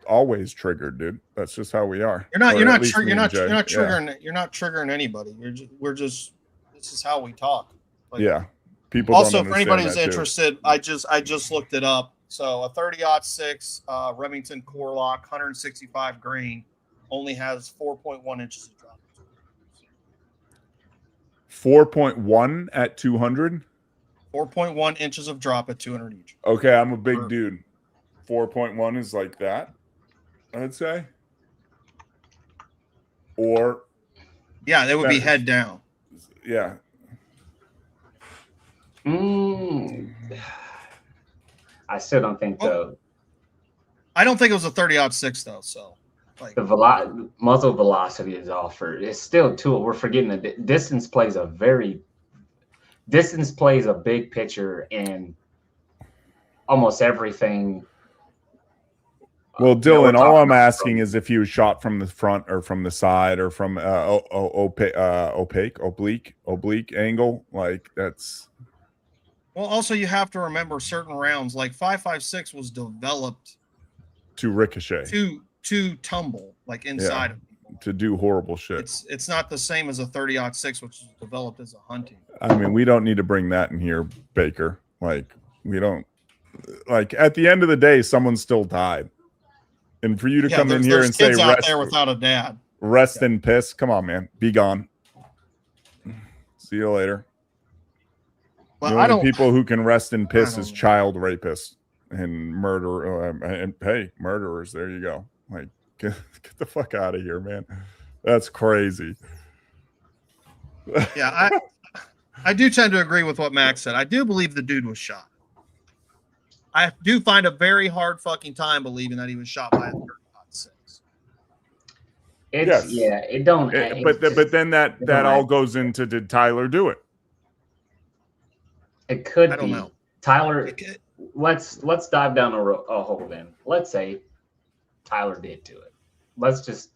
always triggered, dude. That's just how we are. You're not triggering anybody. We're just this is how we talk. Like, yeah. People also, don't for anybody who's understand that, interested, I just looked it up. So a 30-06 Remington core lock, 165 grain, only has 4.1 inches of drop. 4.1 at 200. 4.1 inches of drop at 200 each. Okay, I'm a big dude. 4.1 is like that, I'd say. Or yeah, they would be head down. Yeah. I still don't think I don't think it was a 30-06 though. So like the muzzle velocity is offered. It's still we're forgetting that distance plays a big picture in almost everything. Well, Dylan, all I'm asking is if he was shot from the front or from the side or from oblique angle. Like that's. Well, also you have to remember certain rounds, like 5.56 was developed to ricochet, to tumble, like inside of people, to do horrible shit. It's not the same as a 30-06, which was developed as a hunting. I mean, we don't need to bring that in here, Baker. Like we don't. Like at the end of the day, someone still died. And for you to come in here and say, "Rest there without a dad, rest in piss," come on, man, be gone. See you later. Well, the only people who can rest in piss is child rapists and murder. And hey, murderers. There you go. Like, get the fuck out of here, man. That's crazy. Yeah, I do tend to agree with what Max said. I do believe the dude was shot. I do find a very hard fucking time believing that he was shot by a 30-06. It don't. But then that all goes into, did Tyler do it? It could. I don't know. Tyler. Let's dive down a hole then. Let's say Tyler did do it. Let's just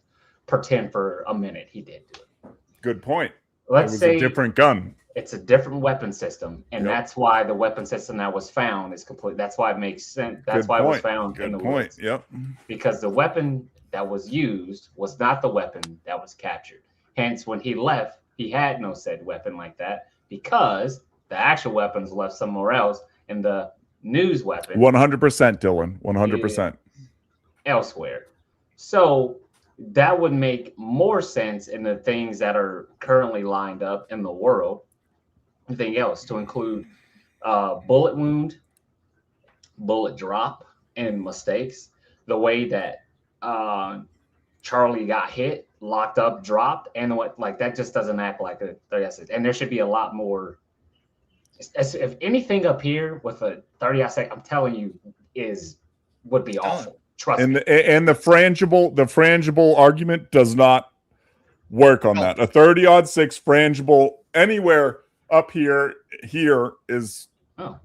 pretend for a minute he did do it. Good point. Let's say a different gun. It's a different weapon system, and that's why the weapon system that was found is complete. That's why it makes sense. That's why it was found in the woods. Yep. Because the weapon that was used was not the weapon that was captured. Hence, when he left, he had no said weapon like that because the actual weapons left somewhere else, and the news weapon 100%, Dylan. 100% elsewhere. So that would make more sense in the things that are currently lined up in the world. Anything else to include bullet wound, bullet drop, and mistakes. The way that Charlie got hit, locked up, dropped, and what like that just doesn't act like a 30-06. And there should be a lot more. If anything up here with a 30-06, I'm telling you, would be awful. Trust me. And the frangible argument does not work on that. A 30-06 frangible anywhere up here is. Oh,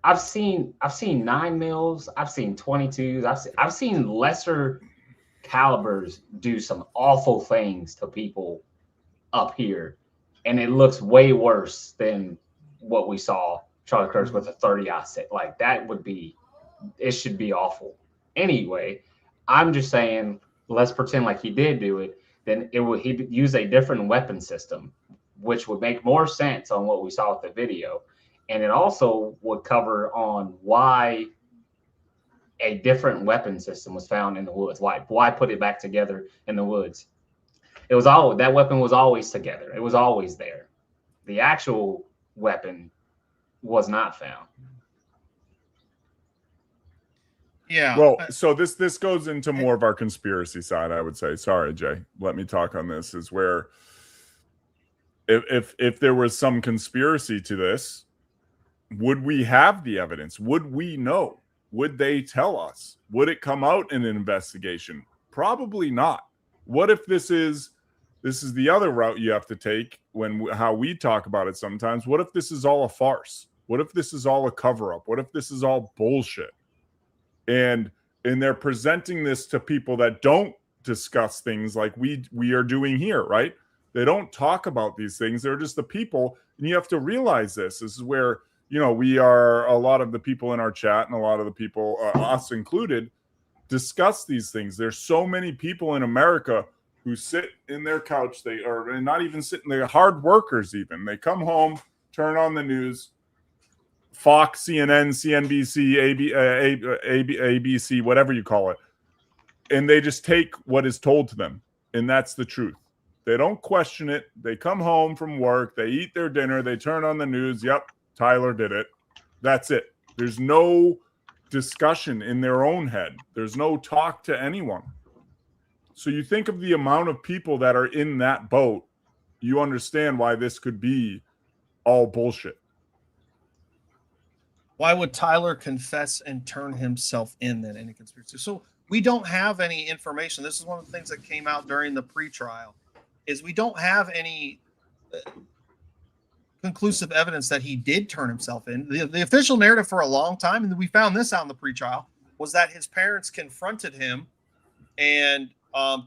I've seen 9 mils. I've seen 22s. I've seen lesser calibers do some awful things to people up here, and it looks way worse than what we saw Charlie Kirk with a 30-06. Like that would be. It should be awful. anyway. I'm just saying, let's pretend like he did do it. Then he'd use a different weapon system, which would make more sense on what we saw with the video. And it also would cover on why a different weapon system was found in the woods. Why put it back together in the woods? It was that weapon was always together. It was always there. The actual weapon was not found. Yeah. Well, so this goes into more of our conspiracy side, I would say. Sorry, Jay. Let me talk on this. Is where if there was some conspiracy to this, would we have the evidence? Would we know? Would they tell us? Would it come out in an investigation? Probably not. What if this is the other route you have to take how we talk about it sometimes? What if this is all a farce? What if this is all a cover-up? What if this is all bullshit? And they're presenting this to people that don't discuss things like we are doing here, right? They don't talk about these things. They're just the people, and you have to realize this. This is where, we are, a lot of the people in our chat and a lot of the people, us included, discuss these things. There's so many people in America who sit in their couch. They are not even sitting. They're hard workers even. They come home, turn on the news, Fox, CNN, CNBC, ABC, whatever you call it, and they just take what is told to them, and that's the truth. They don't question it. They come home from work, they eat their dinner, they turn on the news. Yep, Tyler did it. That's it. There's no discussion in their own head. There's no talk to anyone. So you think of the amount of people that are in that boat, you understand why this could be all bullshit. Why would Tyler confess and turn himself in then in a conspiracy? So we don't have any information. This is one of the things that came out during the pre-trial, is we don't have any conclusive evidence that he did turn himself in. The official narrative for a long time, and we found this out in the pre-trial, was that his parents confronted him and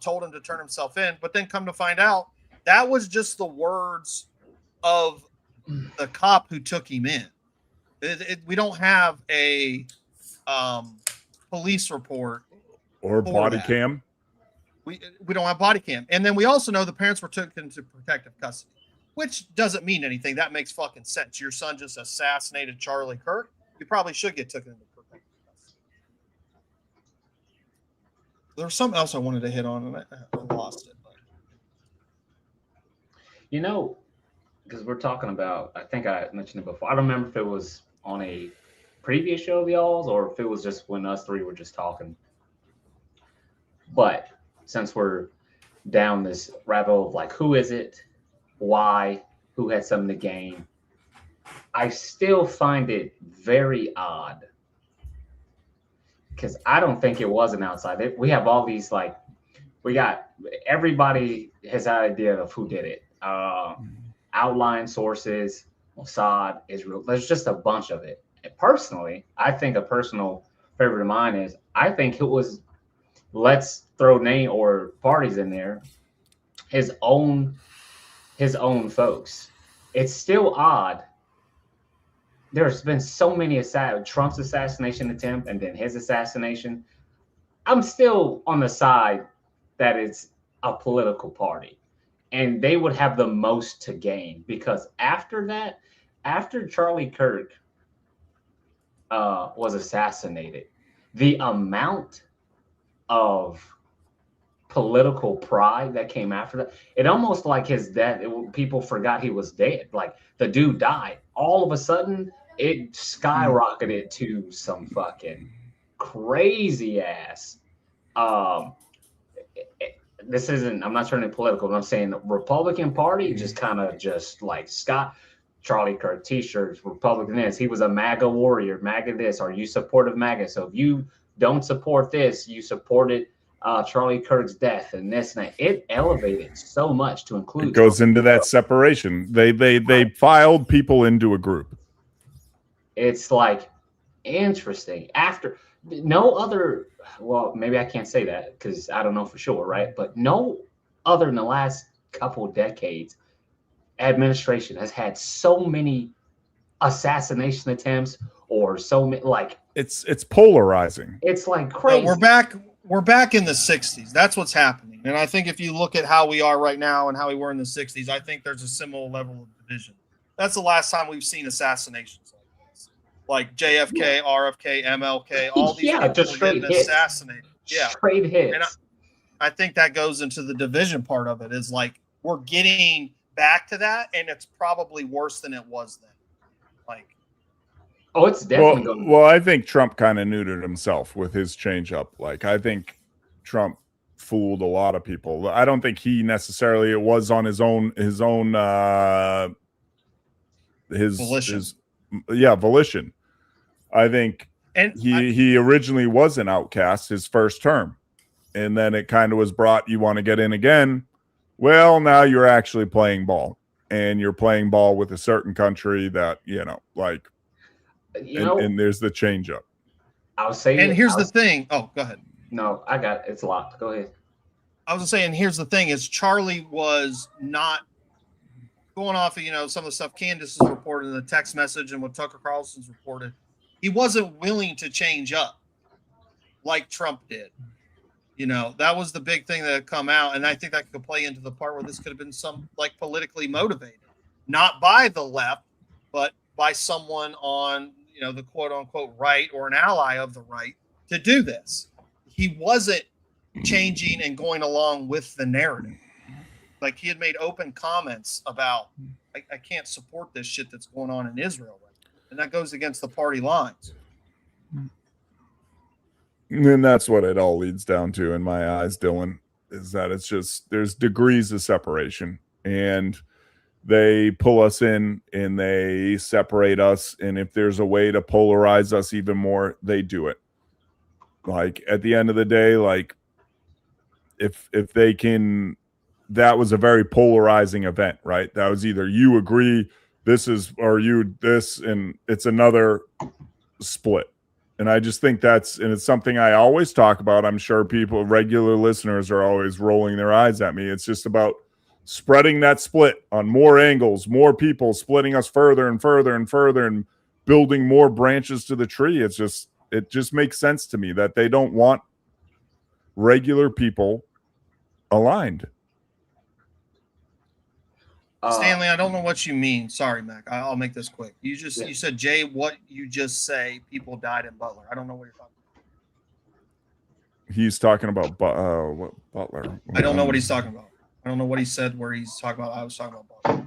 told him to turn himself in. But then come to find out, that was just the words of the cop who took him in. We don't have a police report or body cam. We don't have body cam. And then we also know the parents were taken into protective custody, which doesn't mean anything. That makes fucking sense. Your son just assassinated Charlie Kirk. You probably should get taken into protective custody. There was something else I wanted to hit on, and I lost it. Because we're talking about, I think I mentioned it before. I don't remember if it was on a previous show of y'all's or if it was just when us three were just talking. But since we're down this rabbit hole of like, who is it? Why? Who had something to gain? I still find it very odd because I don't think it was an outside. We have all these everybody has an idea of who did it. Outline sources, Mossad, Israel. There's just a bunch of it. And personally, I think a personal favorite of mine is I think it was, let's throw name or parties in there, his own folks. It's still odd. There's been so many Trump's assassination attempt and then his assassination. I'm still on the side that it's a political party. And they would have the most to gain because after Charlie Kirk was assassinated, the amount of political pride that came after that, it almost like his death, people forgot he was dead. Like the dude died. All of a sudden, it skyrocketed to some fucking crazy ass. This isn't, I'm not turning political, but I'm saying the Republican Party just kind of just like Charlie Kirk t-shirts, Republican this. He was a MAGA warrior, MAGA this. Are you supportive MAGA? So if you don't support this, you supported Charlie Kirk's death and this and that. It elevated so much to include. It goes into that separation. They filed people into a group. It's like interesting. After no other, well, maybe I can't say that because I don't know for sure, right? But no other in the last couple of decades, administration has had so many assassination attempts or so many, like it's polarizing. it's like crazy. We're back in the 60s. That's what's happening. And I think if you look at how we are right now and how we were in the 60s, I think there's a similar level of division. That's the last time we've seen assassinations like this. Like JFK, RFK, MLK, all these people just straight getting assassinated. Yeah. Straight hits. And I think that goes into the division part of it, is like we're getting back to that, and it's probably worse than it was then. Like, oh, it's definitely going. Well, I think Trump kind of neutered himself with his change up. Like, I think Trump fooled a lot of people. I don't think he necessarily, it was on his volition. Volition. I think he originally was an outcast his first term, and then it kind of was brought, you want to get in again. Well, now you're actually playing ball, and you're playing ball with a certain country that, and there's the change up. I'll say, and here's the thing. Oh, go ahead. No, I got it. It's locked. Go ahead. I was saying, here's the thing: is Charlie was not going off of some of the stuff Candace has reported in the text message and what Tucker Carlson's reported. He wasn't willing to change up like Trump did. That was the big thing that had come out, and I think that could play into the part where this could have been some politically motivated, not by the left, but by someone on the quote unquote right or an ally of the right to do this. He wasn't changing and going along with the narrative. Like, he had made open comments about, I can't support this shit that's going on in Israel right now. And that goes against the party lines. And that's what it all leads down to in my eyes, Dylan, is that it's just, there's degrees of separation, and they pull us in and they separate us. And if there's a way to polarize us even more, they do it. Like, at the end of the day, like, if they can, that was a very polarizing event, right? That was either you agree this is, or you this, and it's another split. And I just think and it's something I always talk about. I'm sure regular listeners are always rolling their eyes at me. It's just about spreading that split on more angles, more people, splitting us further and further and further, and building more branches to the tree. It just makes sense to me that they don't want regular people aligned. Stanley, I don't know what you mean. Sorry, Mac. I'll make this quick. You said, Jay, what you just say, people died in Butler. I don't know what you're talking about. He's talking about what Butler? I don't know what he's talking about. I don't know what he said where he's talking about. I was talking about Butler.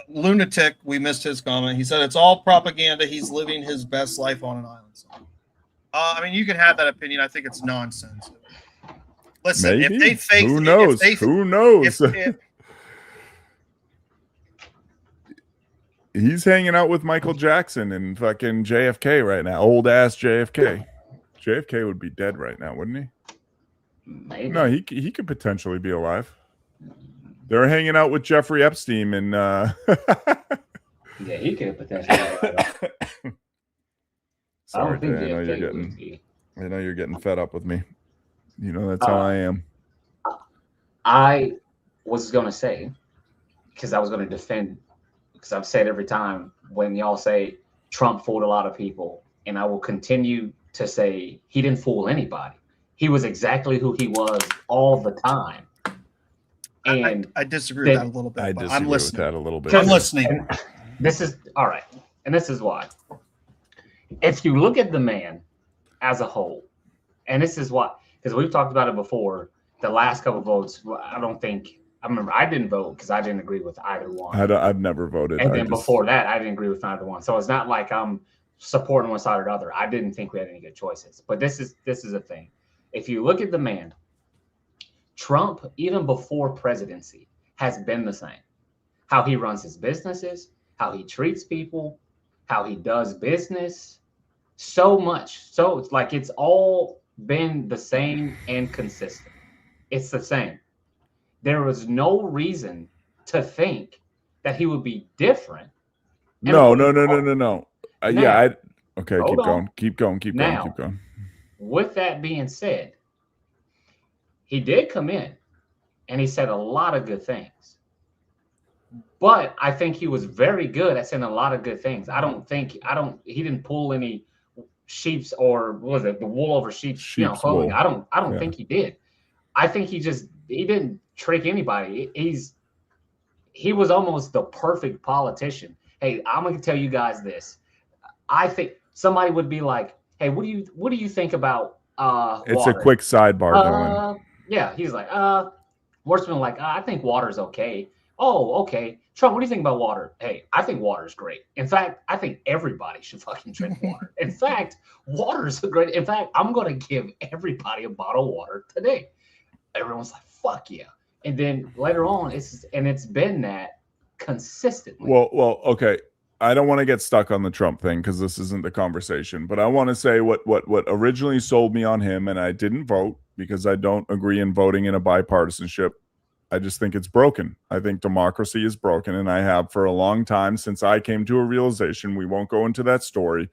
Lunatic, we missed his comment. He said it's all propaganda. He's living his best life on an island. I mean, you can have that opinion. I think it's nonsense. Listen, maybe. If they fake, who knows? Who knows? He's hanging out with Michael Jackson and fucking JFK right now. Old ass JFK. JFK would be dead right now, wouldn't he? Maybe. No, he could potentially be alive. They're hanging out with Jeffrey Epstein and yeah, he could potentially. Sorry, I know you're getting fed up with me. That's how I am. I was gonna say, because I was gonna defend, because I've said every time when y'all say Trump fooled a lot of people, and I will continue to say he didn't fool anybody. He was exactly who he was all the time. And I disagree with that a little bit. I'm listening. With that a little bit. I'm listening. This is all right, and this is why. If you look at the man as a whole, and this is why, because we've talked about it before. The last couple of votes, I remember I didn't vote because I didn't agree with either one. I've never voted. And then before that, I didn't agree with either one. So it's not like I'm supporting one side or the other. I didn't think we had any good choices. But this is a thing. If you look at the man, Trump, even before presidency, has been the same. How he runs his businesses, how he treats people, how he does business, so much. So it's like it's all been the same and consistent. It's the same. There was no reason to think that he would be different. No. Okay, Keep keep going. With that being said, he did come in and he said a lot of good things. But I think he was very good at saying a lot of good things. He didn't pull any sheep's or what was it, the wool over sheep's clothing. I don't think he did. I think he didn't trick anybody. He was almost the perfect politician. Hey, I'm going to tell you guys this. I think somebody would be like, hey, what do you think about it's water? A quick sidebar, Dylan. Yeah, he's like, Worstman like, I think water's okay. Oh, okay. Trump, what do you think about water? Hey, I think water's great. In fact, I think everybody should fucking drink water. In fact, water's great. In fact, I'm going to give everybody a bottle of water today. Everyone's like, fuck yeah. And then later on, it's been that consistently. Well, okay. I don't want to get stuck on the Trump thing because this isn't the conversation, but I want to say what originally sold me on him, and I didn't vote because I don't agree in voting in a bipartisanship. I just think it's broken. I think democracy is broken, and I have for a long time since I came to a realization, we won't go into that story,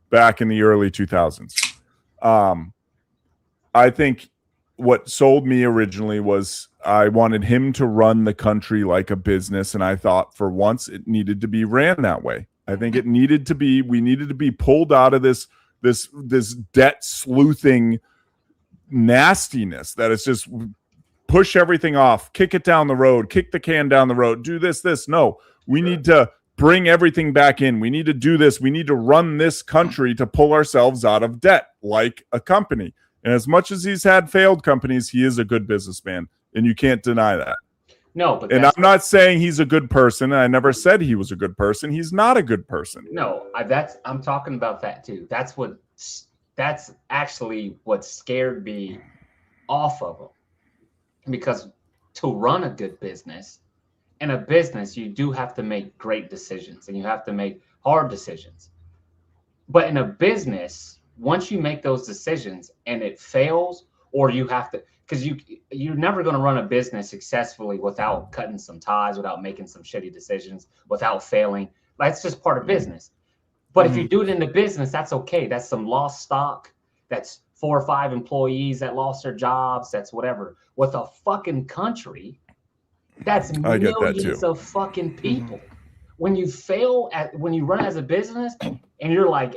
back in the early 2000s. I think what sold me originally was I wanted him to run the country like a business, and I thought for once it needed to be ran that way. I think we needed to be pulled out of this debt sleuthing nastiness that is just push everything off, kick it down the road, kick the can down the road, do this. No, we need to bring everything back in. We need to do this. We need to run this country to pull ourselves out of debt like a company. And as much as he's had failed companies, he is a good businessman, and you can't deny that. No, but I'm not saying he's a good person. I never said he was a good person. He's not a good person. No, I'm talking about that too. That's actually what scared me off of him. Because to run a good business, in a business, you do have to make great decisions and you have to make hard decisions. But in a business, once you make those decisions and it fails, or you have to, because you're never going to run a business successfully without cutting some ties, without making some shitty decisions, without failing. That's just part of business. But if you do it in the business, that's okay. That's some lost stock. That's 4 or 5 employees that lost their jobs. That's whatever. With a fucking country, that's millions of fucking people. When you when you run as a business and you're like,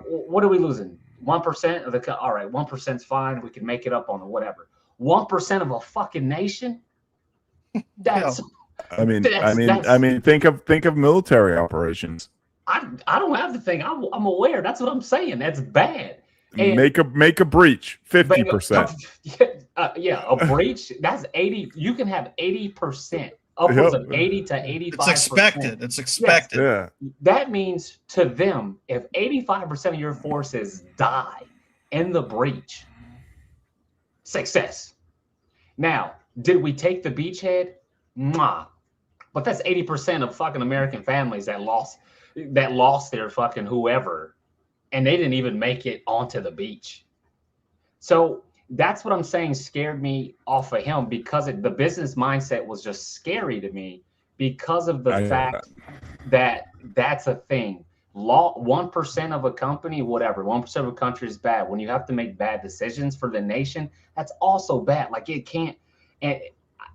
what are we losing? 1% of the, all right, 1%'s fine. We can make it up on the whatever. 1% of a fucking nation. That's, I mean, think of military operations. I don't have the thing. I'm aware. That's what I'm saying. That's bad. And make a breach 50%. Yeah, a breach. That's 80. You can have 80%, upwards of 80 to 85%. It's expected. Yes. Yeah. That means to them, if 85% of your forces die in the breach, success. Now, did we take the beachhead? Mwah. But that's 80% of fucking American families that lost their fucking whoever. And they didn't even make it onto the beach. So that's what I'm saying scared me off of him, because the business mindset was just scary to me because of the fact that that's a thing. 1% of a company, whatever, 1% of a country is bad. When you have to make bad decisions for the nation, that's also bad. Like it can't, and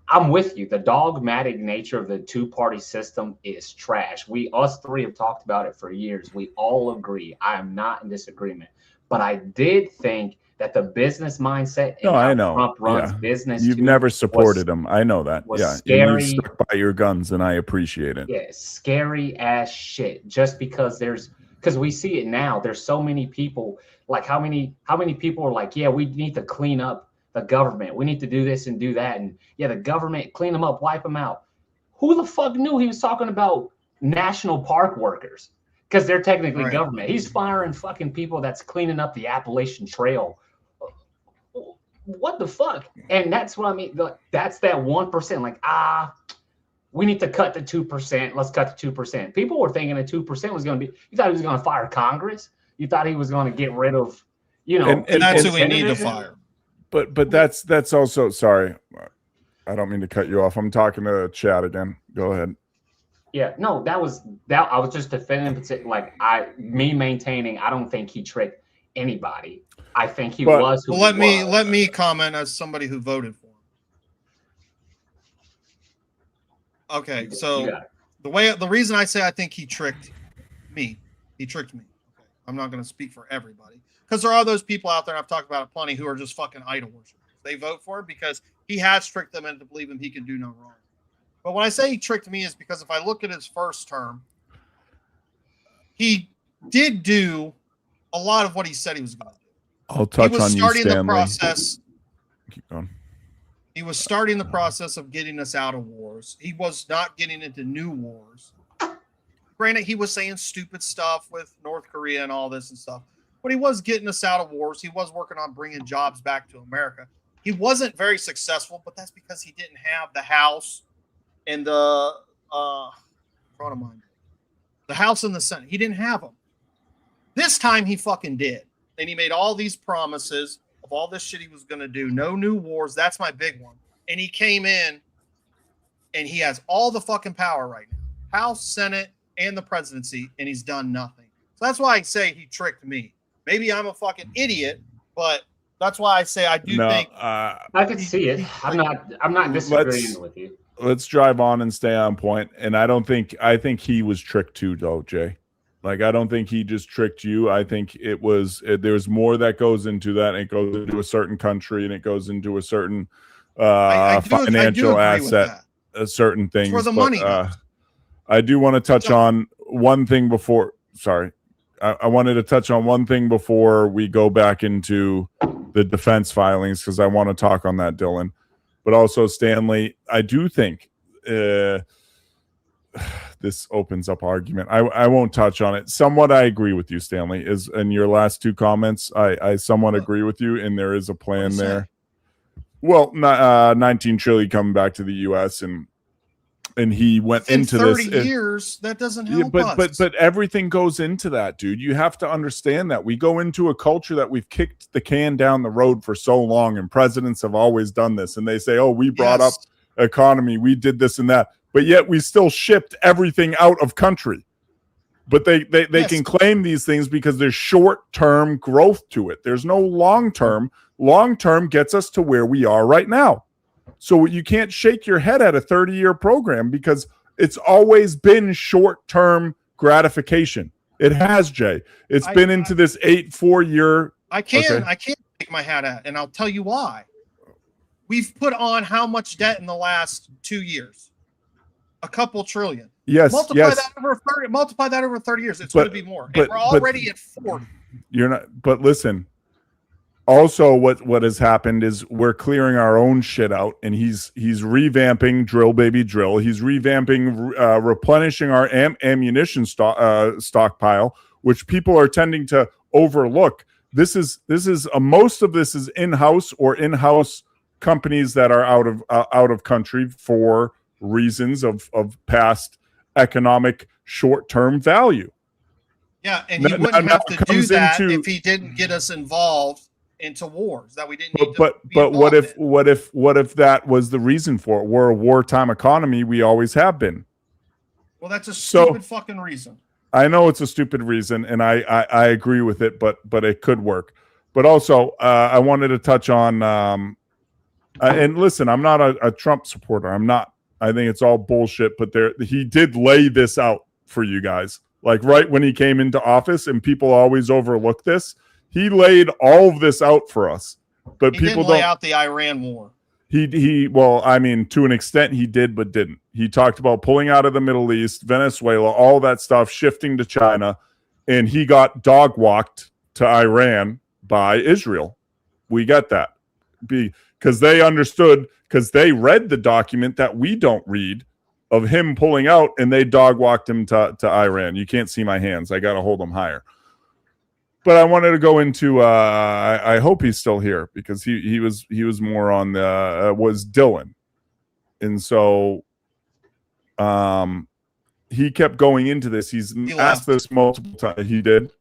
I'm with you. The dogmatic nature of the two-party system is trash. Us three have talked about it for years. We all agree. I am not in disagreement. But I did think that the business mindset and I know. Trump runs business. You've never supported him. I know that. Yeah. Scary. You stuck by your guns, and I appreciate it. Yeah, scary ass shit. Just because we see it now. There's so many people. Like how many people are like, yeah, we need to clean up the government. We need to do this and do that. And yeah, the government, clean them up, wipe them out. Who the fuck knew he was talking about national park workers? Because they're technically government. He's firing fucking people that's cleaning up the Appalachian Trail. What the fuck? And that's what I mean. That's that 1%. Like, we need to cut the 2%. Let's cut the 2%. People were thinking the 2% was going to be, you thought he was going to fire Congress? You thought he was going to get rid of, and that's who we need to fire. But that's also, sorry, I don't mean to cut you off. I'm talking to Chad again. Go ahead. Yeah, no, I was just defending, like me maintaining. I don't think he tricked anybody. I think he But- was. Who Well, he was. let me comment as somebody who voted for him. Okay, You so got it. the reason I say I think he tricked me. Okay, I'm not going to speak for everybody because there are those people out there, and I've talked about it plenty, who are just fucking idol worshippers. They vote for him because he has tricked them into believing he can do no wrong. But when I say he tricked me is because if I look at his first term, he did do a lot of what he said he was going to do. I'll touch He was on you, starting the Stanley. process. Keep going. He was starting the process of getting us out of wars. He was not getting into new wars. Granted, he was saying stupid stuff with North Korea and all this and stuff, but he was getting us out of wars. He was working on bringing jobs back to America. He wasn't very successful, but that's because he didn't have the House and the House and the Senate. He didn't have them. This time he fucking did, and he made all these promises of all this shit he was going to do. No new wars. That's my big one. And he came in and he has all the fucking power right now. House, Senate, and the presidency, and he's done nothing. So that's why I say he tricked me. Maybe I'm a fucking idiot, but that's why I say I do think I could see it. I'm not disagreeing with you. Let's drive on and stay on point. And I think he was tricked too, though, Jay. Like, I don't think he just tricked you. I think there's more that goes into that. And it goes into a certain country, and it goes into a certain financial asset, certain things. It's where the money goes. I do want to touch on one thing before. Sorry. I wanted to touch on one thing before we go back into the defense filings, because I want to talk on that, Dylan. But also, Stanley, I do think this opens up argument. I won't touch on it. Somewhat I agree with you, Stanley. Is in your last two comments, I somewhat agree with you, and there is a plan there. Well, 19 trillion coming back to the U.S. and he went into 30 this. years, that doesn't help us. But everything goes into that, dude. You have to understand that we go into a culture that we've kicked the can down the road for so long, and presidents have always done this. And they say, "Oh, we brought up economy, we did this and that," but yet we still shipped everything out of country. But they can claim these things because there's short-term growth to it. There's no long-term. Long-term gets us to where we are right now. So you can't shake your head at a 30-year program because it's always been short-term gratification. It has, Jay. It's been into this 4-year. I can't take my hat at, and I'll tell you why. We've put on how much debt in the last 2 years? A couple trillion. Yes. Multiply that over 30 years. It's going to be more. And we're already at 40. You're not. But listen. Also, what has happened is we're clearing our own shit out, and he's revamping Drill Baby Drill. He's revamping, replenishing our ammunition stockpile, which people are tending to overlook. This is most of this is in-house or in-house companies that are out of country for reasons of past economic short-term value. Yeah, and he wouldn't have to do that if he didn't get us involved into wars that we didn't need to be what if that was the reason for it? We're a wartime economy. We always have been. Well, that's a stupid fucking reason. I know it's a stupid reason, and I agree with it, but it could work. But also, I wanted to touch on and listen, I'm not a Trump supporter. I'm not. I think it's all bullshit. But he did lay this out for you guys, like right when he came into office, and people always overlook this. He laid all of this out for us, but people didn't lay out the Iran war. Well, I mean, to an extent he did, but didn't. He talked about pulling out of the Middle East, Venezuela, all that stuff, shifting to China, and he got dog walked to Iran by Israel. We get that because they understood, because they read the document that we don't read of him pulling out, and they dog walked him to Iran. You can't see my hands. I got to hold them higher. But I wanted to go into. I hope he's still here because he was more on the was Dylan, and so he kept going into this. He asked this multiple times. He did.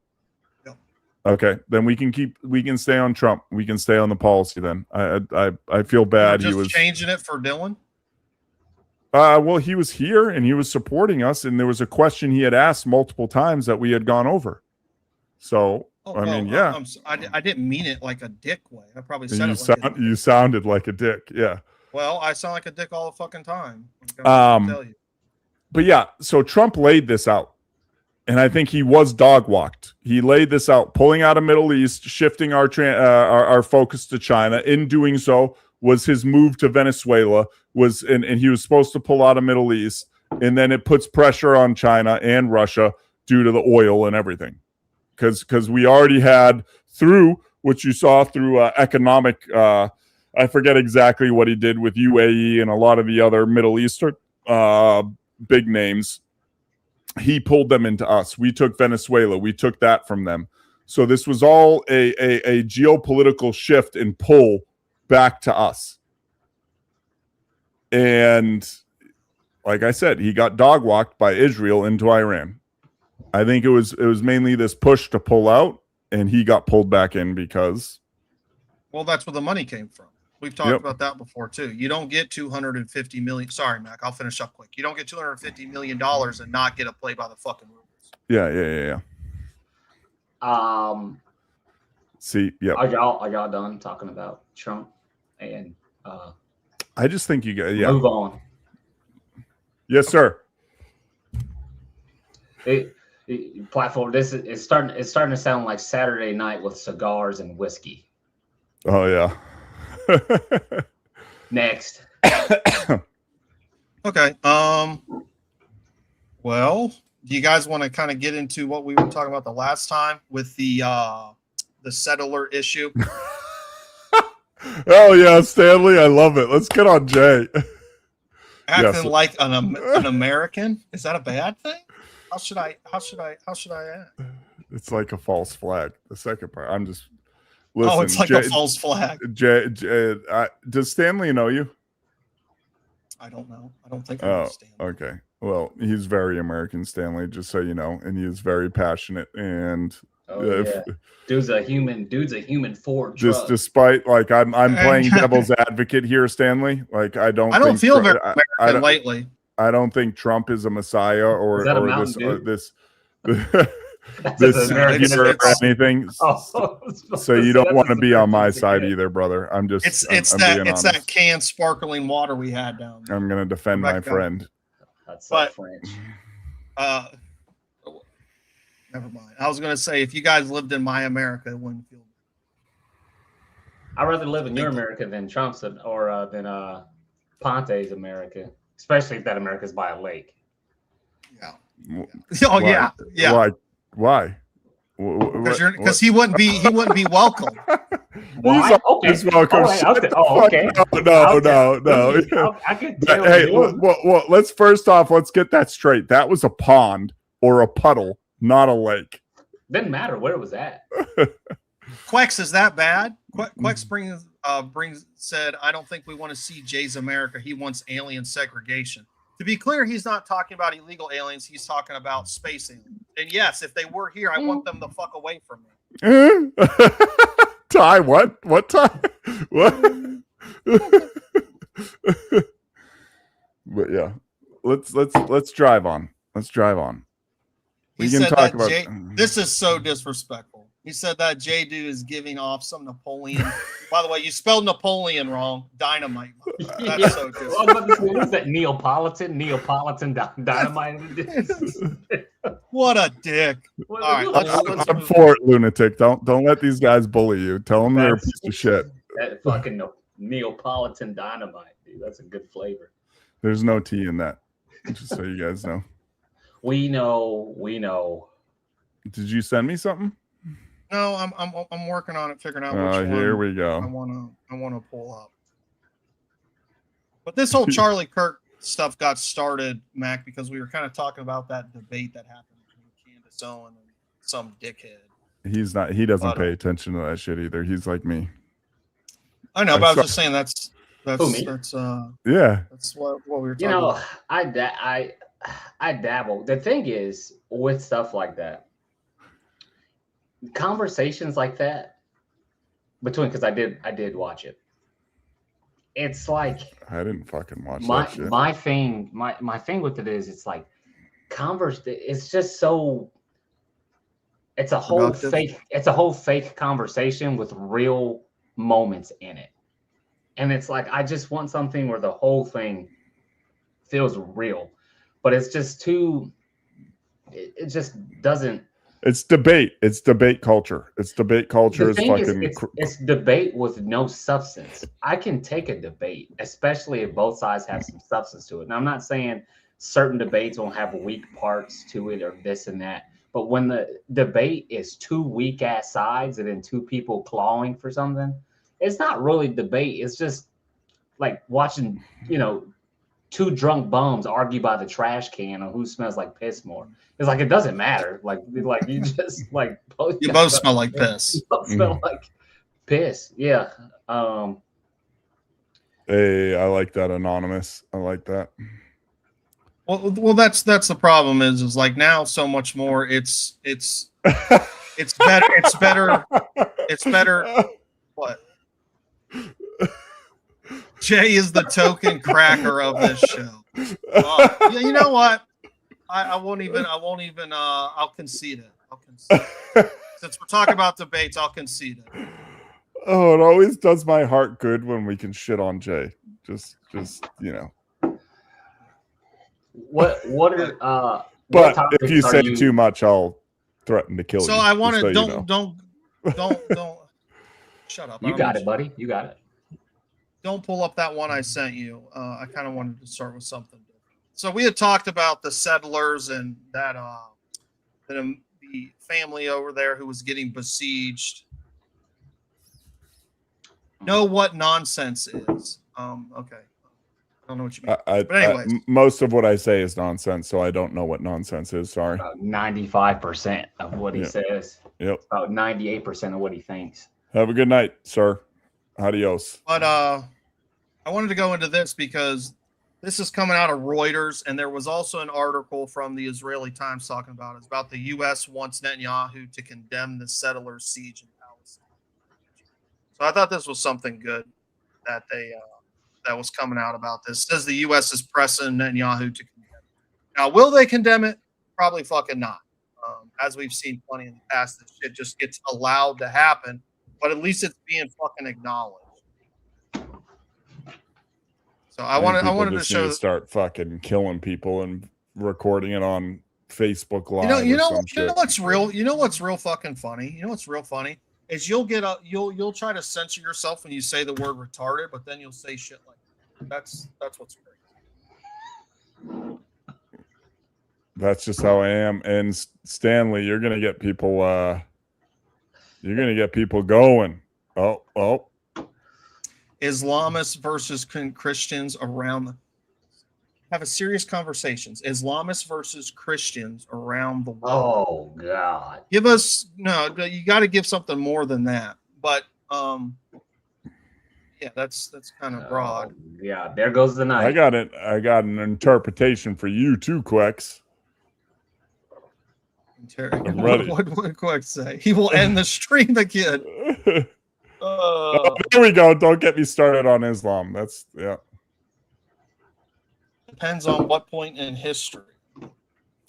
Yep. Okay, then we can stay on Trump. We can stay on the policy. Then I feel bad. He was changing it for Dylan. Well, he was here and he was supporting us, and there was a question he had asked multiple times that we had gone over. So Oh, I mean, oh, yeah. I didn't mean it like a dick way. I probably said You sounded like a dick. Yeah. Well, I sound like a dick all the fucking time. I tell you. But yeah, so Trump laid this out. And I think he was dog walked. He laid this out, pulling out of Middle East, shifting our focus to China. In doing so, was his move to Venezuela. And he was supposed to pull out of Middle East, and then it puts pressure on China and Russia due to the oil and everything, because we already had, through what you saw through economic. I forget exactly what he did with UAE and a lot of the other Middle Eastern big names. He pulled them into us. We took Venezuela. We took that from them. So this was all a geopolitical shift and pull back to us. And like I said, he got dog walked by Israel into Iran. I think it was mainly this push to pull out, and he got pulled back in because. Well, that's where the money came from. We've talked about that before too. You don't get 250 million. Sorry, Mac. I'll finish up quick. You don't get $250 million and not get a play by the fucking rules. Yeah. See, yeah. Are y'all done talking about Trump and I just think you guys move on. Yes, sir. Platform. This is starting to sound like Saturday night with cigars and whiskey. Oh yeah. Next. Okay. Well, do you guys want to kind of get into what we were talking about the last time with the settler issue? Oh yeah, Stanley, I love it. Let's get on Jay. Acting like an American? Is that a bad thing? How should I act? It's like a false flag. The second part. I'm just listen, it's like a false flag. Jay, does Stanley know you? I don't know. I don't think I understand. Okay. Well, he's very American, Stanley, just so you know, and he is very passionate and dude's a human Ford just truck. Despite like I'm playing devil's advocate here, Stanley. Like I don't feel very American lately. I don't think Trump is a messiah or this or anything. So you don't want to be on my side either, brother. I'm just it's that canned sparkling water we had down there. I'm gonna defend my friend. That's so French. Never mind. I was gonna say if you guys lived in my America, it wouldn't feel. I'd rather live in your America than Trump's or than Ponte's America, especially if that America's by a lake. Yeah. Oh yeah. Why? Because he wouldn't be welcome. Why? He's welcome. Okay. No. I can tell. Hey, well, let's get that straight. That was a pond or a puddle, not a lake. Didn't matter where it was at. Quex, is that bad? Quex said, I don't think we want to see Jay's America. He wants alien segregation. To be clear, he's not talking about illegal aliens. He's talking about space aliens. And yes, if they were here, I want them the fuck away from me. Ty, what? What Ty? What? But yeah, let's drive on. Let's drive on. We can talk about. This is so disrespectful. He said that Jay dude is giving off some Napoleon. By the way, you spelled Napoleon wrong. Dynamite. That's so disrespectful. What is that? Neapolitan dynamite. What a dick. All right, I'm for it, lunatic. Don't let these guys bully you. Tell them they're a piece of shit. That fucking Neapolitan dynamite, dude. That's a good flavor. There's no tea in that. Just so you guys know. We know. Did you send me something? No, I'm working on it, figuring out which one. Here we go. I wanna pull up. But this whole Charlie Kirk stuff got started, Mac, because we were kind of talking about that debate that happened between Candace Owens and some dickhead. He doesn't pay attention to that shit either. He's like me. I know, but I was just saying that's yeah. That's what we were talking about. I dabble. The thing is with stuff like that, conversations like that because I did watch it. It's like I didn't fucking watch that shit. My thing with it is it's like it's just so it's a whole productive. fake. It's a whole fake conversation with real moments in it, and it's like I just want something where the whole thing feels real, but it's just too. It just doesn't. It's debate. It's debate culture. It's debate culture. The Is thing is, fucking. it's debate with no substance. I can take a debate, especially if both sides have some substance to it. And I'm not saying certain debates won't have weak parts to it or this and that. But when the debate is two weak ass sides and then two people clawing for something, it's not really debate. It's just like watching, two drunk bums argue by the trash can on who smells like piss more. It's like it doesn't matter. Like you just like You both smell like piss. You both smell like piss. Yeah. Hey, I like that, Anonymous. I like that. Well, that's the problem. Is like now so much more. It's better. It's better. It's better. What? Jay is the token cracker of this show. You know what? I won't even. I'll concede it. Since we're talking about debates, I'll concede it. Oh, it always does my heart good when we can shit on Jay. Just What are But if you say too much, I'll threaten to kill you. So I want to don't. Shut up. You got it, buddy. You got it. Don't pull up that one I sent you. I kind of wanted to start with something different. So we had talked about the settlers and that the family over there who was getting besieged. Know what nonsense is. Okay. I don't know what you mean. But anyways. Most of what I say is nonsense, so I don't know what nonsense is. Sorry. About 95% of what he says. Yep. About 98% of what he thinks. Have a good night, sir. Adios. But I wanted to go into this because this is coming out of Reuters, and there was also an article from the Israeli Times talking about it. It's about the U.S. wants Netanyahu to condemn the settlers' siege in Palestine. So I thought this was something good that that was coming out about this. It says the U.S. is pressing Netanyahu to condemn it. Now, will they condemn it? Probably fucking not. As we've seen plenty in the past, this shit just gets allowed to happen, but at least it's being fucking acknowledged. So I wanted to show. Start fucking killing people and recording it on Facebook Live. You know what's real. You know what's real fucking funny. You know what's real funny is you'll try to censor yourself when you say the word retarded, but then you'll say shit like that. That's what's great. That's just how I am. And Stanley, you're gonna get people. You're gonna get people going. Oh. Islamists versus Christians have a serious conversations. Islamists versus Christians around the world. Oh God! You got to give something more than that. But yeah, that's kind of broad. Yeah, there goes the night. I got it. I got an interpretation for you too, Quex. I'm ready. What would Quex say? He will end the stream again. There we go. Don't get me started on Islam. Depends on what point in history.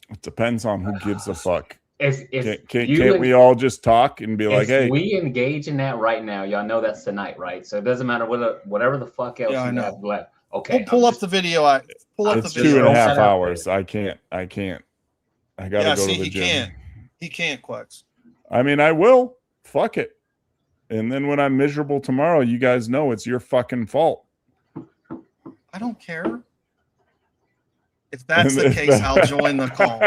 It depends on who gives a fuck. Can't we all just talk and be like, hey? We engage in that right now. Y'all know that's tonight, right? So it doesn't matter whatever the fuck else you have left. Okay. We'll pull up the video. It's 2.5 hours. I can't. I gotta go to the gym. He can't, Quex. I mean, I will. Fuck it. And then when I'm miserable tomorrow, you guys know it's your fucking fault. I don't care. If that's the case, I'll join the call.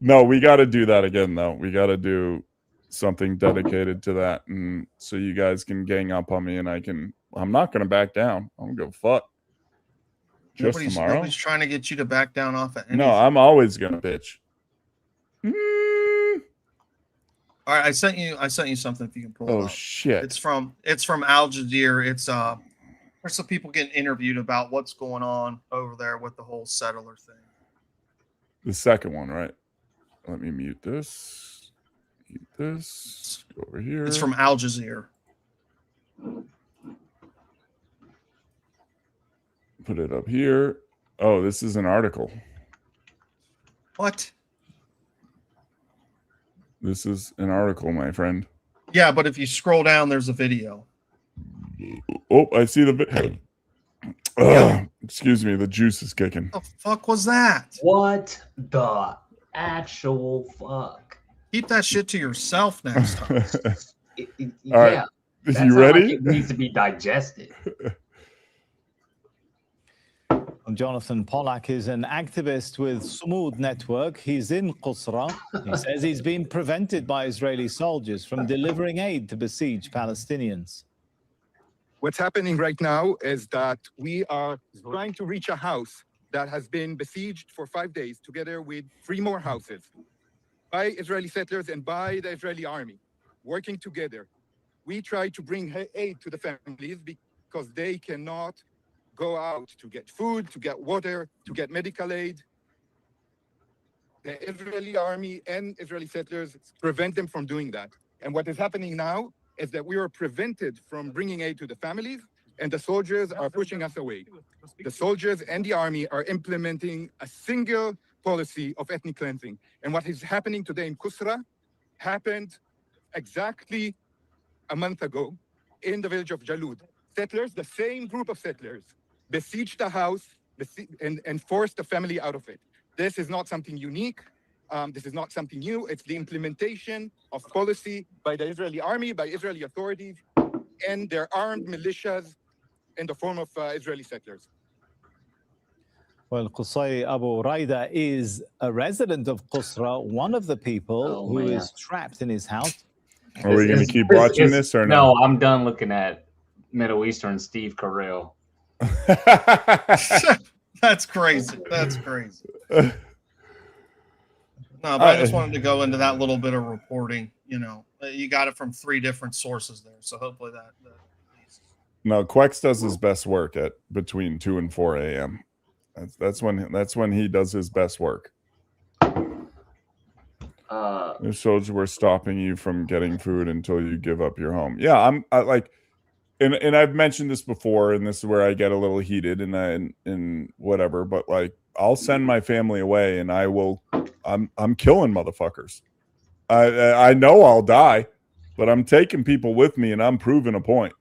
No, we got to do that again, though. We got to do something dedicated to that. And so you guys can gang up on me and I'm not going to back down. I'm going to go fuck. Just tomorrow. Nobody's trying to get you to back down off of anything. No, I'm always going to bitch. All right, I sent you something if you can pull it up. Oh shit. It's from Al Jazeera. It's there's some people getting interviewed about what's going on over there with the whole settler thing. The second one, right? Let me mute this. Go over here. It's from Al Jazeera. Put it up here. Oh, this is an article. What? This is an article, my friend. Yeah, but if you scroll down, there's a video. Oh, I see the excuse me, the juice is kicking. What the fuck was that? What the actual fuck? Keep that shit to yourself next time. All right. That You sounds ready? Like it needs to be digested. Jonathan Pollack is an activist with Sumud Network. He's in Qusra. He says he's been prevented by Israeli soldiers from delivering aid to besieged Palestinians. What's happening right now is that we are trying to reach a house that has been besieged for 5 days together with 3 more houses by Israeli settlers and by the Israeli army working together. We try to bring aid to the families because they cannot go out to get food, to get water, to get medical aid. The Israeli army and Israeli settlers prevent them from doing that. And what is happening now is that we are prevented from bringing aid to the families, and the soldiers are pushing us away. The soldiers and the army are implementing a single policy of ethnic cleansing. And what is happening today in Qusra happened exactly a month ago in the village of Jalud. Settlers, the same group of settlers, besieged the house and forced the family out of it. This is not something unique. This is not something new. It's the implementation of policy by the Israeli army, by Israeli authorities, and their armed militias in the form of Israeli settlers. Well, Qusay Abu Raida is a resident of Qusra, one of the people who is trapped in his house. Are we going to keep watching this or no? No, I'm done looking at Middle Eastern Steve Carell. That's crazy. That's crazy. No, but I just wanted to go into that little bit of reporting. You know, you got it from 3 different sources there, so hopefully that. No, Quex does his best work at between 2 and 4 a.m. That's when he does his best work. The soldiers were stopping you from getting food until you give up your home. Yeah, and I've mentioned this before, and this is where I get a little heated and whatever. But like, I'll send my family away, and I'm killing motherfuckers. I know I'll die, but I'm taking people with me, and I'm proving a point.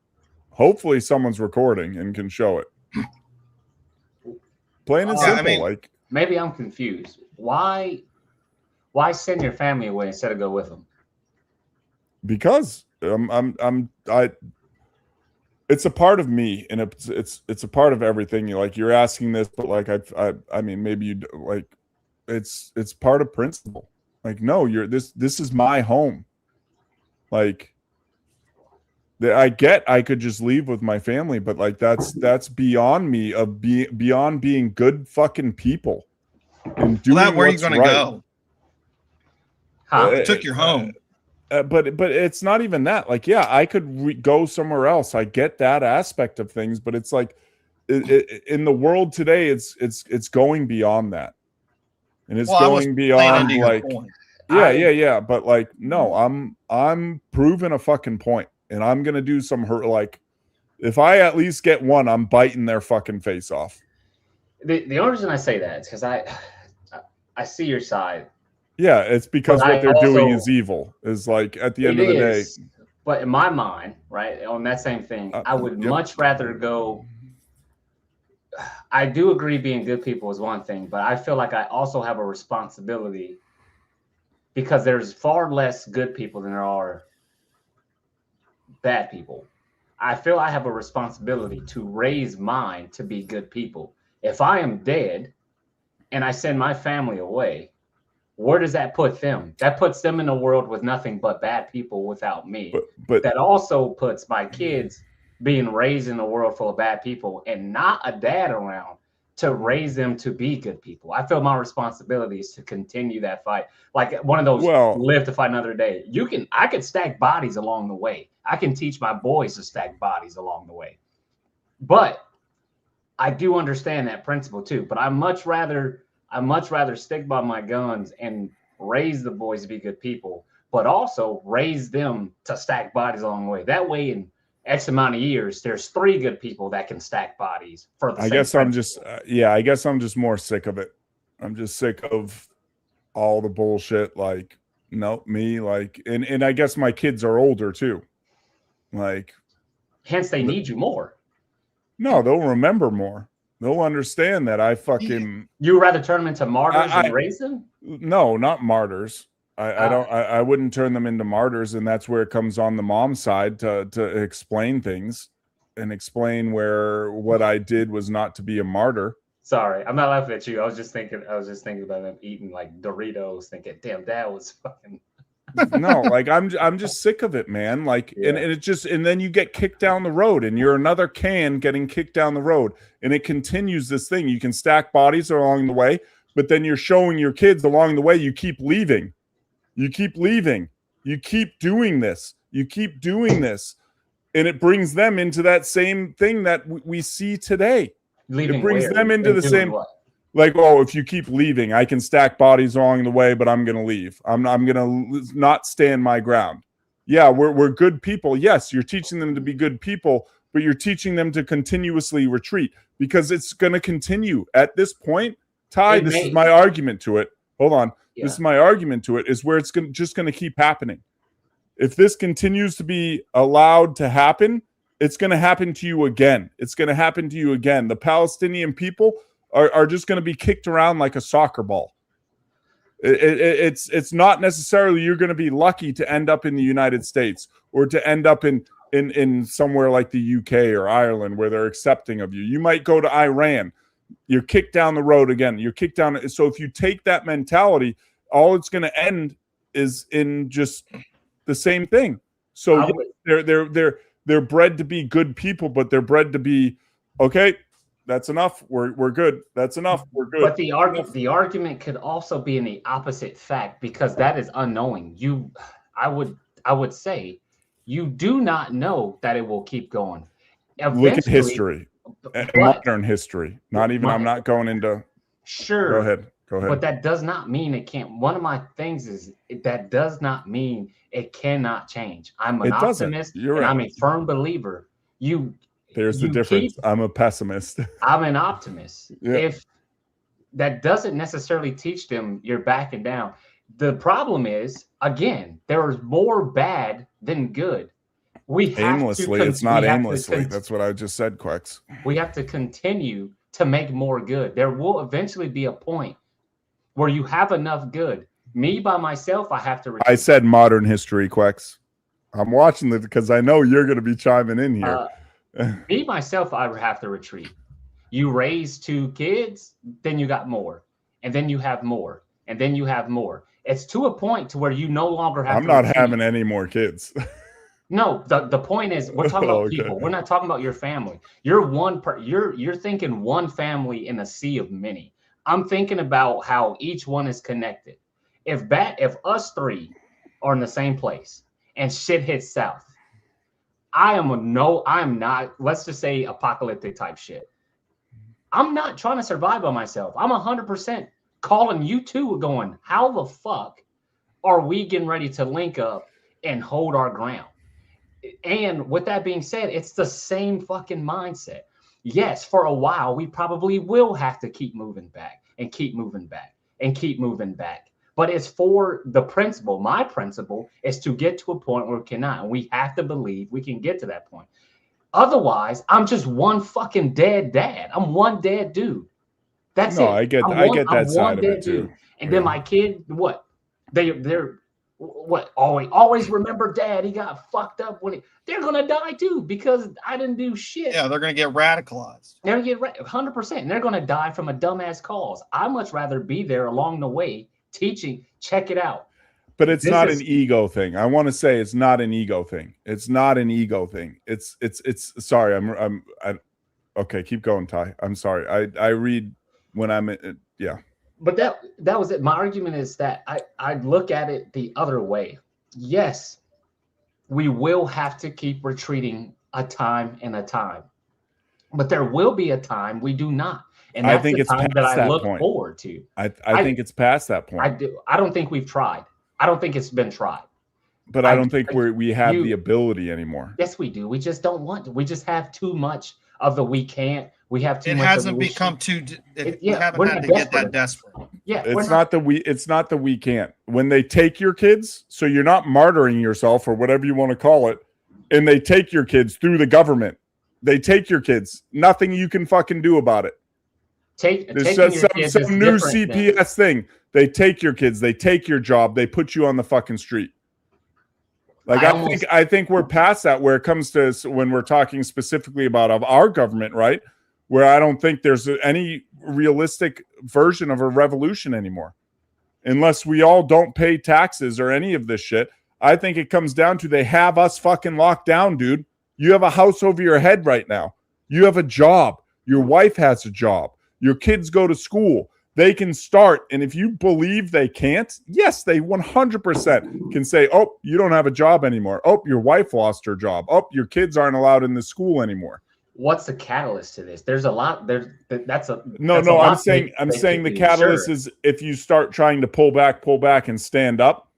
Hopefully, someone's recording and can show it. Plain and simple. I mean, like, maybe I'm confused. Why send your family away instead of go with them? Because it's a part of me, and it's a part of everything. You're asking this, but like I mean, maybe you like it's part of principle. Like, no, this is my home. Like, I could just leave with my family, but like that's beyond me of beyond being good fucking people and doing where are you what's going right. to go? Took your home. But it's not even that. Like, yeah, I could go somewhere else. I get that aspect of things, but it's like in the world today, it's going beyond that, and it's going beyond like, yeah. But like, no, I'm proving a fucking point, and I'm gonna do some hurt. Like, if I at least get one, I'm biting their fucking face off. The only reason I say that is because I see your side. Yeah, it's because what they're doing is evil. Is like at the end of the day. But in my mind, right, on that same thing, I would much rather go. I do agree being good people is one thing, but I feel like I also have a responsibility because there's far less good people than there are bad people. I feel I have a responsibility to raise mine to be good people. If I am dead and I send my family away, where does that put them? That puts them in a world with nothing but bad people without me. But that also puts my kids being raised in a world full of bad people and not a dad around to raise them to be good people. I feel my responsibility is to continue that fight. Like one of those live to fight another day. I could stack bodies along the way. I can teach my boys to stack bodies along the way. But I do understand that principle too. But I much rather stick by my guns and raise the boys to be good people, but also raise them to stack bodies along the way. That way, in X amount of years, there's 3 good people that can stack bodies for the I guess I'm just, I guess I'm just more sick of it. I'm just sick of all the bullshit. Like, No, me, like, and I guess my kids are older too. Like, hence they need you more. No, they'll remember more. They'll understand that I fucking. You would rather turn them into martyrs and raise them? No, not martyrs. I wouldn't turn them into martyrs, and that's where it comes on the mom side to explain things and explain where what I did was not to be a martyr. Sorry, I'm not laughing at you. I was just thinking about them eating like Doritos, thinking, damn, that was fucking. No, like I'm just sick of it, man. Like, yeah. and it just, and then you get kicked down the road, and you're another can getting kicked down the road, and it continues this thing. You can stack bodies along the way, but then you're showing your kids along the way. You keep leaving, you keep leaving, you keep doing this, you keep doing this, and it brings them into that same thing that we see today. Leaving it brings where? them into the same. What? Like, oh, if you keep leaving, I can stack bodies along the way, but I'm going to leave. I'm going to not stand my ground. Yeah, we're good people. Yes, you're teaching them to be good people, but you're teaching them to continuously retreat because it's going to continue. At this point, Ty, this is my argument to it. Hold on. Yeah. This is my argument to it, is where it's just going to keep happening. If this continues to be allowed to happen, it's going to happen to you again. It's going to happen to you again. The Palestinian people are just going to be kicked around like a soccer ball. It's not necessarily you're going to be lucky to end up in the United States or to end up in somewhere like the UK or Ireland where they're accepting of you. You might go to Iran. You're kicked down the road again. You're kicked down. So if you take that mentality, all it's going to end is in just the same thing. So they're bred to be good people, but they're bred to be okay. That's enough. We're good. That's enough. We're good. But the argument could also be in the opposite fact, because that is unknowing. I would say you do not know that it will keep going. Look at history, modern history. Not even. I'm not going into. Sure. Go ahead. But that does not mean it can't. One of my things is that does not mean it cannot change. I'm an optimist, and I'm a firm believer. There's the difference. I'm a pessimist. I'm an optimist. Yeah. If that doesn't necessarily teach them you're backing down. The problem is, again, there is more bad than good. Aimlessly, it's not aimlessly. That's what I just said, Quex. We have to continue to make more good. There will eventually be a point where you have enough good. Me by myself, I have to retreat. I said modern history, Quex. I'm watching it because I know you're going to be chiming in here. Me, myself, I would have to retreat. You raise 2 kids, then you got more. And then you have more. And then you have more. It's to a point to where you no longer have I'm not having any more kids. No, the point is we're talking about people. We're not talking about your family. You're thinking one family in a sea of many. I'm thinking about how each one is connected. If us 3 are in the same place and shit hits south, I'm not, let's just say apocalyptic type shit. I'm not trying to survive by myself. I'm 100% calling you two going, how the fuck are we getting ready to link up and hold our ground? And with that being said, it's the same fucking mindset. Yes, for a while, we probably will have to keep moving back and keep moving back and keep moving back. But it's for the principle. My principle is to get to a point where we cannot. And we have to believe we can get to that point. Otherwise, I'm just one fucking dead dad. I'm one dead dude. That's it. I get that side of it too. And then my kid, what? They're what? Always remember dad. He got fucked up when they're gonna die too because I didn't do shit. Yeah, they're gonna get radicalized. They're gonna get 100%. And they're gonna die from a dumbass cause. I'd much rather be there along the way, teaching. Check it out. But it's not an ego thing. I want to say it's not an ego thing. It's not an ego thing. It's sorry. I'm okay. Keep going, Ty. I'm sorry. I read when I'm yeah. But that was it. My argument is that I look at it the other way. Yes, we will have to keep retreating a time and a time, but there will be a time we do not. And that's I think it's time past that I look point. forward to. I think it's past that point. I do. I don't think we've tried. I don't think it's been tried. But I don't think we have the ability anymore. Yes, we do. We just don't want to. We just have too much of the we can't. We have too It much. hasn't become too. We haven't we're had not to get desperate. that desperate. Yeah, It's not that we can't. When they take your kids, so you're not martyring yourself or whatever you want to call it, and they take your kids through the government. They take your kids. Nothing you can fucking do about it. There's some new CPS thing. They take your kids. They take your job. They put you on the fucking street. Like I think we're past that where it comes to when we're talking specifically about our government, right? Where I don't think there's any realistic version of a revolution anymore. Unless we all don't pay taxes or any of this shit. I think it comes down to they have us fucking locked down, dude. You have a house over your head right now. You have a job. Your wife has a job. Your kids go to school. They can start. And if you believe they can't, yes, they 100% can say, oh, you don't have a job anymore. Oh, your wife lost her job. Oh, your kids aren't allowed in the school anymore. What's the catalyst to this? There's a lot there. I'm saying the catalyst is if you start trying to pull back and stand up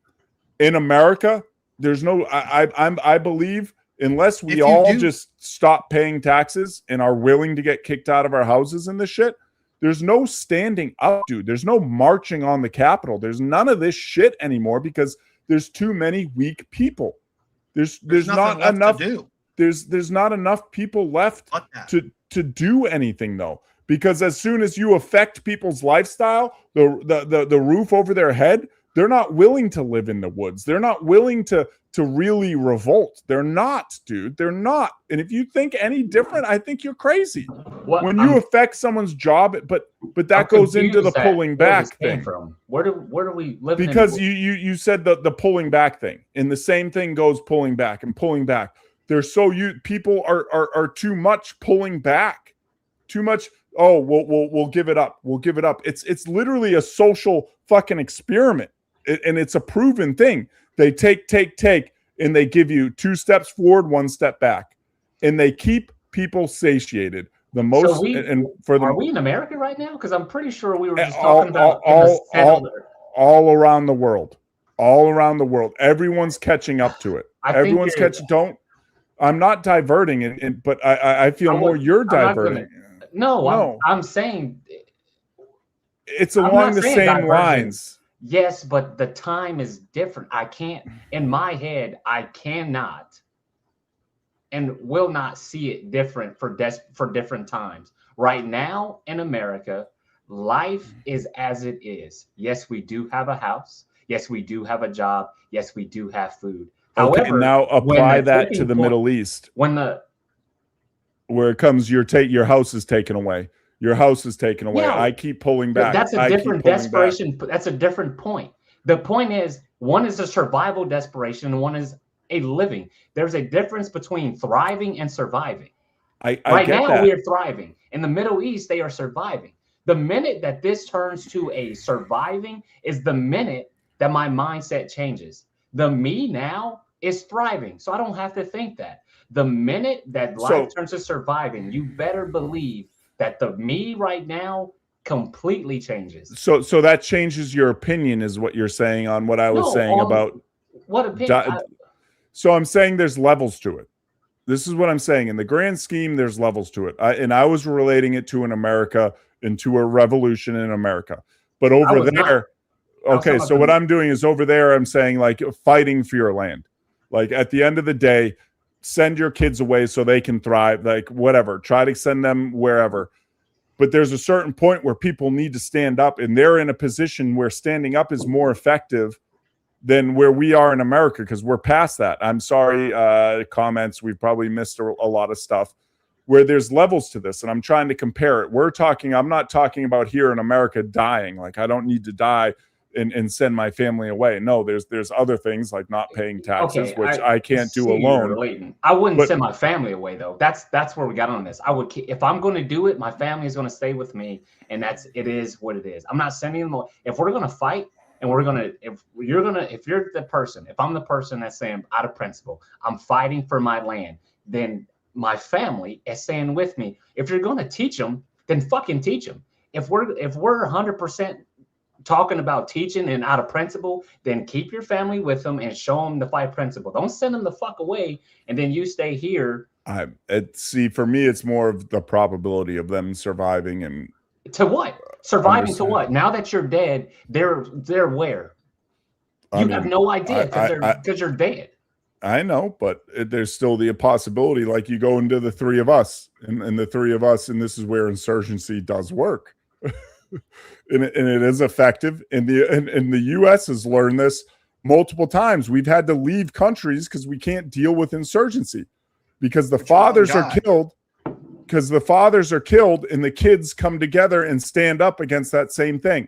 in America, there's no, I believe unless we all just stop paying taxes and are willing to get kicked out of our houses and this shit, there's no standing up, dude. There's no marching on the Capitol. There's none of this shit anymore because there's too many weak people. There's not enough. There's not enough people left to do anything though. Because as soon as you affect people's lifestyle, the roof over their head, they're not willing to live in the woods. They're not willing to really revolt. They're not, dude. They're not. And if you think any different, I think you're crazy. When you affect someone's job, but that goes into the pulling back thing. Where do we live? Because you said the pulling back thing, and the same thing goes pulling back and pulling back. People are too much pulling back, too much. Oh, we'll give it up. We'll give it up. It's literally a social fucking experiment, and it's a proven thing. They take, and they give you 2 steps forward, 1 step back, and they keep people satiated. The most, are we in America right now? Because I'm pretty sure we were just talking about all around the world, Everyone's catching up to it. Everyone's catching. I'm not diverting, but I feel you're diverting. I'm saying it's along the same lines. Yes, but the time is different. I can't, in my head, I cannot and will not see it different for different times. Right now in America, life is as it is. Yes, we do have a house. Yes, we do have a job. Yes, we do have food. Okay, however, now apply that to the Middle East. Where it comes, your house is taken away. Your house is taken away. Yeah, I keep pulling back. That's a different desperation. That's a different point. The point is, one is a survival desperation, and one is a living. There's a difference between thriving and surviving. Right now, we are thriving. In the Middle East, they are surviving. The minute that this turns to a surviving is the minute that my mindset changes. The me now is thriving, so I don't have to think that. The minute that life turns to surviving, you better believe that the me right now completely changes. So that changes your opinion, is what you're saying on what I was saying about what opinion? So I'm saying there's levels to it. This is what I'm saying. In the grand scheme, there's levels to it. I was relating it to into a revolution in America. But over there, okay, so what I'm doing is over there, I'm saying like fighting for your land. Like at the end of the day, send your kids away so they can thrive, like whatever, try to send them wherever. But there's a certain point where people need to stand up, and they're in a position where standing up is more effective than where we are in America, because we're past that. I'm sorry, comments, we've probably missed a lot of stuff where there's levels to this, and I'm trying to compare it. I'm not talking about here in America dying. Like I don't need to die and send my family away. No, there's other things like not paying taxes, which I can't do alone. I wouldn't send my family away though. That's where we got on this. I would, if I'm going to do it, my family is going to stay with me, and it is what it is. I'm not sending them away. If we're going to fight, and if you're the person, if I'm the person that's saying out of principle, I'm fighting for my land, then my family is staying with me. If you're going to teach them, then fucking teach them. If we're 100% talking about teaching and out of principle, then keep your family with them and show them the fight principle. Don't send them the fuck away and then you stay here See, for me, it's more of the probability of them surviving and to what? Surviving to what? Now that you're dead, they're where? You have no idea because you're dead. I know, but there's still the possibility, like you go into the three of us and the three of us, and this is where insurgency does work. and it is effective. And the U.S. has learned this multiple times. We've had to leave countries because we can't deal with insurgency because the fathers are killed. Because the fathers are killed and the kids come together and stand up against that same thing,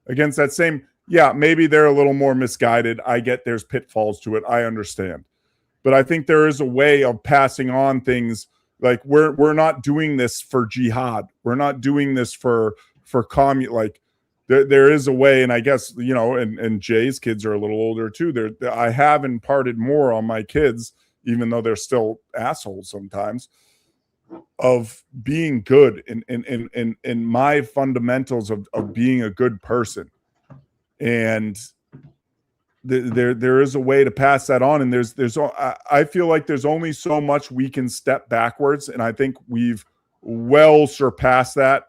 against that same. Yeah, maybe they're a little more misguided. I get there's pitfalls to it. I understand. But I think there is a way of passing on things. Like we're not doing this for jihad. We're not doing this for like there is a way. And I guess, you know, and Jay's kids are a little older too. I have imparted more on my kids, even though they're still assholes sometimes, of being good in my fundamentals of being a good person. And there is a way to pass that on. And I feel like there's only so much we can step backwards. And I think we've well surpassed that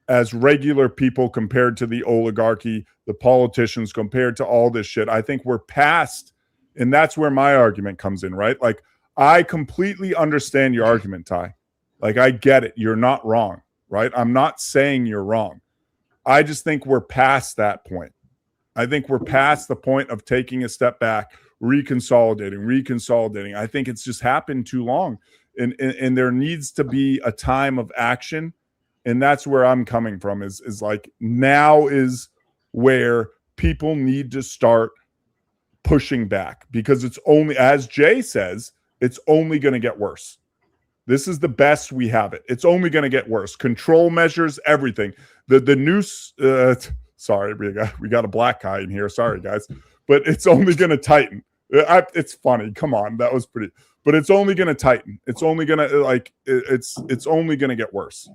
as regular people compared to the oligarchy, the politicians, compared to all this shit. I think we're past, and that's where my argument comes in, right? Like, I completely understand your argument, Ty. Like, I get it. You're not wrong, right? I'm not saying you're wrong. I just think we're past that point. I think we're past the point of taking a step back, reconsolidating. I think it's just happened too long. And there needs to be a time of action. And that's where I'm coming from is like, now is where people need to start pushing back, because it's only, as Jay says, it's only going to get worse. This is the best we have it. It's only going to get worse. Control measures, everything. The noose, sorry, we got a black guy in here. Sorry, guys. But it's only going to tighten. It's funny. Come on. That was pretty. But it's only going to tighten. It's only going to, like, it's only going to get worse.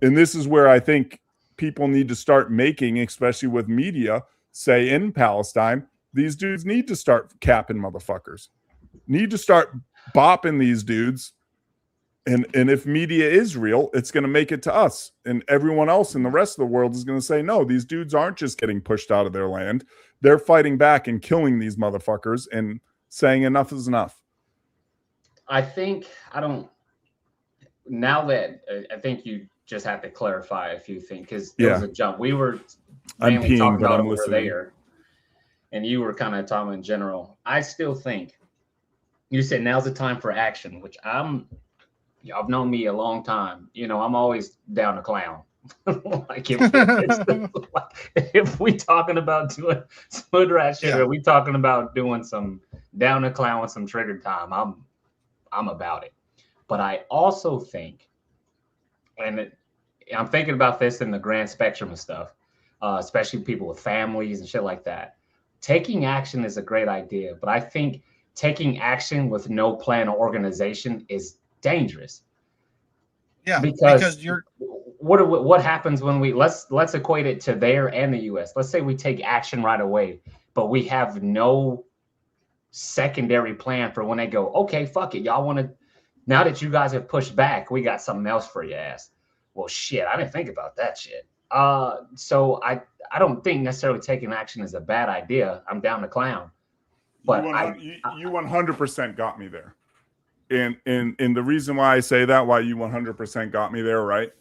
And this is where I think people need to start making, especially with media, say in Palestine, these dudes need to start capping motherfuckers. Need to start bopping these dudes. And if media is real, it's going to make it to us. And everyone else in the rest of the world is going to say, no, these dudes aren't just getting pushed out of their land. They're fighting back and killing these motherfuckers and saying enough is enough. I think now that I think you just have to clarify a few things, because there was a jump. We were mainly talking about over there, and you were kind of talking in general. I still think you said now's the time for action, which y'all known me a long time. You know, I'm always down to clown. Like if we talking about doing smooth rat shit, or we talking about doing some down to clown with some trigger time, I'm about it. But I also think, and I'm thinking about this in the grand spectrum of stuff, especially people with families and shit like that. Taking action is a great idea, but I think taking action with no plan or organization is dangerous. Yeah, because you're. What happens when let's equate it to there and the U.S. Let's say we take action right away, but we have no secondary plan for when they go, okay, fuck it, y'all want to. Now that you guys have pushed back, we got something else for your ass. Well, shit, I didn't think about that shit. So I don't think necessarily taking action is a bad idea. I'm down to clown, but you 100% got me there. And the reason why I say that, why you 100% got me there, right,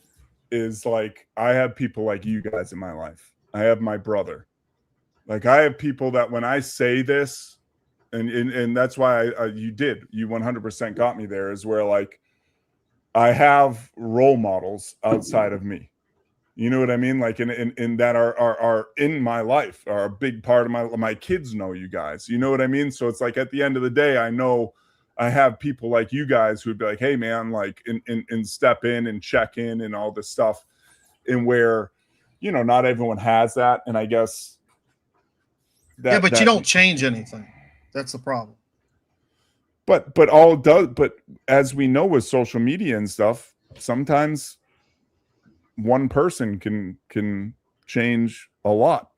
is like I have people like you guys in my life. I have my brother. Like I have people that when I say this, and that's why you 100% got me there, is where like I have role models outside of me. You know what I mean? Like in that are in my life, are a big part of my kids know you guys. You know what I mean? So it's like at the end of the day, I know I have people like you guys who'd be like, hey man, like and step in and check in and all this stuff. And where, you know, not everyone has that. And I guess but you don't change anything. That's the problem. But as we know with social media and stuff, sometimes one person can change a lot.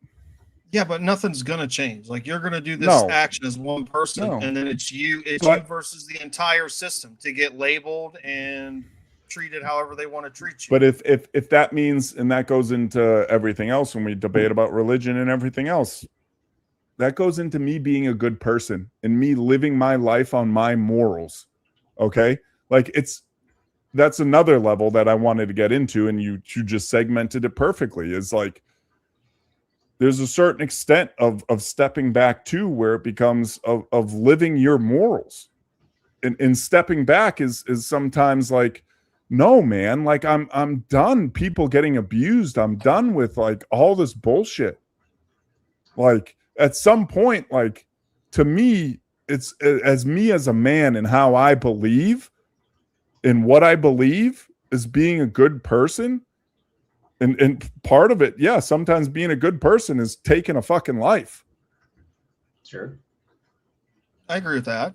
Yeah, but nothing's gonna change. Like you're gonna do this No. action as one person, No. and then it's you But- versus the entire system to get labeled and treated however they want to treat you. But if that means, and that goes into everything else when we debate about religion and everything else, that goes into me being a good person and me living my life on my morals. Okay, like that's another level that I wanted to get into, and you just segmented it perfectly. Is like there's a certain extent of stepping back to where it becomes of living your morals, and stepping back is sometimes like, no, man, like I'm done people getting abused. I'm done with like all this bullshit. Like at some point, like to me, it's as me as a man and how I believe in what I believe is being a good person. And part of it, yeah, sometimes being a good person is taking a fucking life. Sure. I agree with that.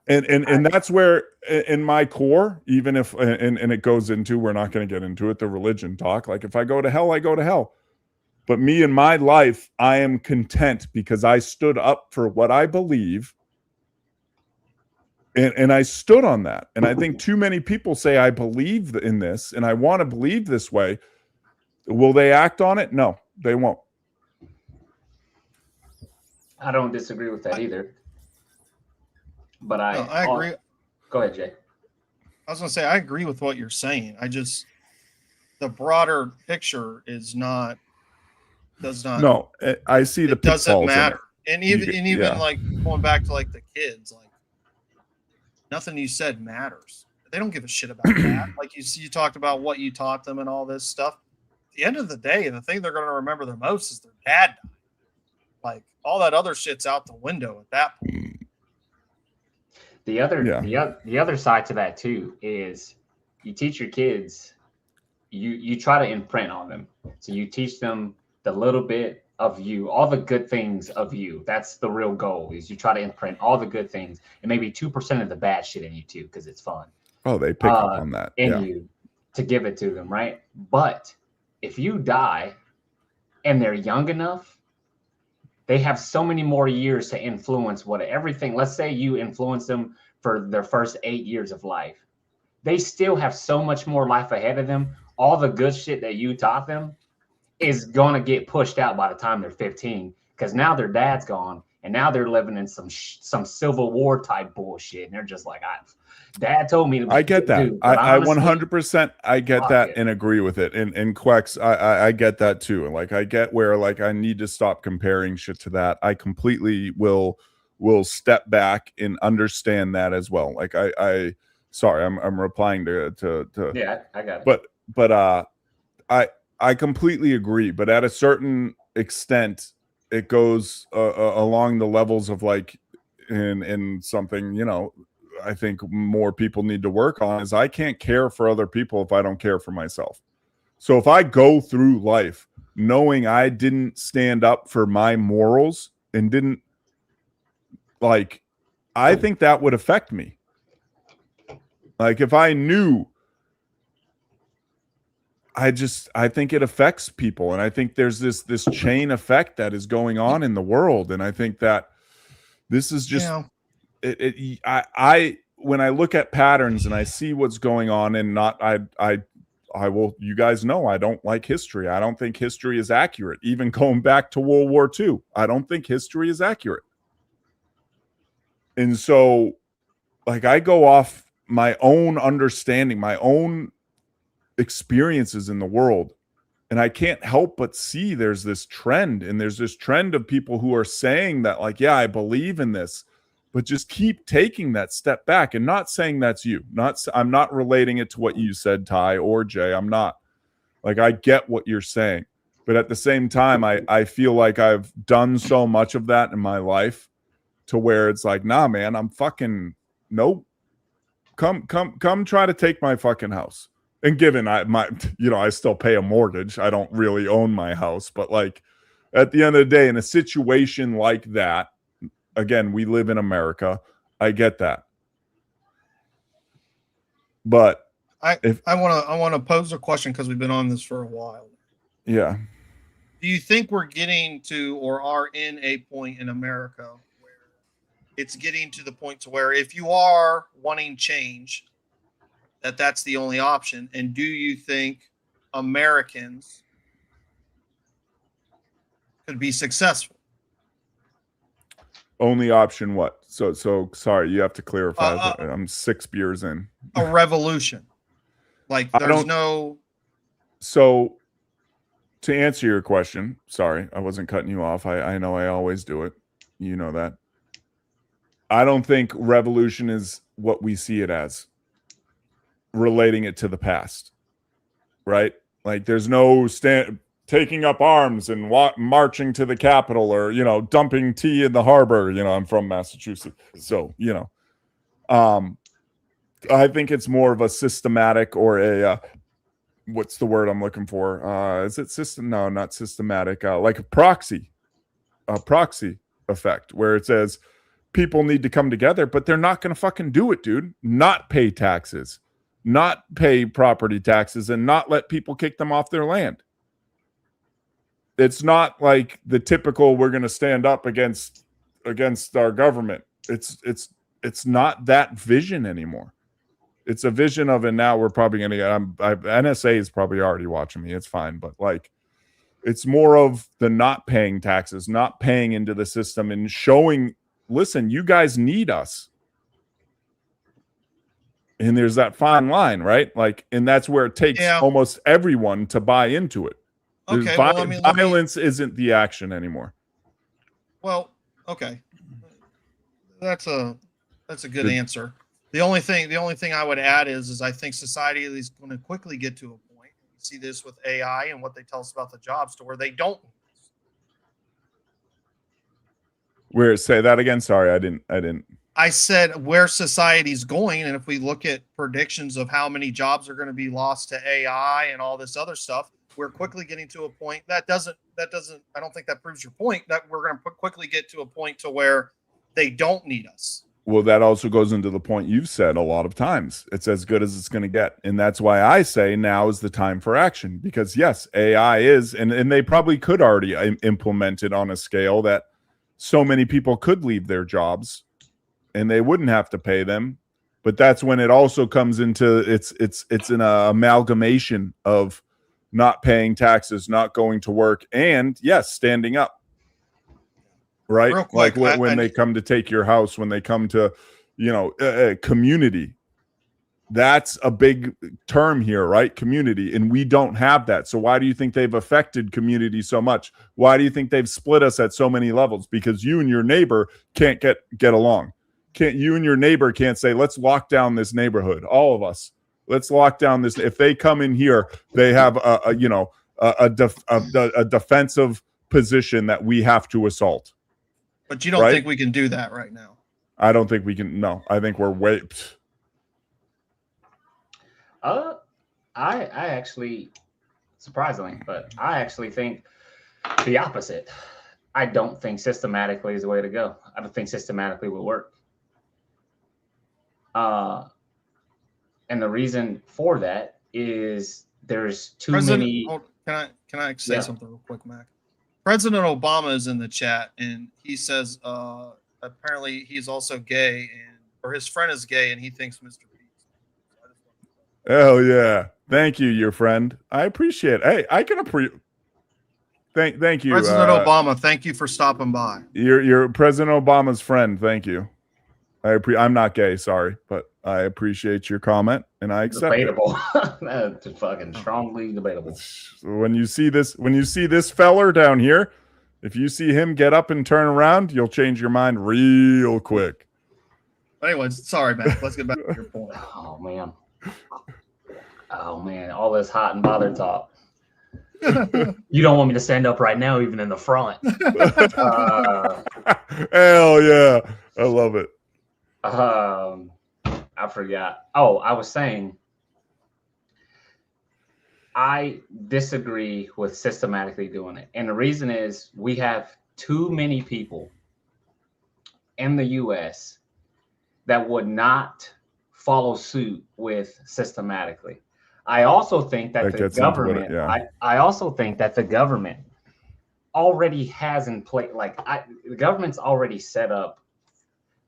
And that's where in my core, even if and it goes into, we're not going to get into it, the religion talk. Like if I go to hell, I go to hell. But me in my life, I am content because I stood up for what I believe. And I stood on that. And I think too many people say, I believe in this and I want to believe this way. Will they act on it? No, they won't. I don't disagree with that either. But I agree. Go ahead, Jay. I was gonna say I agree with what you're saying. I just the broader picture does not. No, I see the it doesn't pitfalls in matter. it. And even Yeah. like going back to like the kids, like nothing you said matters. They don't give a shit about that. Like you talked about what you taught them and all this stuff. At the end of the day, the thing they're going to remember the most is their dad died. Like all that other shit's out the window at that point. The other side to that too is you teach your kids, you try to imprint on them. So you teach them the little bit of you, all the good things of you. That's the real goal, is you try to imprint all the good things and maybe 2% of the bad shit in you too, because it's fun. Oh, they pick up on that. In you to give it to them, right? But if you die and they're young enough, they have so many more years to influence everything. Let's say you influence them for their first 8 years of life. They still have so much more life ahead of them. All the good shit that you taught them is going to get pushed out by the time they're 15, because now their dad's gone and now they're living in some Civil War type bullshit. And they're just like, Dad told me to. I get that. Do, I honestly, 100% I get that and agree with it. And Quex, I get that too. And like I get where like I need to stop comparing shit to that. I completely will step back and understand that as well. Like sorry, I'm replying to yeah, I got it. But I completely agree. But at a certain extent, it goes along the levels of like in something, you know, I think more people need to work on is I can't care for other people if I don't care for myself. So if I go through life knowing I didn't stand up for my morals and didn't like, I think that would affect me. Like if I knew, I think it affects people. And I think there's this chain effect that is going on in the world. And I think that this is just, I when I look at patterns and I see what's going on and I will, you guys know, I don't like history. I don't think history is accurate. Even going back to World War II, I don't think history is accurate. And so like I go off my own understanding, my own experiences in the world. And I can't help but see there's this trend, and there's this trend of people who are saying that like, yeah, I believe in this, but just keep taking that step back and not saying that's you. I'm not relating it to what you said, Ty or Jay. I'm not. Like, I get what you're saying. But at the same time, I feel like I've done so much of that in my life to where it's like, nah, man, I'm fucking, nope. Come try to take my fucking house. And given I still pay a mortgage, I don't really own my house, but like at the end of the day, in a situation like that, again, we live in America. I get that. But I want to pose a question because we've been on this for a while. Yeah. Do you think we're getting to or are in a point in America where it's getting to the point to where if you are wanting change, that's the only option? And do you think Americans could be successful? Only option what? So sorry, you have to clarify. I'm 6 beers in. A revolution. Like there's no. So to answer your question, sorry, I wasn't cutting you off. I know I always do it. You know that. I don't think revolution is what we see it as, relating it to the past, right? Like there's no taking up arms and marching to the Capitol or, dumping tea in the harbor. I'm from Massachusetts. So, I think it's more of a systematic or a, what's the word I'm looking for? Is it system? No, not systematic. Like a proxy effect where it says people need to come together, but they're not going to fucking do it, dude. Not pay taxes, not pay property taxes, and not let people kick them off their land. It's not like the typical we're going to stand up against our government. It's not that vision anymore. It's a vision of, and now we're probably going to get, NSA is probably already watching me. It's fine. But like, it's more of the not paying taxes, not paying into the system and showing, listen, you guys need us. And there's that fine line, right? Like, and that's where it takes almost everyone to buy into it. Okay, violence isn't the action anymore. Well, okay, that's a good answer. The only thing I would add is I think society is going to quickly get to a point. We see this with AI and what they tell us about the jobs to where they don't. Where, say that again? Sorry, I didn't. I said where society's going, and if we look at predictions of how many jobs are going to be lost to AI and all this other stuff, we're quickly getting to a point that doesn't. I don't think that proves your point. That we're going to quickly get to a point to where they don't need us. Well, that also goes into the point you've said a lot of times. It's as good as it's going to get. And that's why I say now is the time for action. Because yes, AI is, and they probably could already implement it on a scale that so many people could leave their jobs and they wouldn't have to pay them. But that's when it also comes into, it's an amalgamation of not paying taxes, not going to work, and yes, standing up. Right? Quick, like when they come to take your house, when they come to, community. That's a big term here, right? Community. And we don't have that. So why do you think they've affected community so much? Why do you think they've split us at so many levels? Because you and your neighbor can't get along. You and your neighbor can't say, let's lock down this neighborhood. All of us. Let's lock down this. If they come in here, they have a defensive position that we have to assault. But you don't think we can do that right now? I don't think we can. No, I think we're raped. I actually, surprisingly, but I actually think the opposite. I don't think systematically is the way to go. I don't think systematically will work. And the reason for that is there's too many. Can I say something real quick, Mac? President Obama is in the chat, and he says apparently he's also gay, or his friend is gay, and he thinks Mr. Pete's. Hell yeah! Thank you, your friend. I appreciate it. Hey, I can appreciate. Thank you, President Obama. Thank you for stopping by. You're President Obama's friend. Thank you. I'm not gay, sorry, but I appreciate your comment, and I accept debatable. That's fucking strongly debatable. When you see this feller down here, if you see him get up and turn around, you'll change your mind real quick. But anyways, sorry, man. Let's get back to your point. Oh man, all this hot and bothered talk. You don't want me to stand up right now, even in the front. Hell yeah, I love it. I forgot. Oh, I was saying I disagree with systematically doing it. And the reason is we have too many people in the US that would not follow suit with systematically. I also think that the government, I also think that the government already has in place, like the government's already set up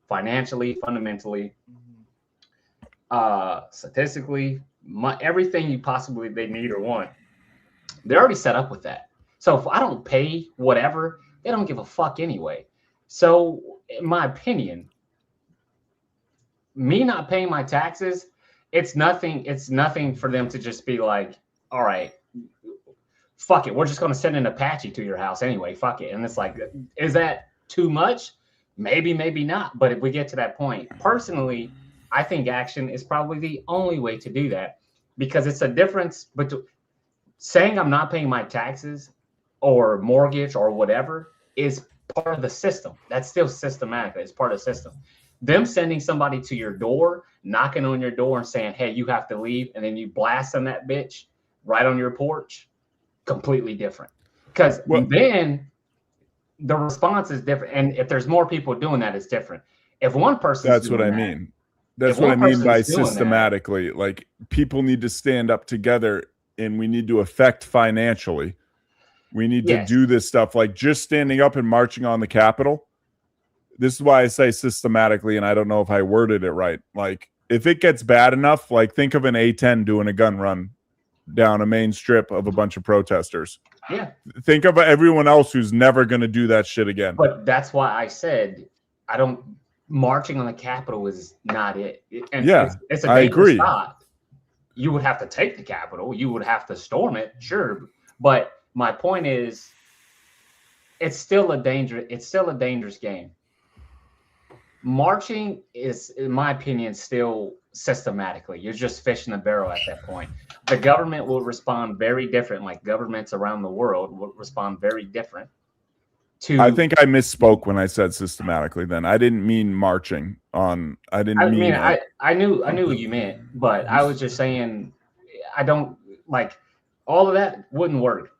financially, fundamentally, statistically, everything you possibly they need or want. They're already set up with that. So if I don't pay whatever, they don't give a fuck anyway. So in my opinion, me not paying my taxes, it's nothing for them to just be like, all right, fuck it, we're just going to send an Apache to your house anyway, fuck it. And it's like, is that too much? Maybe, maybe not. But if we get to that point, personally, I think action is probably the only way to do that, because it's a difference between saying I'm not paying my taxes or mortgage or whatever is part of the system. That's still systematic. It's part of the system. Them sending somebody to your door, knocking on your door and saying, hey, you have to leave, and then you blast on that bitch right on your porch, completely different. Because then the response is different. And if there's more people doing that, it's different. If one person, that's what I mean. That's what I mean by systematically. Like, people need to stand up together, and we need to affect financially. We need to do this stuff, like just standing up and marching on the Capitol. This is why I say systematically, and I don't know if I worded it right. Like, if it gets bad enough, like think of an A-10 doing a gun run down a main strip of a bunch of protesters. Yeah. Think of everyone else who's never going to do that shit again. But that's why I said marching on the Capitol is not it. And yeah, it's a dangerous thought. You would have to take the Capitol. You would have to storm it, sure. But my point is, it's still a dangerous game. Marching is, in my opinion, still systematically. You're just fishing the barrel at that point. The government will respond very different. Like governments around the world will respond very different. I think I misspoke when I said systematically. Then I didn't mean marching on. I knew what you meant, but I was just saying I don't like all of that wouldn't work.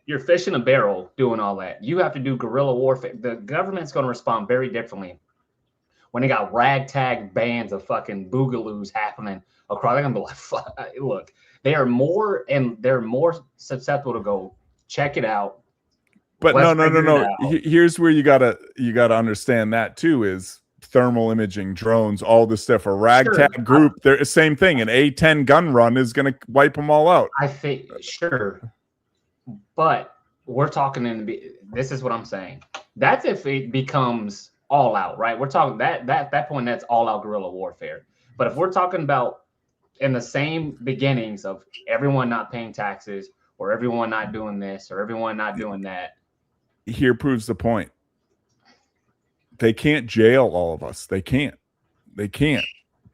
You're fishing a barrel doing all that. You have to do guerrilla warfare. The government's going to respond very differently when they got ragtag bands of fucking boogaloos happening across. They're gonna be like, fuck, look, they're more susceptible to go check it out. But no. Here's where you gotta understand that too is thermal imaging, drones, all this stuff. A ragtag group, they're the same thing. An A-10 gun run is gonna wipe them all out. I think but we're talking this is what I'm saying. That's if it becomes all out, right? We're talking that point, that's all out guerrilla warfare. But if we're talking about in the same beginnings of everyone not paying taxes or everyone not doing this or everyone not doing that, here proves the point. They can't jail all of us. They can't.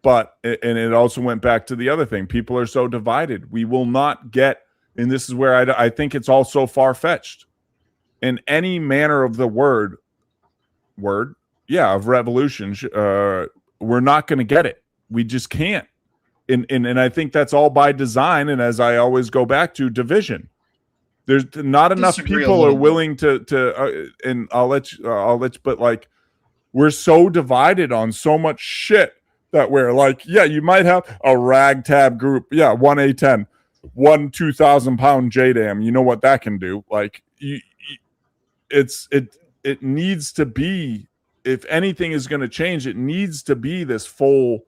But, and it also went back to the other thing. People are so divided. We will not get, and this is where I think it's all so far-fetched. In any manner of the word, of revolution, we're not going to get it. We just can't. And I think that's all by design. And as I always go back to, division. There's not enough people are willing to and I'll let you, but like, we're so divided on so much shit that we're like, yeah, you might have a ragtag group. Yeah. One A-10, 2,000-pound JDAM. You know what that can do? Like it needs to be, if anything is going to change, it needs to be this full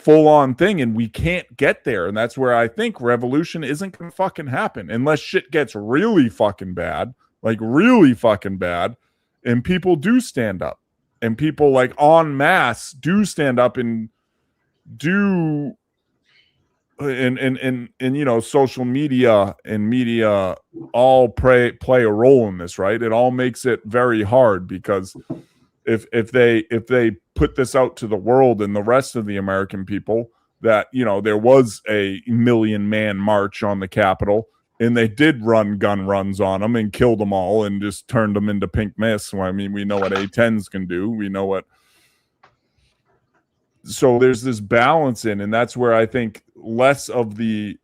on thing, and we can't get there. And that's where I think revolution isn't going to fucking happen unless shit gets really fucking bad, like really fucking bad, and people do stand up, and people like en masse do stand up and do, and you know, social media and media all play a role in this, right? It all makes it very hard, because if they put this out to the world and the rest of the American people that, you know, there was a 1 million man march on the Capitol and they did run gun runs on them and killed them all and just turned them into pink mist. Well, I mean, we know what A-10s can do. We know what. So there's this balance in, and that's where I think less of the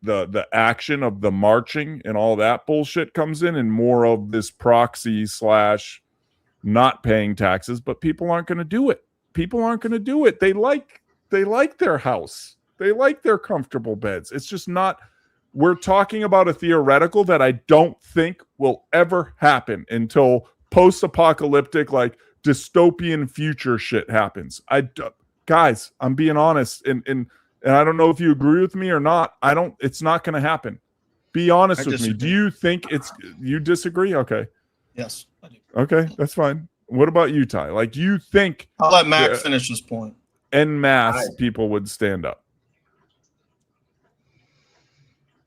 action of the marching and all that bullshit comes in, and more of this proxy / not paying taxes. But people aren't going to do it. People aren't going to do it. They like their house. They like their comfortable beds. It's just not we're talking about a theoretical that I don't think will ever happen until post-apocalyptic, like dystopian future shit happens. Guys, I'm being honest, and I don't know if you agree with me or not. It's not going to happen. Be honest with me. Do you think you disagree? Okay. Yes, I do. Okay, that's fine. What about you, Ty? Like, you think I'll let Mac finish this point. En masse people would stand up?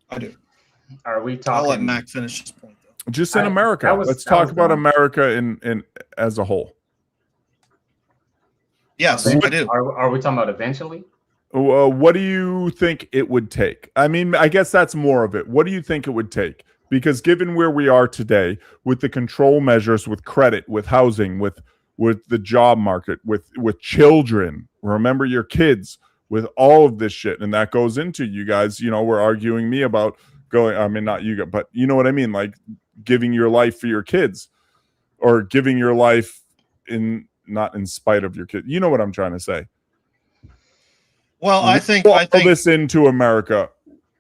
I do. Are we talking? I'll let Mac finish this point, though. Just in America. Let's talk about America in as a whole. Yes, I do. Are we talking about eventually? What do you think it would take? I mean, I guess that's more of it. What do you think it would take? Because given where we are today, with the control measures, with credit, with housing, with the job market, with children, remember your kids, with all of this shit, and that goes into you guys. You know, we're arguing me about going. I mean, not you, but you know what I mean, like giving your life for your kids, or giving your life not in spite of your kids. You know what I'm trying to say. Well, I think this into America.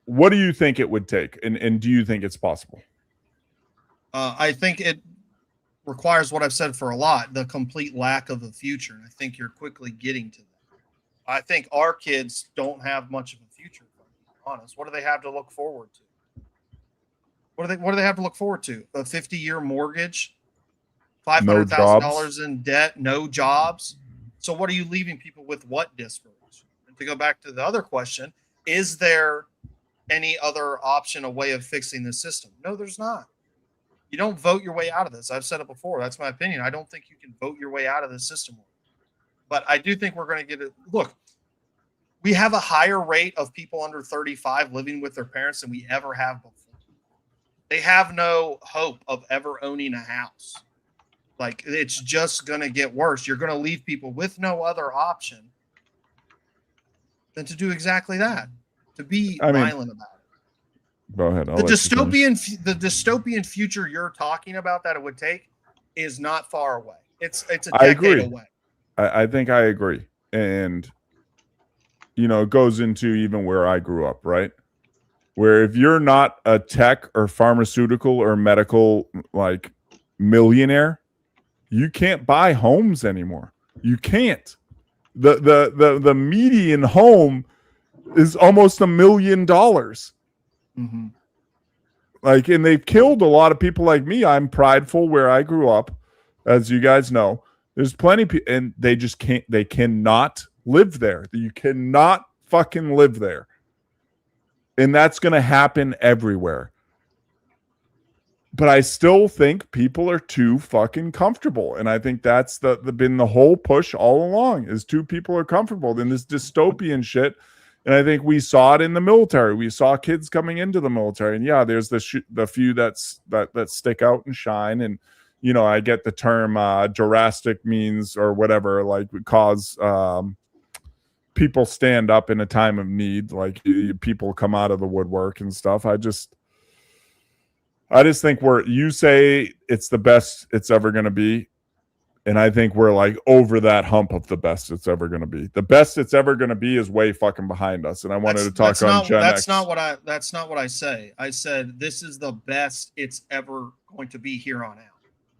What do you think it would take, and do you think it's possible? I think it requires what I've said for a lot: the complete lack of a future. And I think you're quickly getting to that. I think our kids don't have much of a future. To be honest, what do they have to look forward to? What do they have to look forward to? A 50-year mortgage, $500,000 in debt, no jobs. So what are you leaving people with? What discourage? And to go back to the other question, is there any other option, a way of fixing the system? No, there's not. You don't vote your way out of this. I've said it before. That's my opinion. I don't think you can vote your way out of this system. But I do think we're going to get it. Look, we have a higher rate of people under 35 living with their parents than we ever have before. They have no hope of ever owning a house. Like, it's just going to get worse. You're going to leave people with no other option than to do exactly that, to be violent about it. Go ahead. The dystopian future you're talking about that it would take is not far away. It's a decade away. I think I agree. And, you know, it goes into even where I grew up, right? Where if you're not a tech or pharmaceutical or medical, like, millionaire, you can't buy homes anymore. You can't. The median home is almost $1 million. Mm-hmm. Like, and they've killed a lot of people like me. I'm prideful where I grew up, as you guys know. There's plenty of people, and they just can't. They cannot live there. You cannot fucking live there, and that's going to happen everywhere. But I still think people are too fucking comfortable, and I think that's been the whole push all along. Is two people are comfortable in this dystopian shit. And I think we saw it in the military. We saw kids coming into the military, and yeah, there's the few that stick out and shine. And you know, I get the term drastic means or whatever, like would cause people stand up in a time of need, like people come out of the woodwork and stuff. I just think you say it's the best it's ever going to be. And I think we're like over that hump of the best it's ever going to be. The best it's ever going to be is way fucking behind us. And I wanted to talk on Gen X. That's not what I say. I said this is the best it's ever going to be here on out.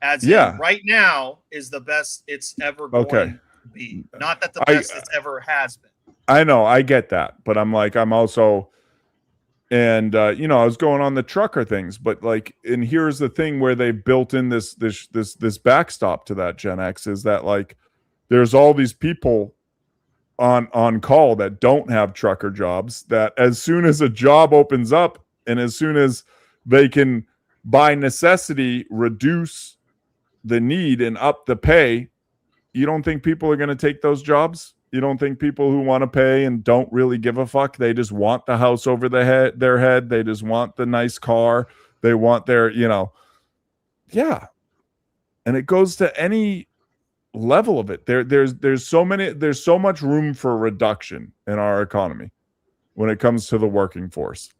As in, right now is the best it's ever going to be. Not that the best it's ever has been. I know, I get that, but I'm also, and you know, I was going on the trucker things, but like, and here's the thing where they built in this backstop to that Gen X is that like, there's all these people on call that don't have trucker jobs, that as soon as a job opens up and as soon as they can by necessity reduce the need and up the pay, you don't think people are going to take those jobs? You don't think people who want to pay and don't really give a fuck, they just want the house over their head, they just want the nice car, they want their, you know, yeah. And it goes to any level of it. There's so much room for reduction in our economy when it comes to the working force.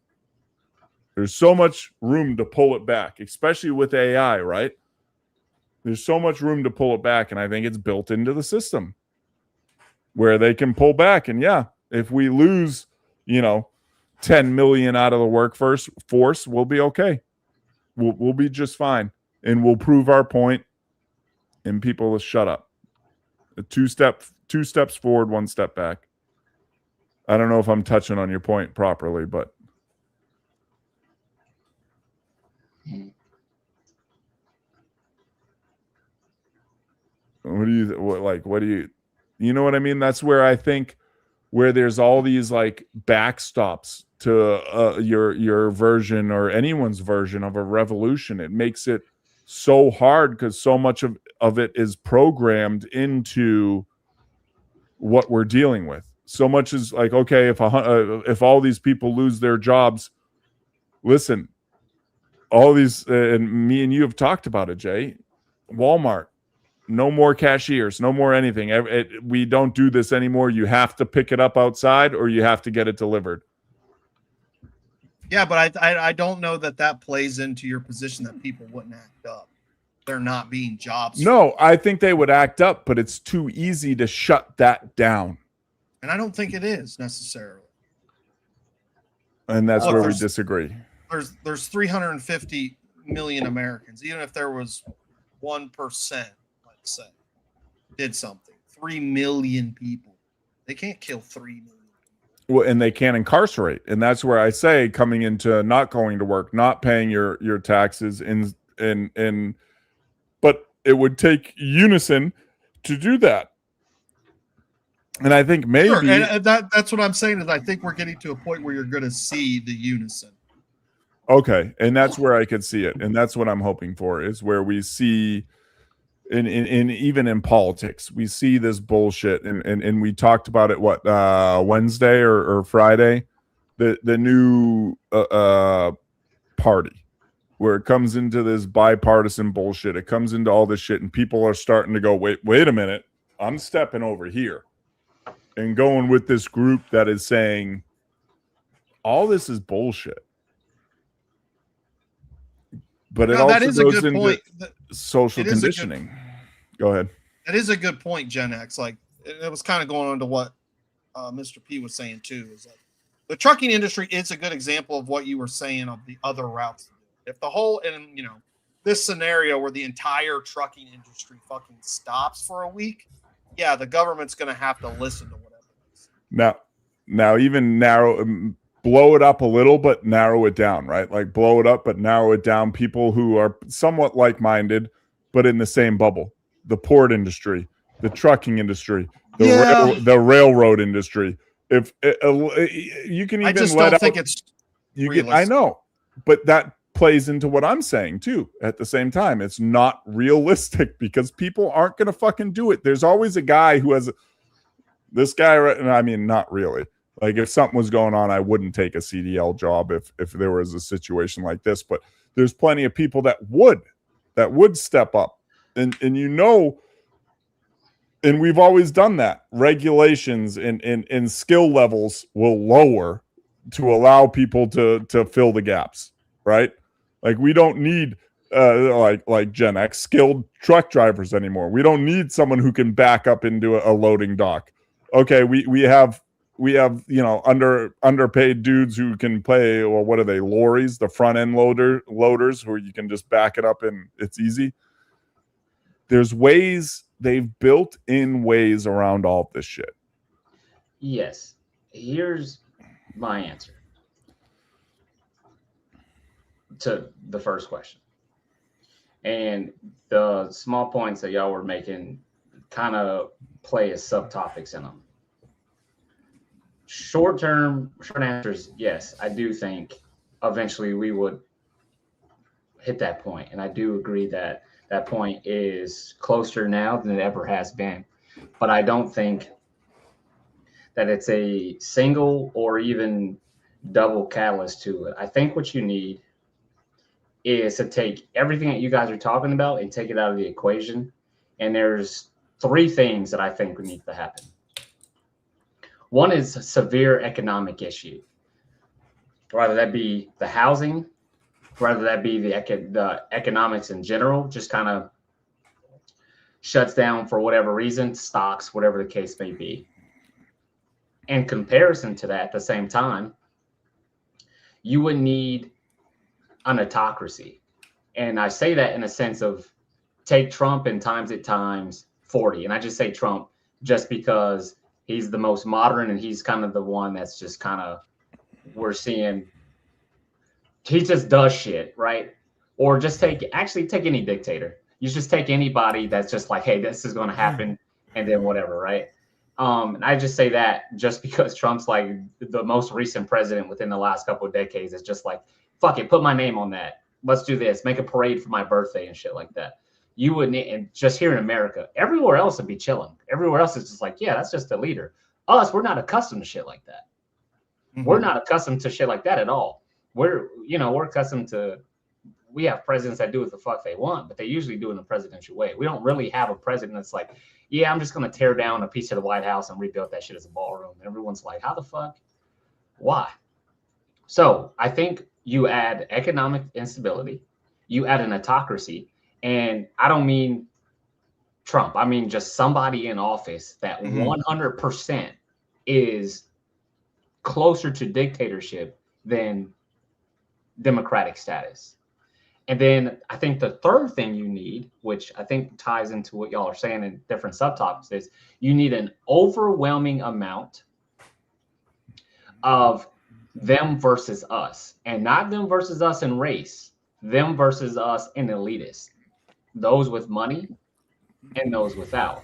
There's so much room to pull it back, especially with AI, right? There's so much room to pull it back, and I think it's built into the system where they can pull back. And yeah, if we lose, you know, 10 million out of the workforce, we'll be okay. We'll be just fine, and we'll prove our point, and people will shut up. Two steps forward, one step back. I don't know if I'm touching on your point properly, but what do you know what I mean? That's where I think where there's all these like backstops to your version or anyone's version of a revolution. It makes it so hard because so much of it is programmed into what we're dealing with. So much is like, okay, if all these people lose their jobs, listen, all these, and me and you have talked about it, Jay, Walmart, no more cashiers, no more anything. We don't do this anymore. You have to pick it up outside or you have to get it delivered. Yeah, but I don't know that plays into your position that people wouldn't act up. They're not being jobs. No, I think they would act up, but it's too easy to shut that down. And I don't think it is necessarily. And that's where we disagree. There's 350 million Americans. Even if there was 1%, let's say, did something, 3 million people. They can't kill 3 million. Well, and they can't incarcerate. And that's where I say coming into not going to work, not paying your taxes but it would take unison to do that. And I think maybe sure. And that's what I'm saying is I think we're getting to a point where you're going to see the unison. Okay. And that's where I could see it. And that's what I'm hoping for, is where we see in even in politics, we see this bullshit. And we talked about it, Wednesday or Friday, the new party, where it comes into this bipartisan bullshit. It comes into all this shit, and people are starting to go, wait a minute, I'm stepping over here and going with this group that is saying all this is bullshit. But it also goes into social conditioning. Go ahead. That is a good point, Gen X. Like, it was kind of going on to what Mr. P was saying too. Is that the trucking industry is a good example of what you were saying of the other routes. If the whole, and this scenario where the entire trucking industry fucking stops for a week, yeah, the government's going to have to listen to whatever it is. Now even blow it up a little, but narrow it down, right? Like blow it up, but narrow it down. People who are somewhat like-minded, but in the same bubble. The port industry, the trucking industry, the railroad industry. If you can even I just don't think it's realistic. I know, but that plays into what I'm saying too. At the same time, it's not realistic because people aren't going to fucking do it. There's always a guy who has this guy. I mean, not really. Like if something was going on, I wouldn't take a CDL job if there was a situation like this. But there's plenty of people that would step up, and and we've always done that. Regulations and skill levels will lower to allow people to fill the gaps, right? Like we don't need like Gen X skilled truck drivers anymore. We don't need someone who can back up into a loading dock. Okay, we have underpaid dudes who can play, or what are they, lorries, the front end loaders where you can just back it up and it's easy. There's ways, they've built in ways around all this shit. Yes. Here's my answer to the first question. And the small points that y'all were making kind of play as subtopics in them. Short answers, yes, I do think eventually we would hit that point. And I do agree that that point is closer now than it ever has been. But I don't think that it's a single or even double catalyst to it. I think what you need is to take everything that you guys are talking about and take it out of the equation. And there's 3 things that I think would need to happen. One is a severe economic issue, whether that be the housing, whether that be the economics in general, just kind of shuts down for whatever reason, stocks, whatever the case may be. In comparison to that, at the same time, you would need an autocracy. And I say that in a sense of take Trump and times it times 40. And I just say Trump just because he's the most modern and he's kind of the one that's just kind of, we're seeing, he just does shit, right? Or just take any dictator. You just take anybody that's just like, hey, this is going to happen, and then whatever, right? And I just say that just because Trump's like the most recent president within the last couple of decades is just like, fuck it, put my name on that. Let's do this. Make a parade for my birthday and shit like that. You wouldn't, and just here in America, everywhere else would be chilling. Everywhere else is just like, yeah, that's just a leader. Us, we're not accustomed to shit like that. Mm-hmm. We're not accustomed to shit like that at all. We're accustomed to, we have presidents that do what the fuck they want, but they usually do it in a presidential way. We don't really have a president that's like, yeah, I'm just going to tear down a piece of the White House and rebuild that shit as a ballroom. And everyone's like, how the fuck? Why? So I think you add economic instability, you add an autocracy, and I don't mean Trump. I mean just somebody in office that 100% is closer to dictatorship than democratic status. And then I think the third thing you need, which I think ties into what y'all are saying in different subtopics, is you need an overwhelming amount of them versus us, and not them versus us in race, them versus us in elitists, those with money and those without,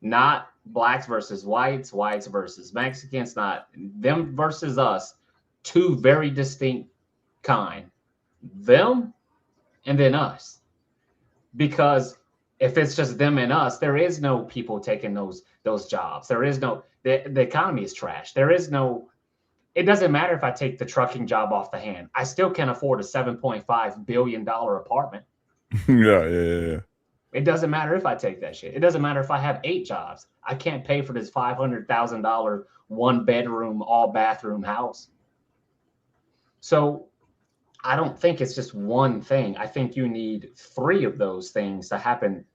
not blacks versus whites, whites versus Mexicans, not them versus us, two very distinct kind, them and then us. Because if it's just them and us, there is no people taking those jobs. There is no, the economy is trash. There is no, it doesn't matter if I take the trucking job off the hand. I still can't afford a $7.5 billion apartment. Yeah. It doesn't matter if I take that shit. It doesn't matter if I have 8 jobs. I can't pay for this $500,000 one bedroom, all bathroom house. So I don't think it's just one thing. I think you need 3 of those things to happen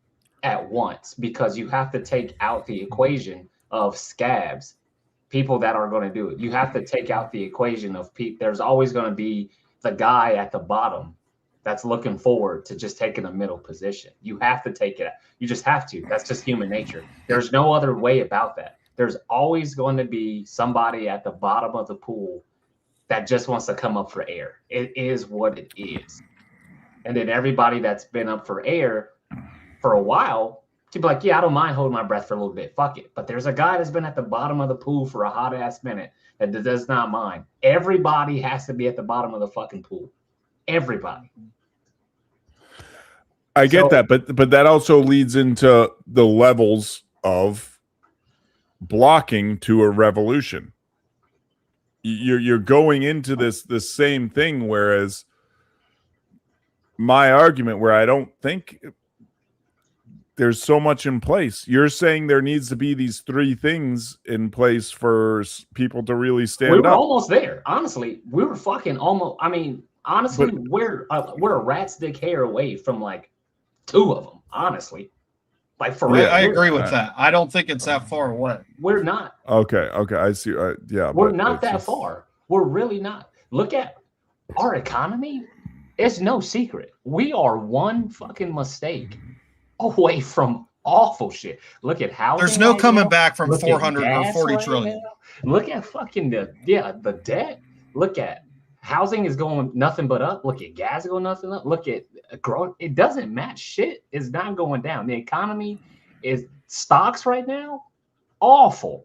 at once, because you have to take out the equation of scabs, people that are going to do it. You have to take out the equation of people. There's always going to be the guy at the bottom that's looking forward to just taking a middle position. You have to take it out. You just have to. That's just human nature. There's no other way about that. There's always going to be somebody at the bottom of the pool that just wants to come up for air. It is what it is. And then everybody that's been up for air for a while to be like, yeah, I don't mind holding my breath for a little bit. Fuck it. But there's a guy that's been at the bottom of the pool for a hot ass minute that does not mind. Everybody has to be at the bottom of the fucking pool. Everybody. I get that, but that also leads into the levels of blocking to a revolution. You're going into this same thing, whereas my argument, where I don't think there's so much in place, you're saying there needs to be these 3 things in place for people to really stand up. We were almost there. Honestly, we were fucking almost. I mean, honestly, we're a rat's dick hair away from like 2 of them. Honestly, like for real. I agree with that. I don't think it's that far away. We're not. Okay, I see. Yeah, we're not that far. We're really not. Look at our economy. It's no secret. We are one fucking mistake away from awful shit. Look at how there's no coming back from 440 trillion. Look at fucking the debt. Look at housing is going nothing but up. Look at gas going nothing up. Look at growth. It doesn't match. Shit is not going down. The economy is stocks right now, awful.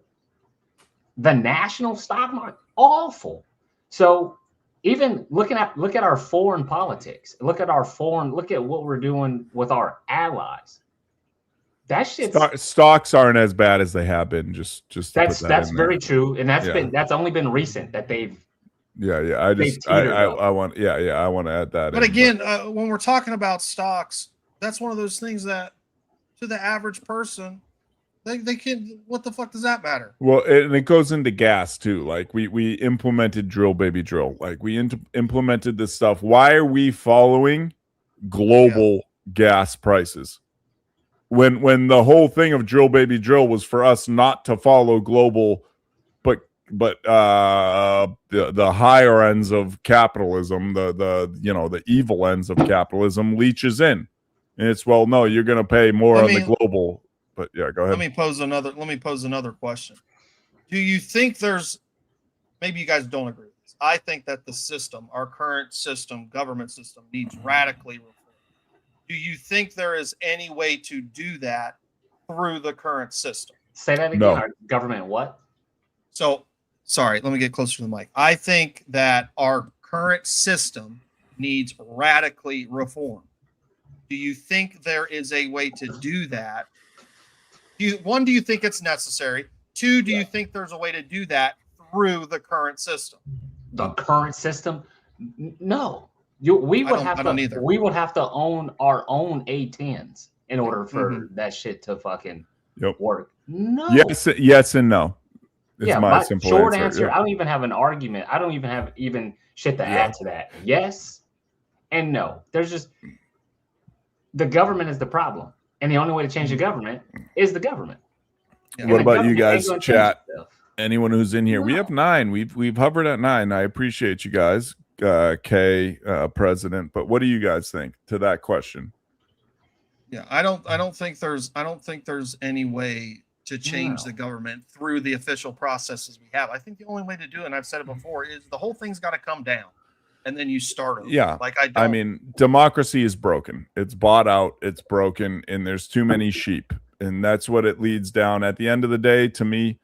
The national stock market, awful. So even look at our foreign politics. Look at what we're doing with our allies. That shit. Stocks aren't as bad as they have been. Just that's very true, and that's only been recent that they've. Yeah. I want to add that. But again, when we're talking about stocks, that's one of those things that to the average person, they can. What the fuck does that matter? Well, and it goes into gas too. Like we implemented drill, baby, drill. Like we implemented this stuff. Why are we following global gas prices? When the whole thing of drill, baby, drill was for us not to follow global, but the higher ends of capitalism, the evil ends of capitalism leeches in. And it's, well, no, you're going to pay more on the global. But yeah, go ahead. Let me pose another question. Do you think maybe you guys don't agree with this. I think that the system, our current system, government system, needs radically reform. Do you think there is any way to do that through the current system? Say that again. No. Our government what? So, sorry, let me get closer to the mic. I think that our current system needs radically reform. Do you think there is a way to do that? Do you think it's necessary? Two, do you think there's a way to do that through the current system? The current system? No. We would have to own our own A10s in order for that shit to fucking work. No. Yes and no. It's my simple short answer. I don't even have an argument. I don't even have shit to add to that. Yes and no. There's just the government is the problem, and the only way to change the government is the government. Yeah. What about you guys, chat? Anyone who's in here? No. We have 9. We've hovered at 9. I appreciate you guys, Kay, President. But what do you guys think to that question? Yeah, I don't think there's any way to change the government through the official processes we have. I think the only way to do it, and I've said it before, is the whole thing's got to come down, and then you start over. Yeah, I mean, democracy is broken. It's bought out. It's broken, and there's too many sheep, and that's what it leads down. At the end of the day, to me,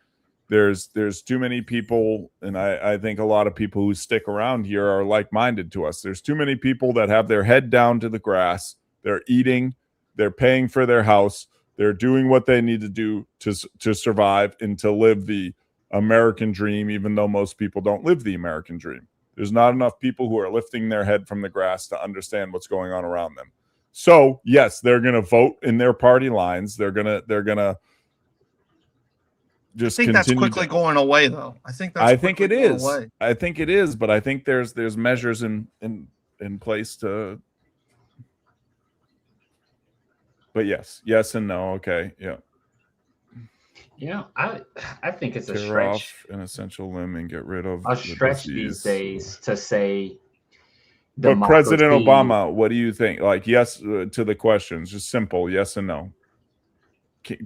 there's too many people, and I think a lot of people who stick around here are like-minded to us. There's too many people that have their head down to the grass. They're eating. They're paying for their house. They're doing what they need to do to survive and to live the American dream, even though most people don't live the American dream. There's not enough people who are lifting their head from the grass to understand what's going on around them. So, yes, they're going to vote in their party lines. They're going to just I think that's quickly going away, though. I think it is. I think it is, but I think there's measures in place to. But yes and no. Okay, yeah. You know, I think it's a Tear stretch. Off an essential limb and get rid of a stretch these days to say. But President Obama, what do you think? Like, yes to the questions, just simple, yes and no.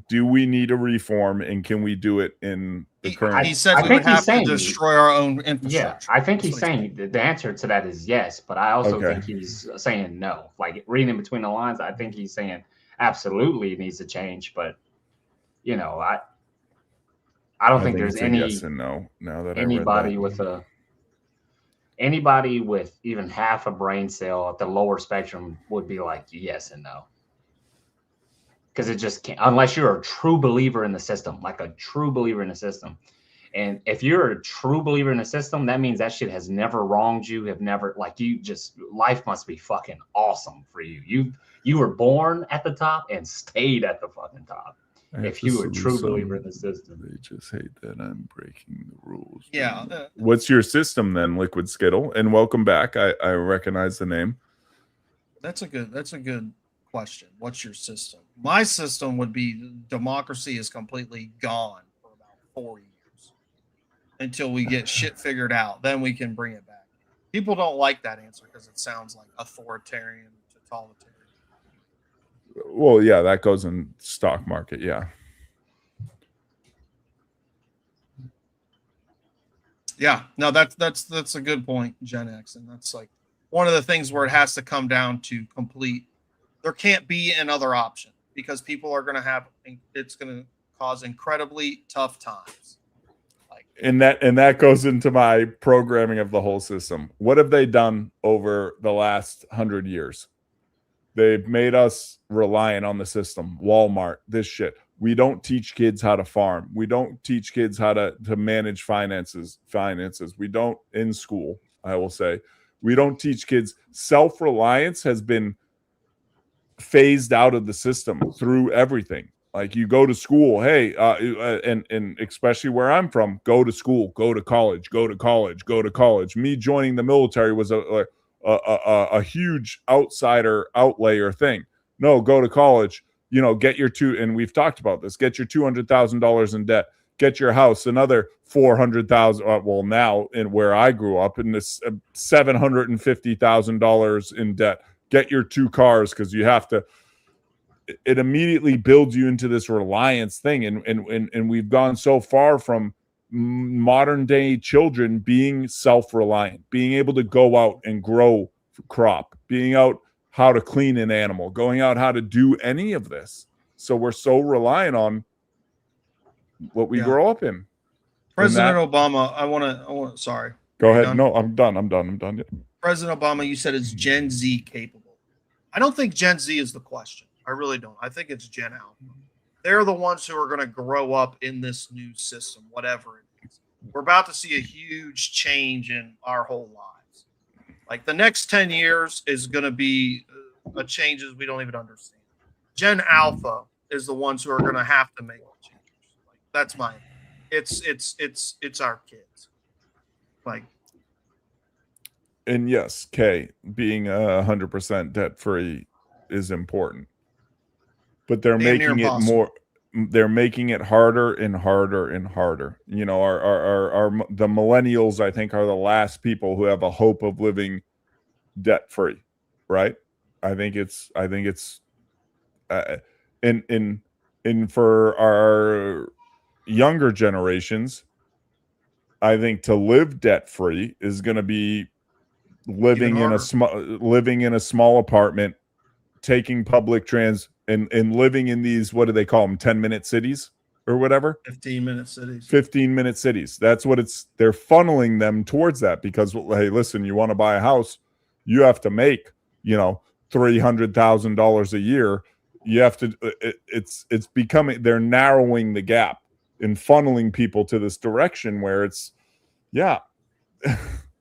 Do we need a reform, and can we do it in the current? He said we would have to destroy our own infrastructure. Yeah, I think he's saying the answer to that is yes, but I also think he's saying no. Like, reading in between the lines, I think he's saying absolutely it needs to change, but you know, I don't think there's any yes and no. Now that anybody with even half a brain cell at the lower spectrum would be like yes and no. Because it just can't, unless you're a true believer in the system, like a true believer in the system. And if you're a true believer in the system, that means that shit has never wronged you, life must be fucking awesome for you. You were born at the top and stayed at the fucking top. If you were a true believer in the system. They just hate that I'm breaking the rules. Yeah. What's your system then, Liquid Skittle? And welcome back. I recognize the name. That's a good question. What's your system? My system would be democracy is completely gone for about 4 years until we get shit figured out. Then we can bring it back. People don't like that answer because it sounds like authoritarian, totalitarian. Well, yeah, that goes in stock market. Yeah. Yeah. No, that's a good point, Gen X. And that's like one of the things where it has to come down to there can't be another option because people are going to it's going to cause incredibly tough times. And that goes into my programming of the whole system. What have they done over the last 100 years? They've made us reliant on the system. Walmart, this shit. We don't teach kids how to farm. We don't teach kids how to manage finances. We don't in school, I will say. We don't teach kids. Self-reliance has been phased out of the system through everything. Like, you go to school, hey, and especially where I'm from, go to school, go to college. Me joining the military was a huge outlayer thing. No, go to college, get your and we've talked about this, get your $200,000 in debt. get your house another 400,000. Well, now in where I grew up, in this $750,000 in debt. Get your 2 cars because you have to. It immediately builds you into this reliance thing, and we've gone so far from modern day children being self-reliant, being able to go out and grow crop, being out how to clean an animal, going out how to do any of this. So we're so reliant on what we grow up in. President Obama, I want to, sorry. Go ahead. Done? No, I'm done. Yeah. President Obama, you said it's Gen Z capable. I don't think Gen Z is the question. I really don't. I think it's Gen Alpha. They're the ones who are going to grow up in this new system, whatever it is. We're about to see a huge change in our whole lives. Like the next 10 years is going to be a changes we don't even understand. Gen Alpha is the ones who are going to have to make the changes. Like, that's my. It's our kids. Like. And yes, Kay, being 100% debt free is important, but they're making it more. They're making it harder and harder and harder. You know, the millennials, I think, are the last people who have a hope of living debt free, right? I think it's in for our younger generations, I think to live debt free is going to be living in a small apartment, taking public trans and living in these, what do they call them, 10-minute cities or whatever? 15-minute cities. 15-minute cities. That's what they're funneling them towards that because, hey, listen, you want to buy a house, you have to make, $300,000 a year. You have to, it's becoming, they're narrowing the gap and funneling people to this direction where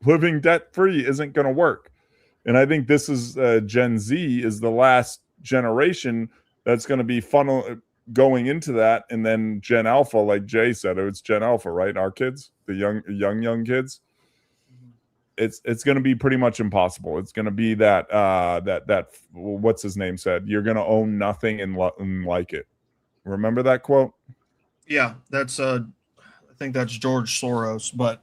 living debt free isn't going to work. And I think this is Gen Z is the last generation that's going to be going into that. And then Gen Alpha, like Jay said, it's Gen Alpha, right? Our kids, the young kids. It's going to be pretty much impossible. It's going to be that what's his name said, you're going to own nothing and like it. Remember that quote? Yeah, that's I think that's George Soros, but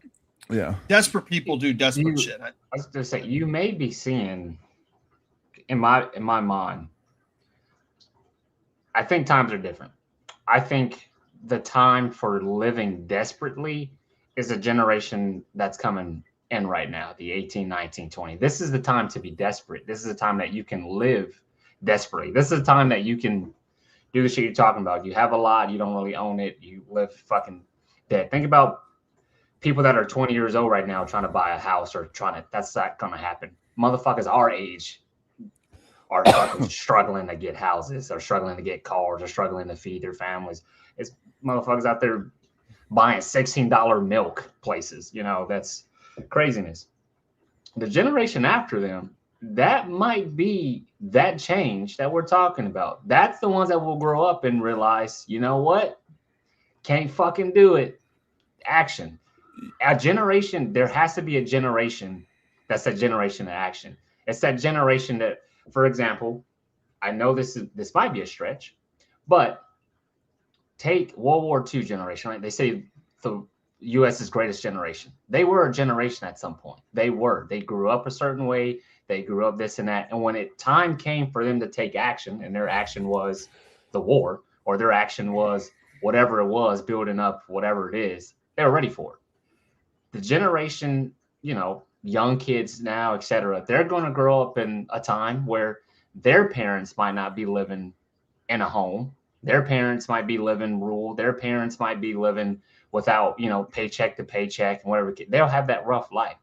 yeah, desperate people do desperate shit. I was going to say, you may be seeing in my mind, I think times are different. I think the time for living desperately is a generation that's coming in right now, the 18, 19, 20. This is the time to be desperate. This is the time that you can live desperately. This is the time that you can do the shit you're talking about. You have a lot, you don't really own it, you live fucking dead. Think about people that are 20 years old right now trying to buy a house or that's not gonna happen. Motherfuckers our age are fucking struggling to get houses, or struggling to get cars, or struggling to feed their families. It's motherfuckers out there buying $16 milk places. That's craziness. The generation after them, that might be that change that we're talking about. That's the ones that will grow up and realize, you know what? Can't fucking do it. Action. A generation, there has to be a generation that's a generation of action. It's that generation that, for example, I know this might be a stretch, but take World War II generation, right? They say the U.S.'s greatest generation. They were a generation at some point. They grew up a certain way. They grew up this and that. And when time came for them to take action, and their action was the war, or their action was whatever it was, building up whatever it is, they were ready for it. The generation, young kids now, etc., they're going to grow up in a time where their parents might not be living in a home. Their parents might be living rural. Their parents might be living without, paycheck to paycheck and whatever. They'll have that rough life.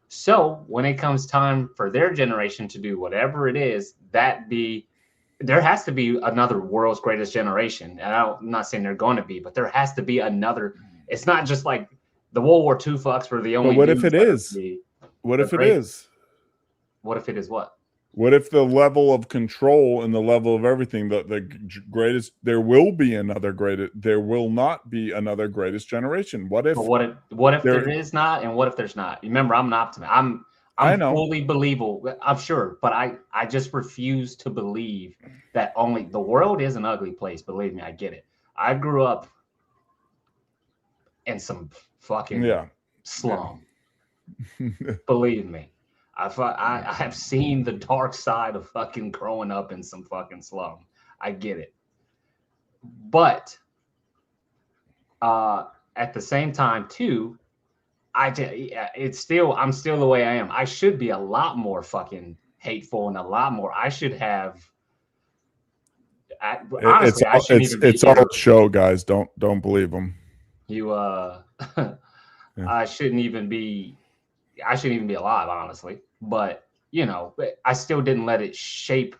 So when it comes time for their generation to do whatever it is, there has to be another world's greatest generation. And I'm not saying they're going to be, but there has to be another. It's not just like the World War II fucks were the only. But what if it is? What if it is? What if it is what? What if the level of control and the level of everything, the greatest, there will not be another greatest generation. What if there is not, and what if there's not? Remember, I'm an optimist. I'm fully believable. I'm sure, but I just refuse to believe that the world is an ugly place. Believe me, I get it. I grew up in some fucking Yeah. slum. Believe me, I have seen the dark side of fucking growing up in some fucking slum. I get it, but at the same time too, I'm still the way I am. I should be a lot more fucking hateful and a lot more. I should have. Honestly, I shouldn't even be it's here. all a show, guys. Don't believe them. You I shouldn't even be alive, honestly. But I still didn't let it shape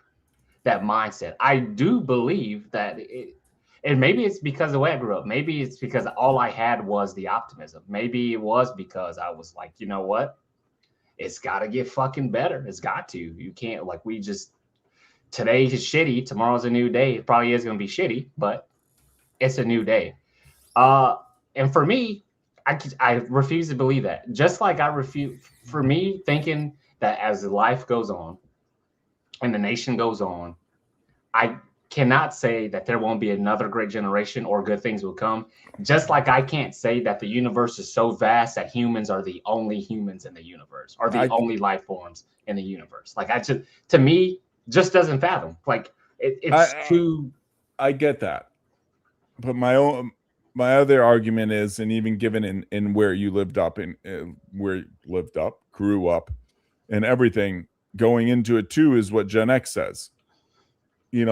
that mindset. I do believe that and maybe it's because of the way I grew up. Maybe it's because all I had was the optimism. Maybe it was because I was like, you know what? It's got to get fucking better. It's got to. You can't, like, today is shitty. Tomorrow's a new day. It probably is going to be shitty, but it's a new day. And for me, I refuse to believe that. Just like I refuse, for me, thinking that as life goes on and the nation goes on, I cannot say that there won't be another great generation or good things will come. Just like I can't say that the universe is so vast that humans are the only humans in the universe, or the only life forms in the universe. Like, to me, just doesn't fathom. Like, it's too. I get that, but my other argument is, and even given in where you lived up, grew up, and everything going into it too, is what Gen X says.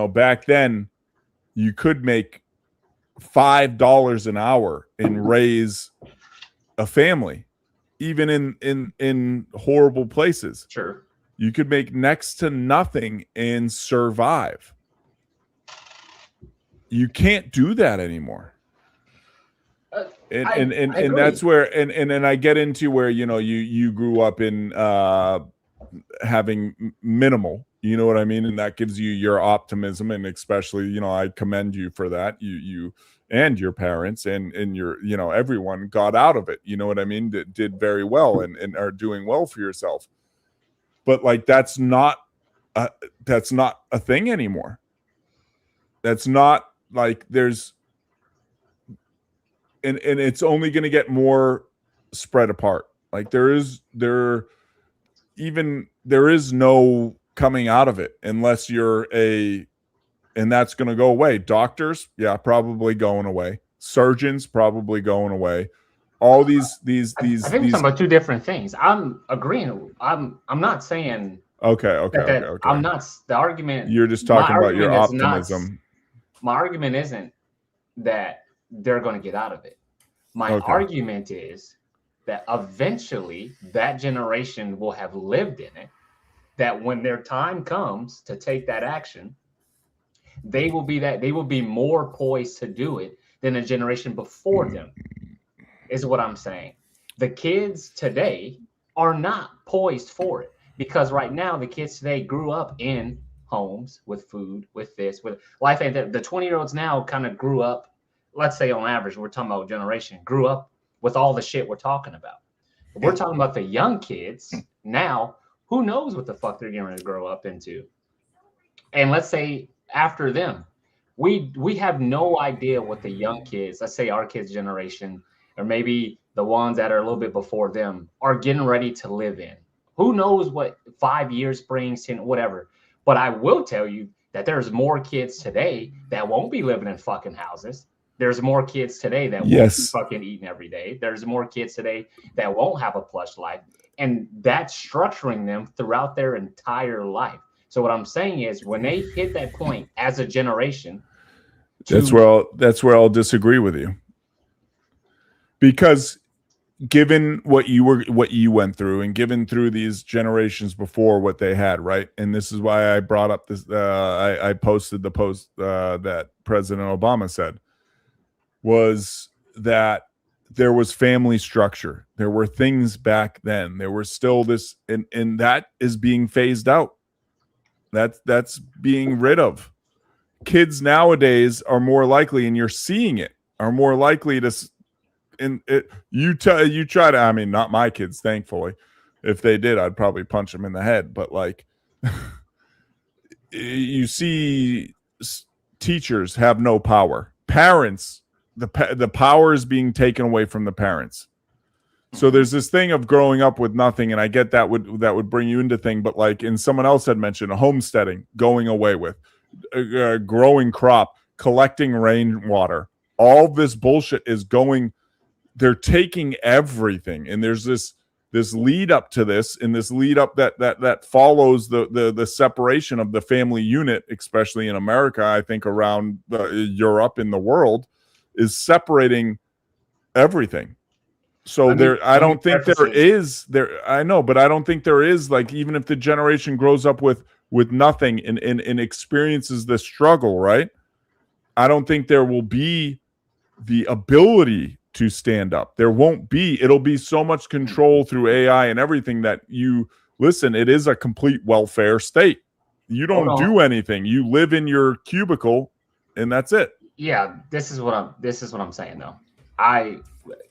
Back then, you could make $5 an hour and raise a family, even in horrible places. Sure, you could make next to nothing and survive. You can't do that anymore. And that's where and I get into where you grew up in having minimal, you know what I mean, and that gives you your optimism, and especially I commend you for that. You and your parents and your everyone got out of it, you know what I mean, did very well and are doing well for yourself. But like that's not a thing anymore. That's not like there's and it's only going to get more spread apart. Like there is no coming out of it unless you're and that's going to go away. Doctors, yeah, probably going away. Surgeons probably going away. All these I think we're talking about two different things. I'm agreeing. I'm not saying okay. I'm not the argument. You're just talking about your optimism. My argument isn't that they're going to get out of it. My argument is that eventually that generation will have lived in it, that when their time comes to take that action, they will be more poised to do it than a generation before them, is what I'm saying. The kids today are not poised for it, because right now the kids today grew up in homes with food, with this, with life. And the 20-year-olds now kind of grew up, let's say on average, we're talking about generation, grew up with all the shit we're talking about. But we're talking about the young kids now, who knows what the fuck they're going to grow up into. And let's say after them, we have no idea what the young kids, let's say our kids' generation, or maybe the ones that are a little bit before them, are getting ready to live in. Who knows what 5 years brings, 10, whatever. But I will tell you that there's more kids today that won't be living in fucking houses. There's more kids today that won't be fucking eating every day. There's more kids today that won't have a plush life. And that's structuring them throughout their entire life. So what I'm saying is, when they hit that point as a generation, that's where I'll disagree with you. Because given what you went through, and given through these generations before what they had, right? And this is why I brought up this. I posted the post that President Obama said, was that there was family structure. There were things back then. There were still this, and that is being phased out. That's being rid of. Kids nowadays are more likely, and you're seeing it, are more likely to. And you try to. I mean, not my kids, thankfully. If they did, I'd probably punch them in the head. But like, you see, teachers have no power. Parents the power is being taken away from the parents. So there's this thing of growing up with nothing, and I get that would bring you into thing, but like, and someone else had mentioned homesteading, going away with, growing crop, collecting rainwater. All this bullshit is going. They're taking everything, and there's this lead up to this, and this lead up that follows the separation of the family unit, especially in America. I think around Europe, in the world, is separating everything. So I don't think there is, I know, but I don't think there is, like, even if the generation grows up with nothing and experiences the struggle, right? I don't think there will be the ability to stand up. There won't be. It'll be so much control through AI and everything that it is a complete welfare state. You don't do anything. You live in your cubicle and that's it. Yeah, this is what I'm saying though.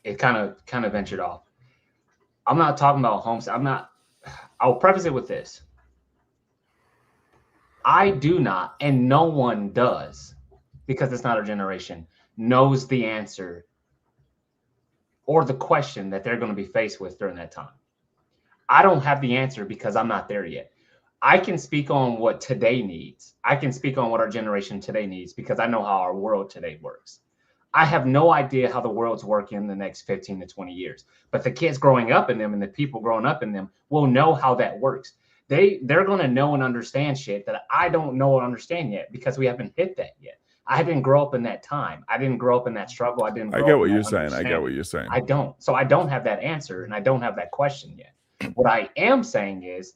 It kind of ventured off. I'm not talking about homes. I'll preface it with this. I do not, and no one does, because it's not our generation, knows the answer or the question that they're going to be faced with during that time. I don't have the answer because I'm not there yet. I can speak on what today needs. I can speak on what our generation today needs because I know how our world today works. I have no idea how the world's working in the next 15 to 20 years, but the kids growing up in them and the people growing up in them will know how that works. They're going to know and understand shit that I don't know or understand yet because we haven't hit that yet. I didn't grow up in that time. I didn't grow up in that struggle. I get what you're saying. I don't. So I don't have that answer and I don't have that question yet. What I am saying is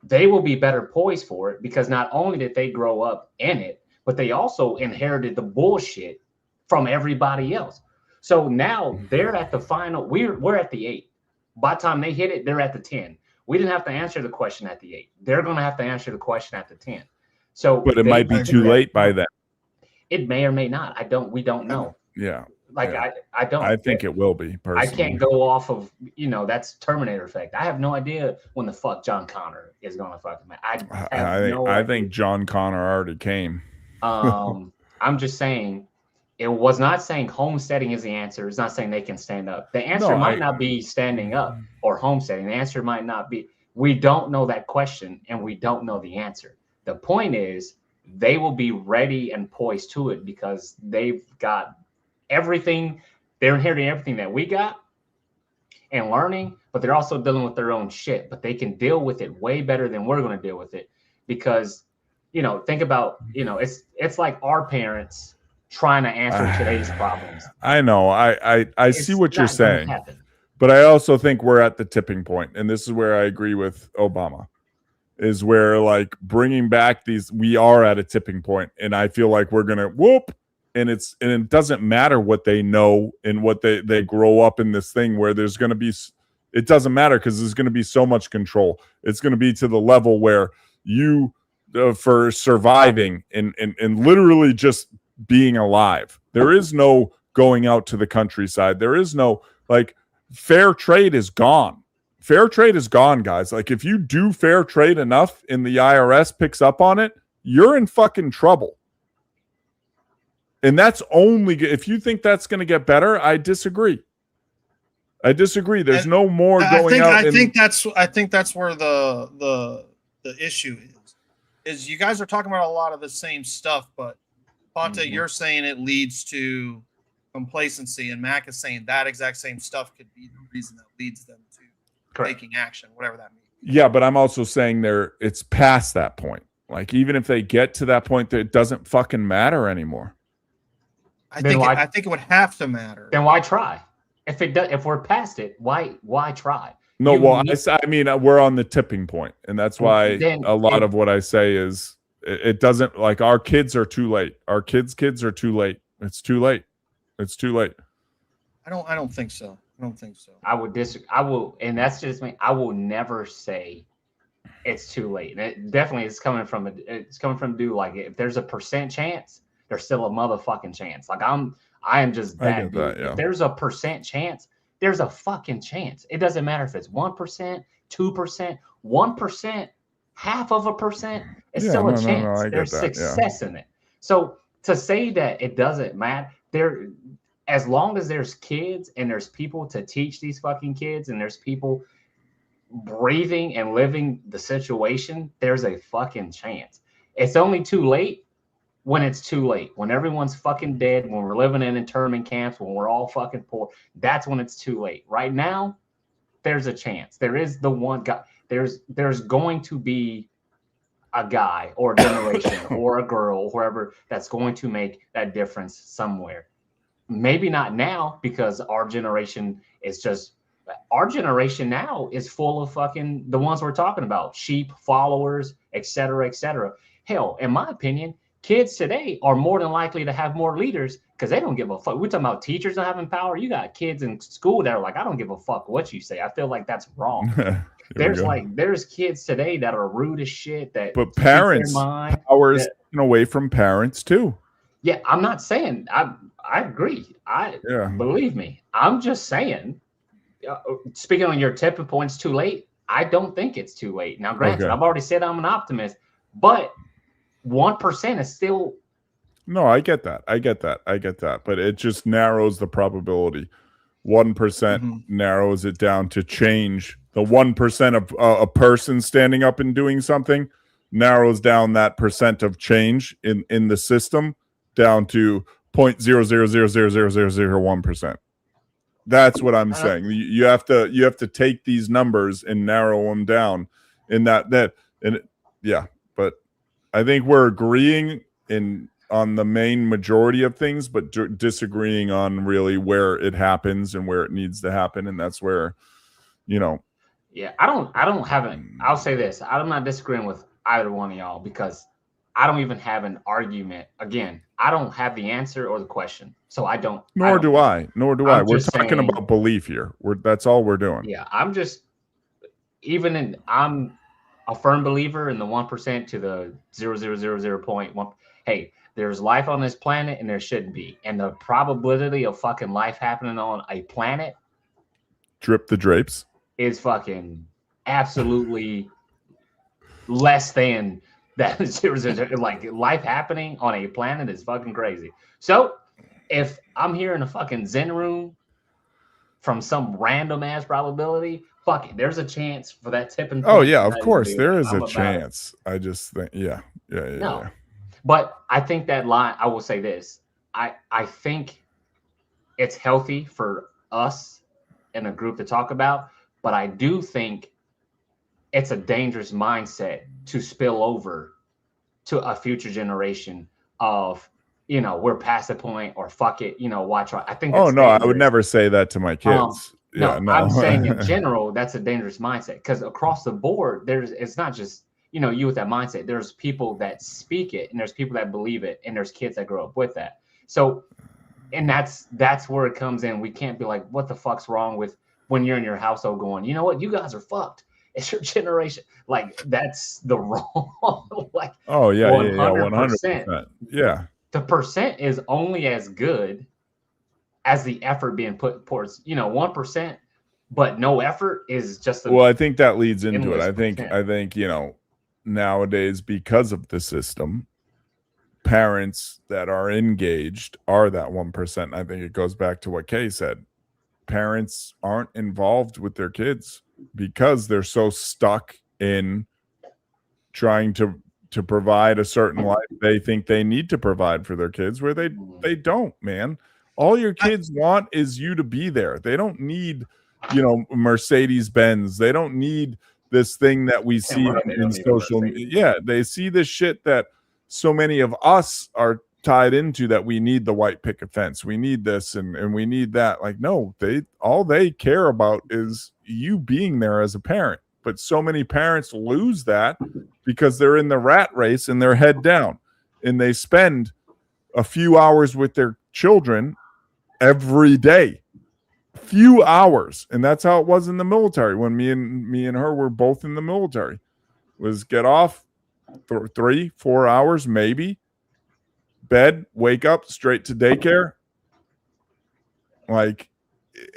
they will be better poised for it because not only did they grow up in it, but they also inherited the bullshit from everybody else. So now they're at the final. We're at the 8. By the time they hit it, they're at the 10. We didn't have to answer the question at the 8. They're going to have to answer the question at the 10. So, but it might be too late by then. It may or may not. We don't know. Yeah. I don't. I think it will be. Personally. I can't go off of, that's Terminator effect. I have no idea when the fuck John Connor is going to fucking. I think John Connor already came. I'm just saying, it was not saying homesteading is the answer. It's not saying they can stand up. The answer might not be standing up or homesteading. The answer might not be. We don't know that question, and we don't know the answer. The point is, they will be ready and poised to it because they've got everything. They're inheriting everything that we got and learning, but they're also dealing with their own shit. But they can deal with it way better than we're going to deal with it because, think about, it's like our parents trying to answer today's problems. I know. I see what you're saying, but I also think we're at the tipping point, and this is where I agree with Obama. Is where, like, bringing back we are at a tipping point, and I feel like we're gonna whoop, and it doesn't matter what they know and what they grow up in this thing where there's gonna be, it doesn't matter because there's gonna be so much control. It's gonna be to the level where you for surviving and literally just being alive. There is no going out to the countryside. There is no, like, fair trade is gone. Fair trade is gone, guys. Like, if you do fair trade enough and the IRS picks up on it, you're in fucking trouble. And that's only, if you think that's going to get better, I disagree. There's no more going out. I think that's where the issue is you guys are talking about a lot of the same stuff, but Ponta, you're saying it leads to complacency, and Mac is saying that exact same stuff could be the reason that leads them to taking action, whatever that means. Yeah, but I'm also saying it's past that point. Like, even if they get to that point, it doesn't fucking matter anymore. I think it would have to matter. Then why try? If we're past it, why try? No, I mean, we're on the tipping point, and that's why a lot of what I say is it doesn't, like, our kids are too late. Our kids are too late. It's too late. It's too late. I don't think so. I don't think so. I would disagree. And that's just me. I will never say it's too late. And it definitely is coming from a dude. Like, if there's a % chance, there's still a motherfucking chance. Like, I am just that dude. If there's a % chance, there's a fucking chance. It doesn't matter if it's 1%, 2%, 1%, half of a %. It's still a chance. There's success in it. So to say that it doesn't matter, there, as long as there's kids and there's people to teach these fucking kids and there's people breathing and living the situation, there's a fucking chance. It's only too late when it's too late. When everyone's fucking dead, when we're living in internment camps, when we're all fucking poor, that's when it's too late. Right now, there's a chance. There is the one guy. There's going to be a guy or a generation or a girl, whoever, that's going to make that difference somewhere. Maybe not now, because our generation now is full of fucking the ones we're talking about, sheep, followers, et cetera, et cetera. Hell, in my opinion, kids today are more than likely to have more leaders because they don't give a fuck. We're talking about teachers not having power. You got kids in school that are like, I don't give a fuck what you say. I feel like that's wrong. There's kids today that are rude as shit. But parents, power is taken away from parents too. Yeah, I'm not saying I agree. Believe me, I'm just saying. Speaking on your tipping points, too late. I don't think it's too late. Now, granted, I've already said I'm an optimist, but 1% is still. No, I get that. But it just narrows the probability. 1% narrows it down to change. The 1% of a person standing up and doing something narrows down that percent of change in the system down to 0.0000001%. That's what I'm saying. You have to take these numbers and narrow them down in that. But I think we're agreeing on the main majority of things, but disagreeing on really where it happens and where it needs to happen, and that's where, Yeah, I don't have an. I'll say this: I'm not disagreeing with either one of y'all because I don't even have an argument. Again, I don't have the answer or the question, so I don't. Nor do I. We're talking about belief here. That's all we're doing. Yeah, I'm a firm believer in the 1% to the 0.000.1. Hey, there's life on this planet, and there shouldn't be, and the probability of fucking life happening on a planet, drip the drapes, is fucking absolutely less than that. Like, life happening on a planet is fucking crazy. So if I'm here in a fucking Zen room from some random ass probability, fuck it, there's a chance for that tipping point. Oh yeah, of course there is a chance. I just think yeah. But I think that line, I will say this, I think it's healthy for us in a group to talk about, but I do think it's a dangerous mindset to spill over to a future generation of, we're past the point, or fuck it, watch out. I think that's dangerous. I would never say that to my kids. No, I'm saying in general, that's a dangerous mindset, because across the board, it's not just, you with that mindset. There's people that speak it, and there's people that believe it, and there's kids that grow up with that. So, and that's where it comes in. We can't be like, what the fuck's wrong with when you're in your household going, you know what, you guys are fucked. It's your generation. Like, that's the wrong. Like, 100%. Yeah. The percent is only as good as the effort being put towards, 1%, but no effort is just. Well, I think that leads into it. I think, nowadays, because of the system, parents that are engaged are that 1%. I think it goes back to what Kay said. Parents aren't involved with their kids because they're so stuck in trying to provide a certain life they think they need to provide for their kids, where they don't, man. All your kids want is you to be there. They don't need, Mercedes Benz. They don't need this thing that we see in social media. Yeah, they see this shit that so many of us are tied into, that we need the white picket fence. We need this and we need that. Like, no, all they care about is you being there as a parent. But so many parents lose that because they're in the rat race and they're head down, and they spend a few hours with their children every day. Few hours. And that's how it was in the military when me and her were both in the military. Was get off 3-4 hours maybe, bed, wake up, straight to daycare. Like,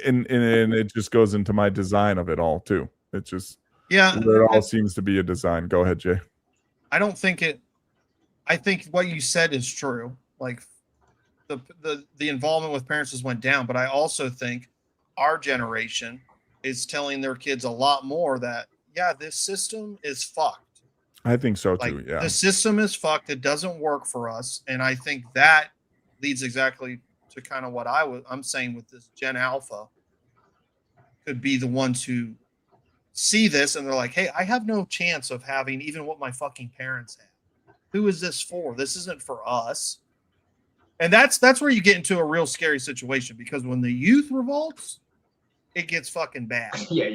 and it just goes into my design of it all too. It just it all seems to be a design. Go ahead, Jay. I think what you said is true. Like, the involvement with parents has went down, but I also think our generation is telling their kids a lot more that, yeah, this system is fucked. I think so Like, too. Yeah. the system is fucked. It doesn't work for us. And I think that leads exactly to kind of what I'm saying with this Gen Alpha could be the ones who see this and they're like, hey, I have no chance of having even what my fucking parents have. Who is this for? This isn't for us. And that's where you get into a real scary situation, because when the youth revolts, it gets fucking bad. Yeah,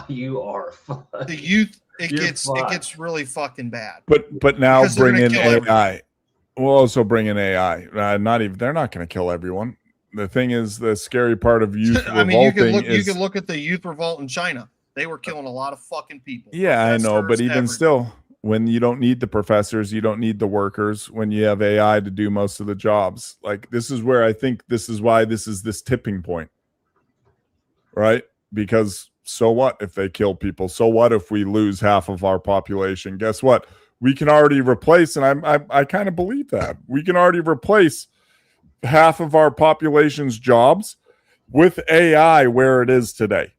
you are. The youth, it You're gets really fucking bad. But now Because they're bring gonna in kill AI. everyone. We'll also bring in AI. They're not going to kill everyone. The thing is, the scary part of youth I mean, you revolting could look at the youth revolt in China. They were killing a lot of fucking people. Yeah, I know, but Professors, even everything. still, when you don't need the professors, you don't need the workers, when you have AI to do most of the jobs. Like, this is where I think this is why this is this tipping point. Right? Because so what if they kill people? So what if we lose half of our population? Guess what? We can already replace, and I kind of believe that. We can already replace half of our population's jobs with AI where it is today.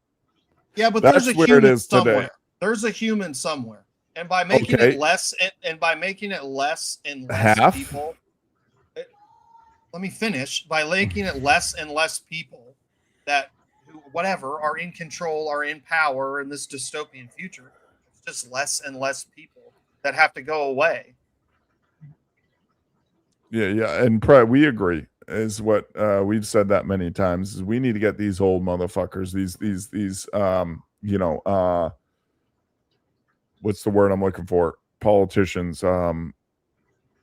Yeah, but That's there's a where it human is today. somewhere. There's a human somewhere. And by making Okay. it less and by making it less and less Half? people, let me finish. By making it less and less people that whatever are in control, are in power in this dystopian future, it's just less and less people that have to go away. Yeah, and we agree. Is what we've said that many times. Is we need to get these old motherfuckers. These what's the word I'm looking for? Politicians,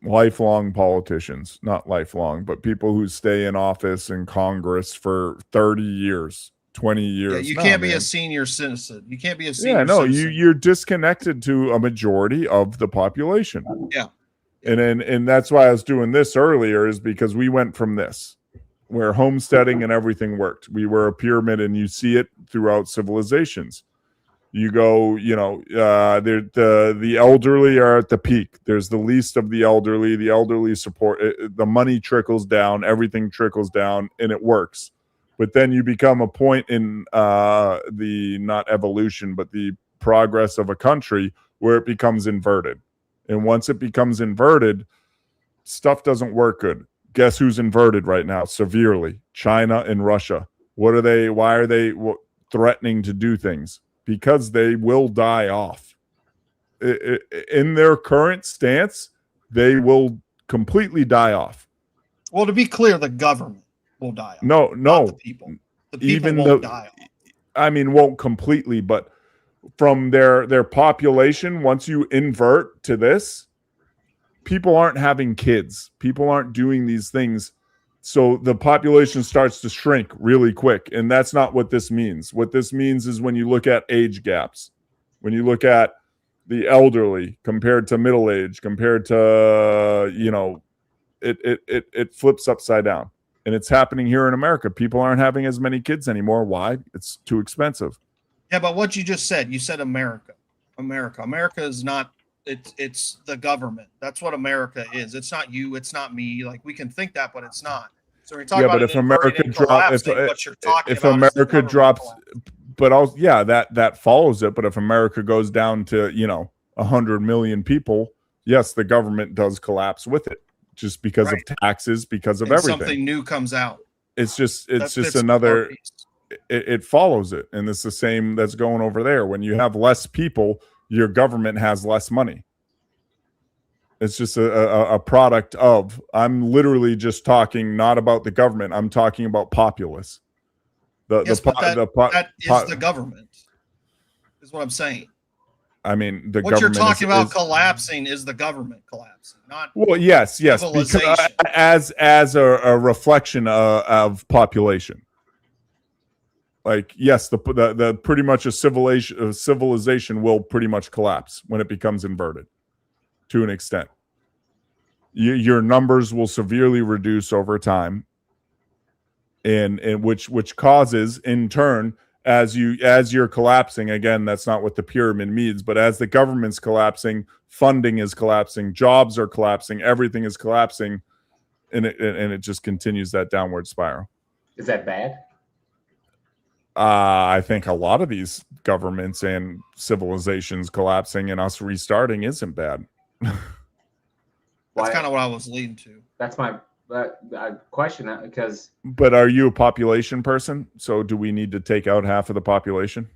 lifelong politicians, not lifelong, but people who stay in office in Congress for 30 years, 20 years. Yeah, you No, can't be man. a senior citizen. You can't be a senior Yeah, no, citizen. you're disconnected to a majority of the population. Yeah. And that's why I was doing this earlier, is because we went from this where homesteading and everything worked. We were a pyramid, and you see it throughout civilizations. You go, the elderly are at the peak. There's the least of the elderly. The elderly support, the money trickles down, everything trickles down, and it works. But then you become a point in the not evolution, but the progress of a country where it becomes inverted. And once it becomes inverted, stuff doesn't work good. Guess who's inverted right now severely? China and Russia. What are they? Why are they threatening to do things? Because they will die off. In their current stance, they will completely die off. Well, to be clear, the government will die off. No. Not the people. The people Even won't die off. I mean, won't completely, but from their population, once you invert to this, people aren't having kids. People aren't doing these things. So the population starts to shrink really quick. And that's not what this means. What this means is when you look at age gaps, when you look at the elderly compared to middle age, compared to, it flips upside down. And it's happening here in America. People aren't having as many kids anymore. Why? It's too expensive. Yeah, but what you just said, you said America. America is not, it's the government. That's what America is. It's not you, it's not me. Like, we can think that, but it's not. So when you talk about but if America drops, if America drops, but also, that follows it. But if America goes down to 100 million people, yes, the government does collapse with it, just because of taxes, because of everything. Something new comes out. It's just another. It follows it, and it's the same that's going over there. When you have less people, your government has less money. It's just a product of. I'm literally just talking not about the government. I'm talking about populace. That is the government. Is what I'm saying. I mean, what you're talking about collapsing is the government collapsing, not. Well, yes, because as a reflection of population. Like, yes, the pretty much a civilization will pretty much collapse when it becomes inverted to an extent. Your numbers will severely reduce over time, and which causes in turn, as you're collapsing, again, that's not what the pyramid means, but as the government's collapsing, funding is collapsing, jobs are collapsing, everything is collapsing. and it just continues that downward spiral. Is that bad? I think a lot of these governments and civilizations collapsing and us restarting isn't bad. That's kind of what I was leading to. That's my question, because. But are you a population person? So do we need to take out half of the population?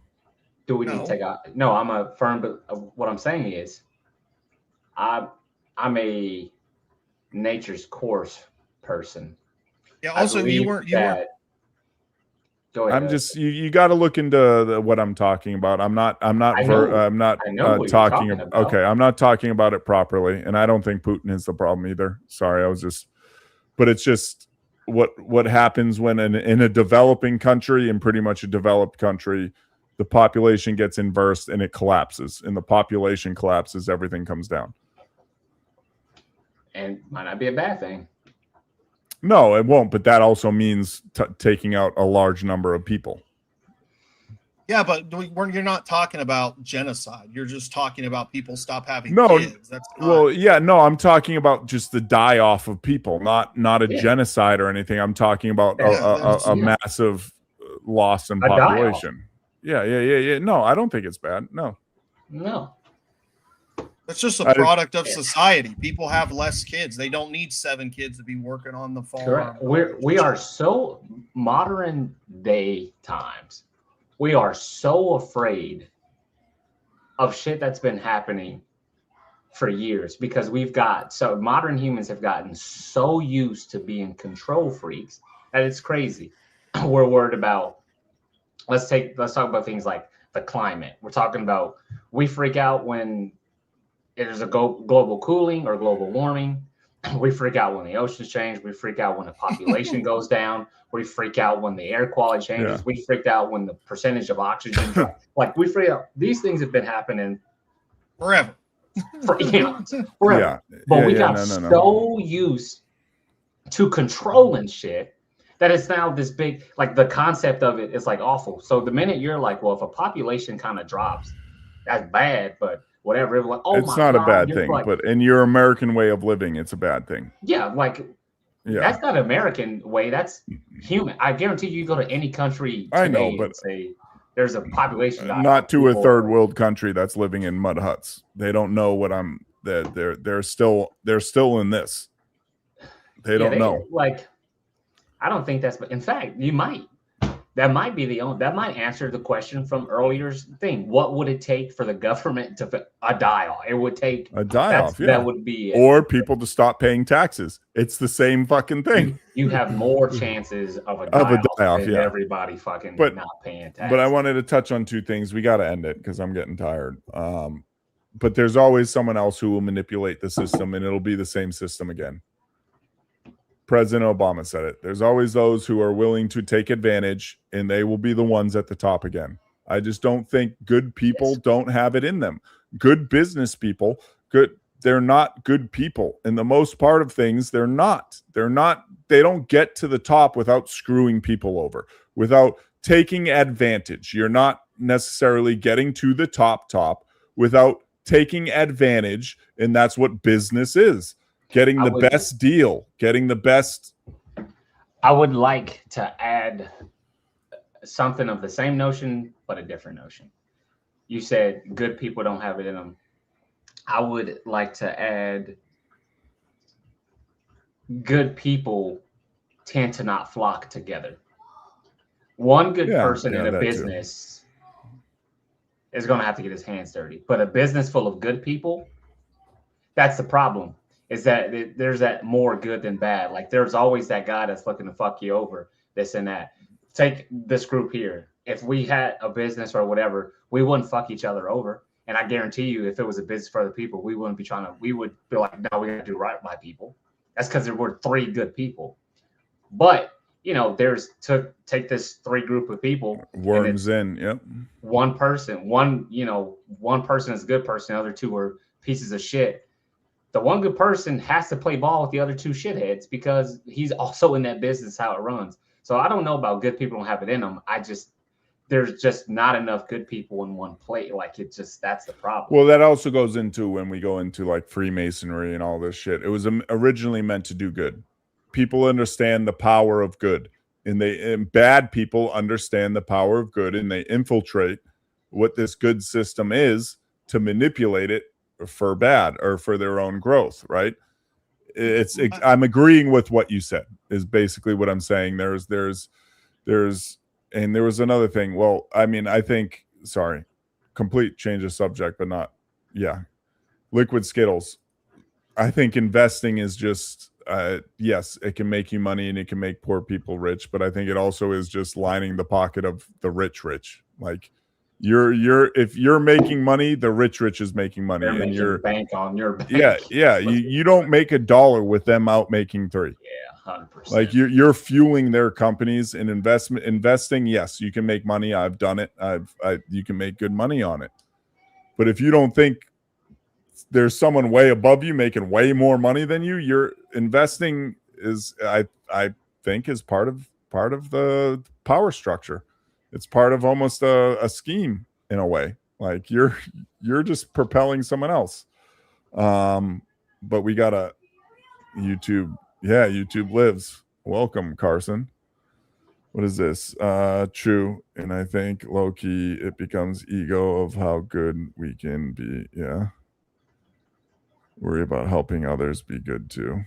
Do we need to take out? No, I'm a firm. But what I'm saying is, I'm a nature's course person. Yeah. Also, you weren't. Go ahead. I'm just you got to look into what I'm talking about. I'm not talking about. Okay, I'm not talking about it properly, and I don't think Putin is the problem either. Sorry, but it's just what happens when in a developing country, in pretty much a developed country, the population gets inversed and it collapses, and the population collapses, everything comes down. And might not be a bad thing. No, it won't. But that also means taking out a large number of people. Yeah, but you're not talking about genocide. You're just talking about people stop having kids. That's I'm talking about just the die off of people, not a genocide or anything. I'm talking about a massive loss in population. Yeah. No, I don't think it's bad. No. That's just a product of society. People have less kids. They don't need 7 kids to be working on the farm. Correct. We are so modern day times. We are so afraid of shit that's been happening for years because modern humans have gotten so used to being control freaks that it's crazy. We're worried about, let's talk about things like the climate. We're talking about, we freak out when there's a global cooling or global warming. We freak out when the oceans change. We freak out when the population goes down. We freak out when the air quality changes. We freaked out when the percentage of oxygen drops. We freak out. These things have been happening forever. Forever. But we got so used to controlling shit that it's now this big, the concept of it is awful. So the minute you're well, if a population kind of drops, that's bad, but whatever. It's not a bad thing, but in your American way of living, it's a bad thing. Yeah, that's not American way. That's human. I guarantee you go to any country today, I know, but say there's a population. Not to a third world country that's living in mud huts. They don't know what they're still in this. They don't know. I don't think that's. But in fact, you might. That might be that might answer the question from earlier's thing. What would it take for the government to a die-off? It would take a die-off. That would be it. Or people to stop paying taxes. It's the same fucking thing. You have more chances of a die-off than everybody fucking not paying taxes. But I wanted to touch on 2 things. We got to end it because I'm getting tired. But there's always someone else who will manipulate the system, and it'll be the same system again. President Obama said it. There's always those who are willing to take advantage, and they will be the ones at the top again. I just don't think good people don't have it in them. Good business people, they're not good people. In the most part of things, they're not. They don't get to the top without screwing people over, without taking advantage. You're not necessarily getting to the top without taking advantage, and that's what business is. Getting the best deal, getting the best. I would like to add something of the same notion, but a different notion. You said good people don't have it in them. I would like to add good people tend to not flock together. One good person in a business is going to have to get his hands dirty, but a business full of good people, that's the problem. Is that there's that more good than bad. There's always that guy that's looking to fuck you over, this and that. Take this group here. If we had a business or whatever, we wouldn't fuck each other over. And I guarantee you, if it was a business for other people, we would be no, we got to do right by people. That's because there were 3 good people. But, take this 3 group of people. Worms in, yep. One person is a good person. The other 2 are pieces of shit. The one good person has to play ball with the other 2 shitheads because he's also in that business, how it runs. So I don't know about good people don't have it in them. There's just not enough good people in one plate. That's the problem. Well, that also goes into when we go into Freemasonry and all this shit. It was originally meant to do good. people understand the power of good, and bad people understand the power of good, and they infiltrate what this good system is to manipulate it for bad or for their own growth, right? I'm agreeing with what you said is basically what I'm saying. And there was another thing. Well, I mean, I think, sorry, complete change of subject, but not, yeah. Liquid Skittles. I think investing is just, yes, it can make you money and it can make poor people rich, but I think it also is just lining the pocket of the rich. Like, if you're making money, the rich is making money, They're and making you're bank on your bank. yeah. You don't make $1 with them out making 3. Yeah, 100%. Like you're fueling their companies and investing. Yes, you can make money. I've done it. You can make good money on it. But if you don't think there's someone way above you making way more money than you, your investing is, I think, is part of the power structure. It's part of almost a scheme in a way. Like you're just propelling someone else. But we got a YouTube. Yeah, YouTube lives. Welcome, Carson. What is this? True. And I think low key it becomes ego of how good we can be. Yeah. Worry about helping others be good too.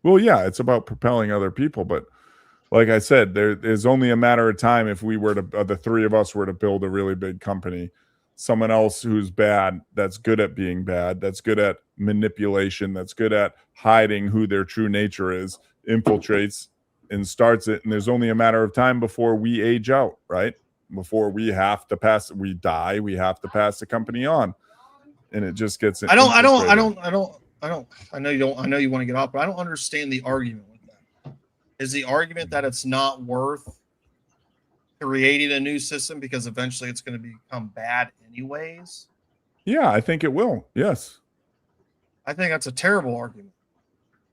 Well, yeah, it's about propelling other people, but like I said, there's only a matter of time if we were to, the 3 of us were to build a really big company. Someone else who's bad, that's good at being bad, that's good at manipulation, that's good at hiding who their true nature is, infiltrates and starts it. And there's only a matter of time before we age out, right? Before we have to we die, we have to pass the company on. And it just gets I know you want to get off, but I don't understand the argument with that. Is the argument that it's not worth creating a new system because eventually it's going to become bad anyways? Yeah, I think it will. Yes. I think that's a terrible argument.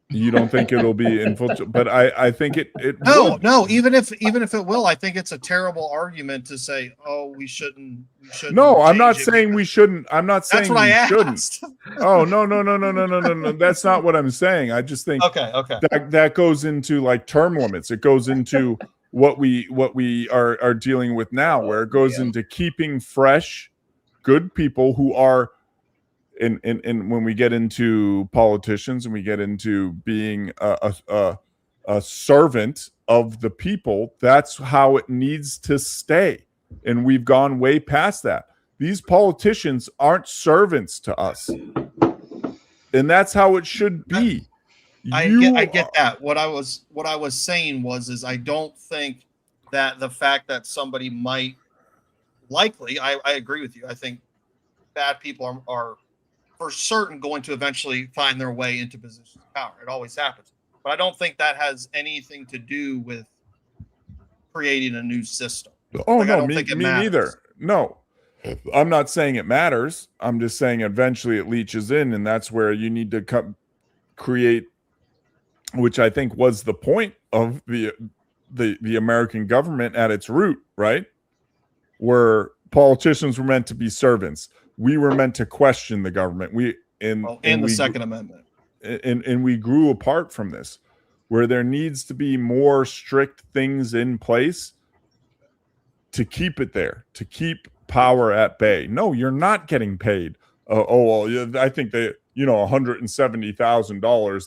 You don't think it'll be infiltrated, but I think it no, even if it will, I think it's a terrible argument to say, oh, we shouldn't. No, I'm not saying we shouldn't. I'm not saying we shouldn't. Oh, no. That's not what I'm saying. I just think that goes into like term limits. It goes into what we are dealing with now, where it goes into keeping fresh, good people who are and when we get into politicians and we get into being a servant of the people, that's how it needs to stay. And we've gone way past that. These politicians aren't servants to us. And that's how it should be. I get that. What I was saying was I don't think that the fact that somebody might likely, I agree with you. I think bad people are for certain going to eventually find their way into positions of power. It always happens. But I don't think that has anything to do with creating a new system. Oh, like, no, me neither. No, I'm not saying it matters. I'm just saying eventually it leaches in, and that's where you need to create, which I think was the point of the American government at its root, right? Where politicians were meant to be servants. We were meant to question the government. And the Second Amendment. And we grew apart from this, where there needs to be more strict things in place to keep it there, to keep power at bay. No, you're not getting paid. I think they, $170,000.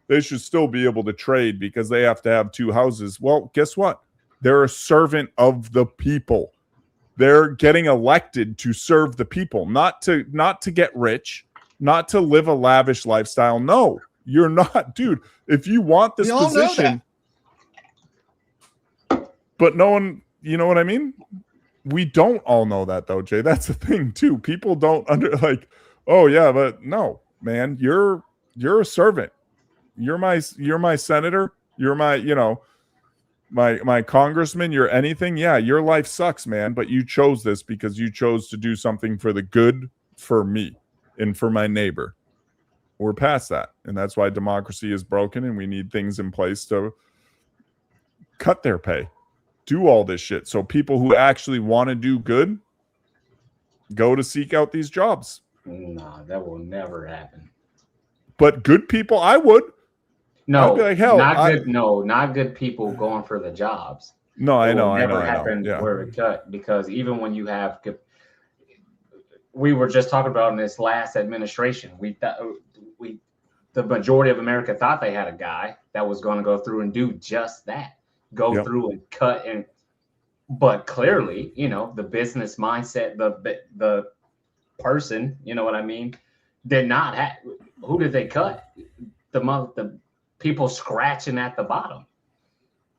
They should still be able to trade because they have to have 2 houses. Well, guess what? They're a servant of the people. They're getting elected to serve the people, not to get rich, not to live a lavish lifestyle. No, you're not, dude. If you want this position, but no one, you know what I mean? We don't all know that though, Jay. That's the thing too. People don't oh yeah, but no, man, you're a servant. You're my senator. You're my, my congressman, you're anything. Yeah, your life sucks, man, but you chose this because you chose to do something for the good for me and for my neighbor. We're past that. And that's why democracy is broken and we need things in place to cut their pay, do all this shit. So people who actually want to do good go to seek out these jobs. No, that will never happen. But good people, I would. No, I'd be like, hell, not good. No, not good people going for the jobs. No, I It will know. never happen where it cut, because even when you have, we were just talking about in this last administration, the majority of America thought they had a guy that was going to go through and do just that, go through and cut. But clearly, you know, the business mindset, the person, you know what I mean, did not have. Who did they cut? The people scratching at the bottom,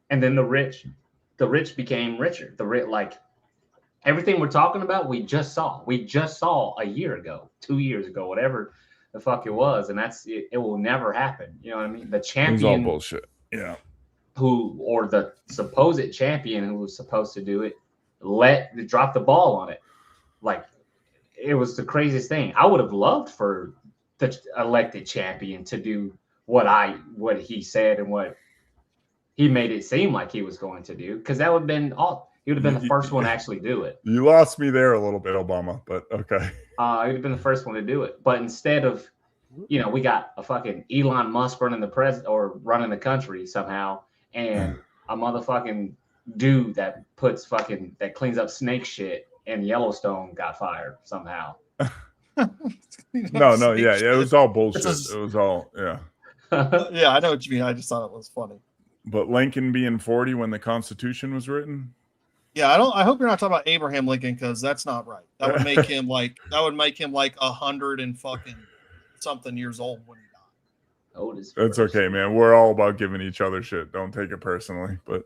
and then the rich became richer. Like everything we're talking about, we just saw a year ago, 2 years ago, whatever the fuck it was, and it will never happen. You know what I mean? The champion, it's all bullshit. Yeah. Or the supposed champion who was supposed to do it, dropped the ball on it. Like, it was the craziest thing. I would have loved for the elected champion to do what he said and what he made it seem like he was going to do, because that would have been all. He would have been the first one to actually do it. You lost me there a little bit, Obama, but okay. He would have been the first one to do it. But instead of, you know, we got a fucking Elon Musk running the country somehow, and a motherfucking dude that cleans up snake shit in Yellowstone got fired somehow. No, yeah, it was all bullshit. It was all, yeah. Yeah, I know what you mean. I just thought it was funny. But Lincoln being 40 when the Constitution was written. Yeah, I hope you're not talking about Abraham Lincoln, because that's not right. That would make him like 100 and fucking something years old when he died. It's okay, man. We're all about giving each other shit. Don't take it personally. But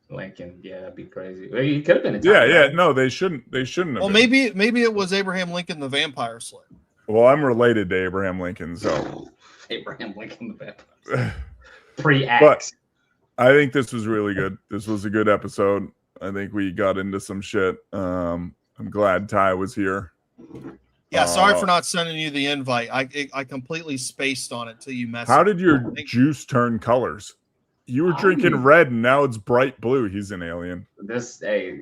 Lincoln, yeah, that'd be crazy. He could have been a yeah. No, they shouldn't. They shouldn't have. Well, been. maybe it was Abraham Lincoln, the vampire slayer. Well, I'm related to Abraham Lincoln, so Abraham Lincoln, the vampire slayer. Pre-Acts. But I think this was really good. This was a good episode. I think we got into some shit. I'm glad Ty was here. Yeah, sorry for not sending you the invite. I completely spaced on it till you messed. How did your juice turn colors? You were drinking red and now it's bright blue. He's an alien.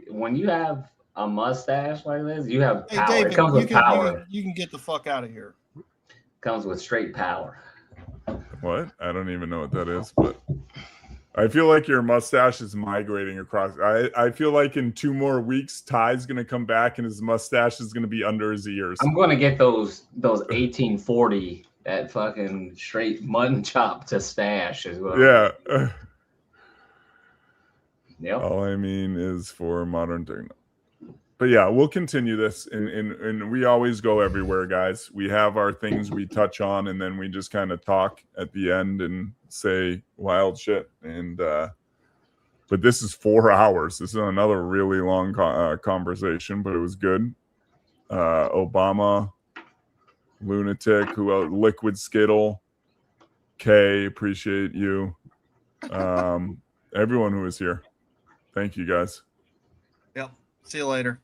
When you have a mustache like this, you have power. David, it comes with power. You can get the fuck out of here. Comes with straight power. What? I don't even know what that is, but I feel like your mustache is migrating across. I feel like in 2 more weeks, Ty's gonna come back and his mustache is gonna be under his ears. I'm gonna get those 1840, that fucking straight mutton chop to stash as well. Yeah. Yep. All I mean is for modern technology. But yeah, we'll continue this, and we always go everywhere, guys. We have our things we touch on, and then we just kind of talk at the end and say wild shit. And but this is 4 hours. This is another really long conversation, but it was good. Obama, Lunatic, who else? Liquid Skittle, Kay, appreciate you. Everyone who was here, thank you guys. Yep. See you later.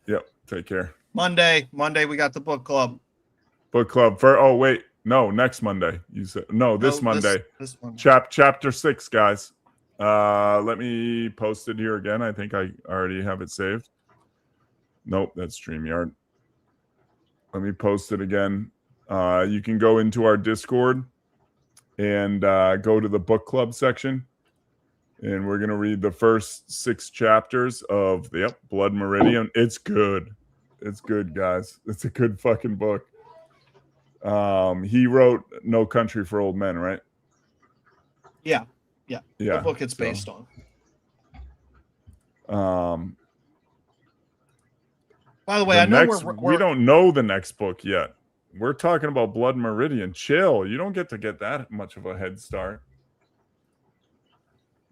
Yep. Take care. Monday, we got the book club. Book club next Monday. You said this Monday. This Monday. Chapter 6, guys. Let me post it here again. I think I already have it saved. Nope, that's StreamYard. Let me post it again. You can go into our Discord and go to the book club section. And we're going to read the first 6 chapters of Blood Meridian. It's good. It's good, guys. It's a good fucking book. He wrote No Country for Old Men, right? Yeah. The book it's based on. By the way, I know we don't know the next book yet. We're talking about Blood Meridian. Chill. You don't get that much of a head start.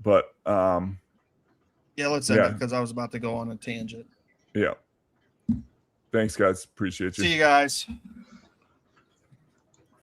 But let's end it because I was about to go on a tangent. Yeah. Thanks, guys. Appreciate you. See you guys.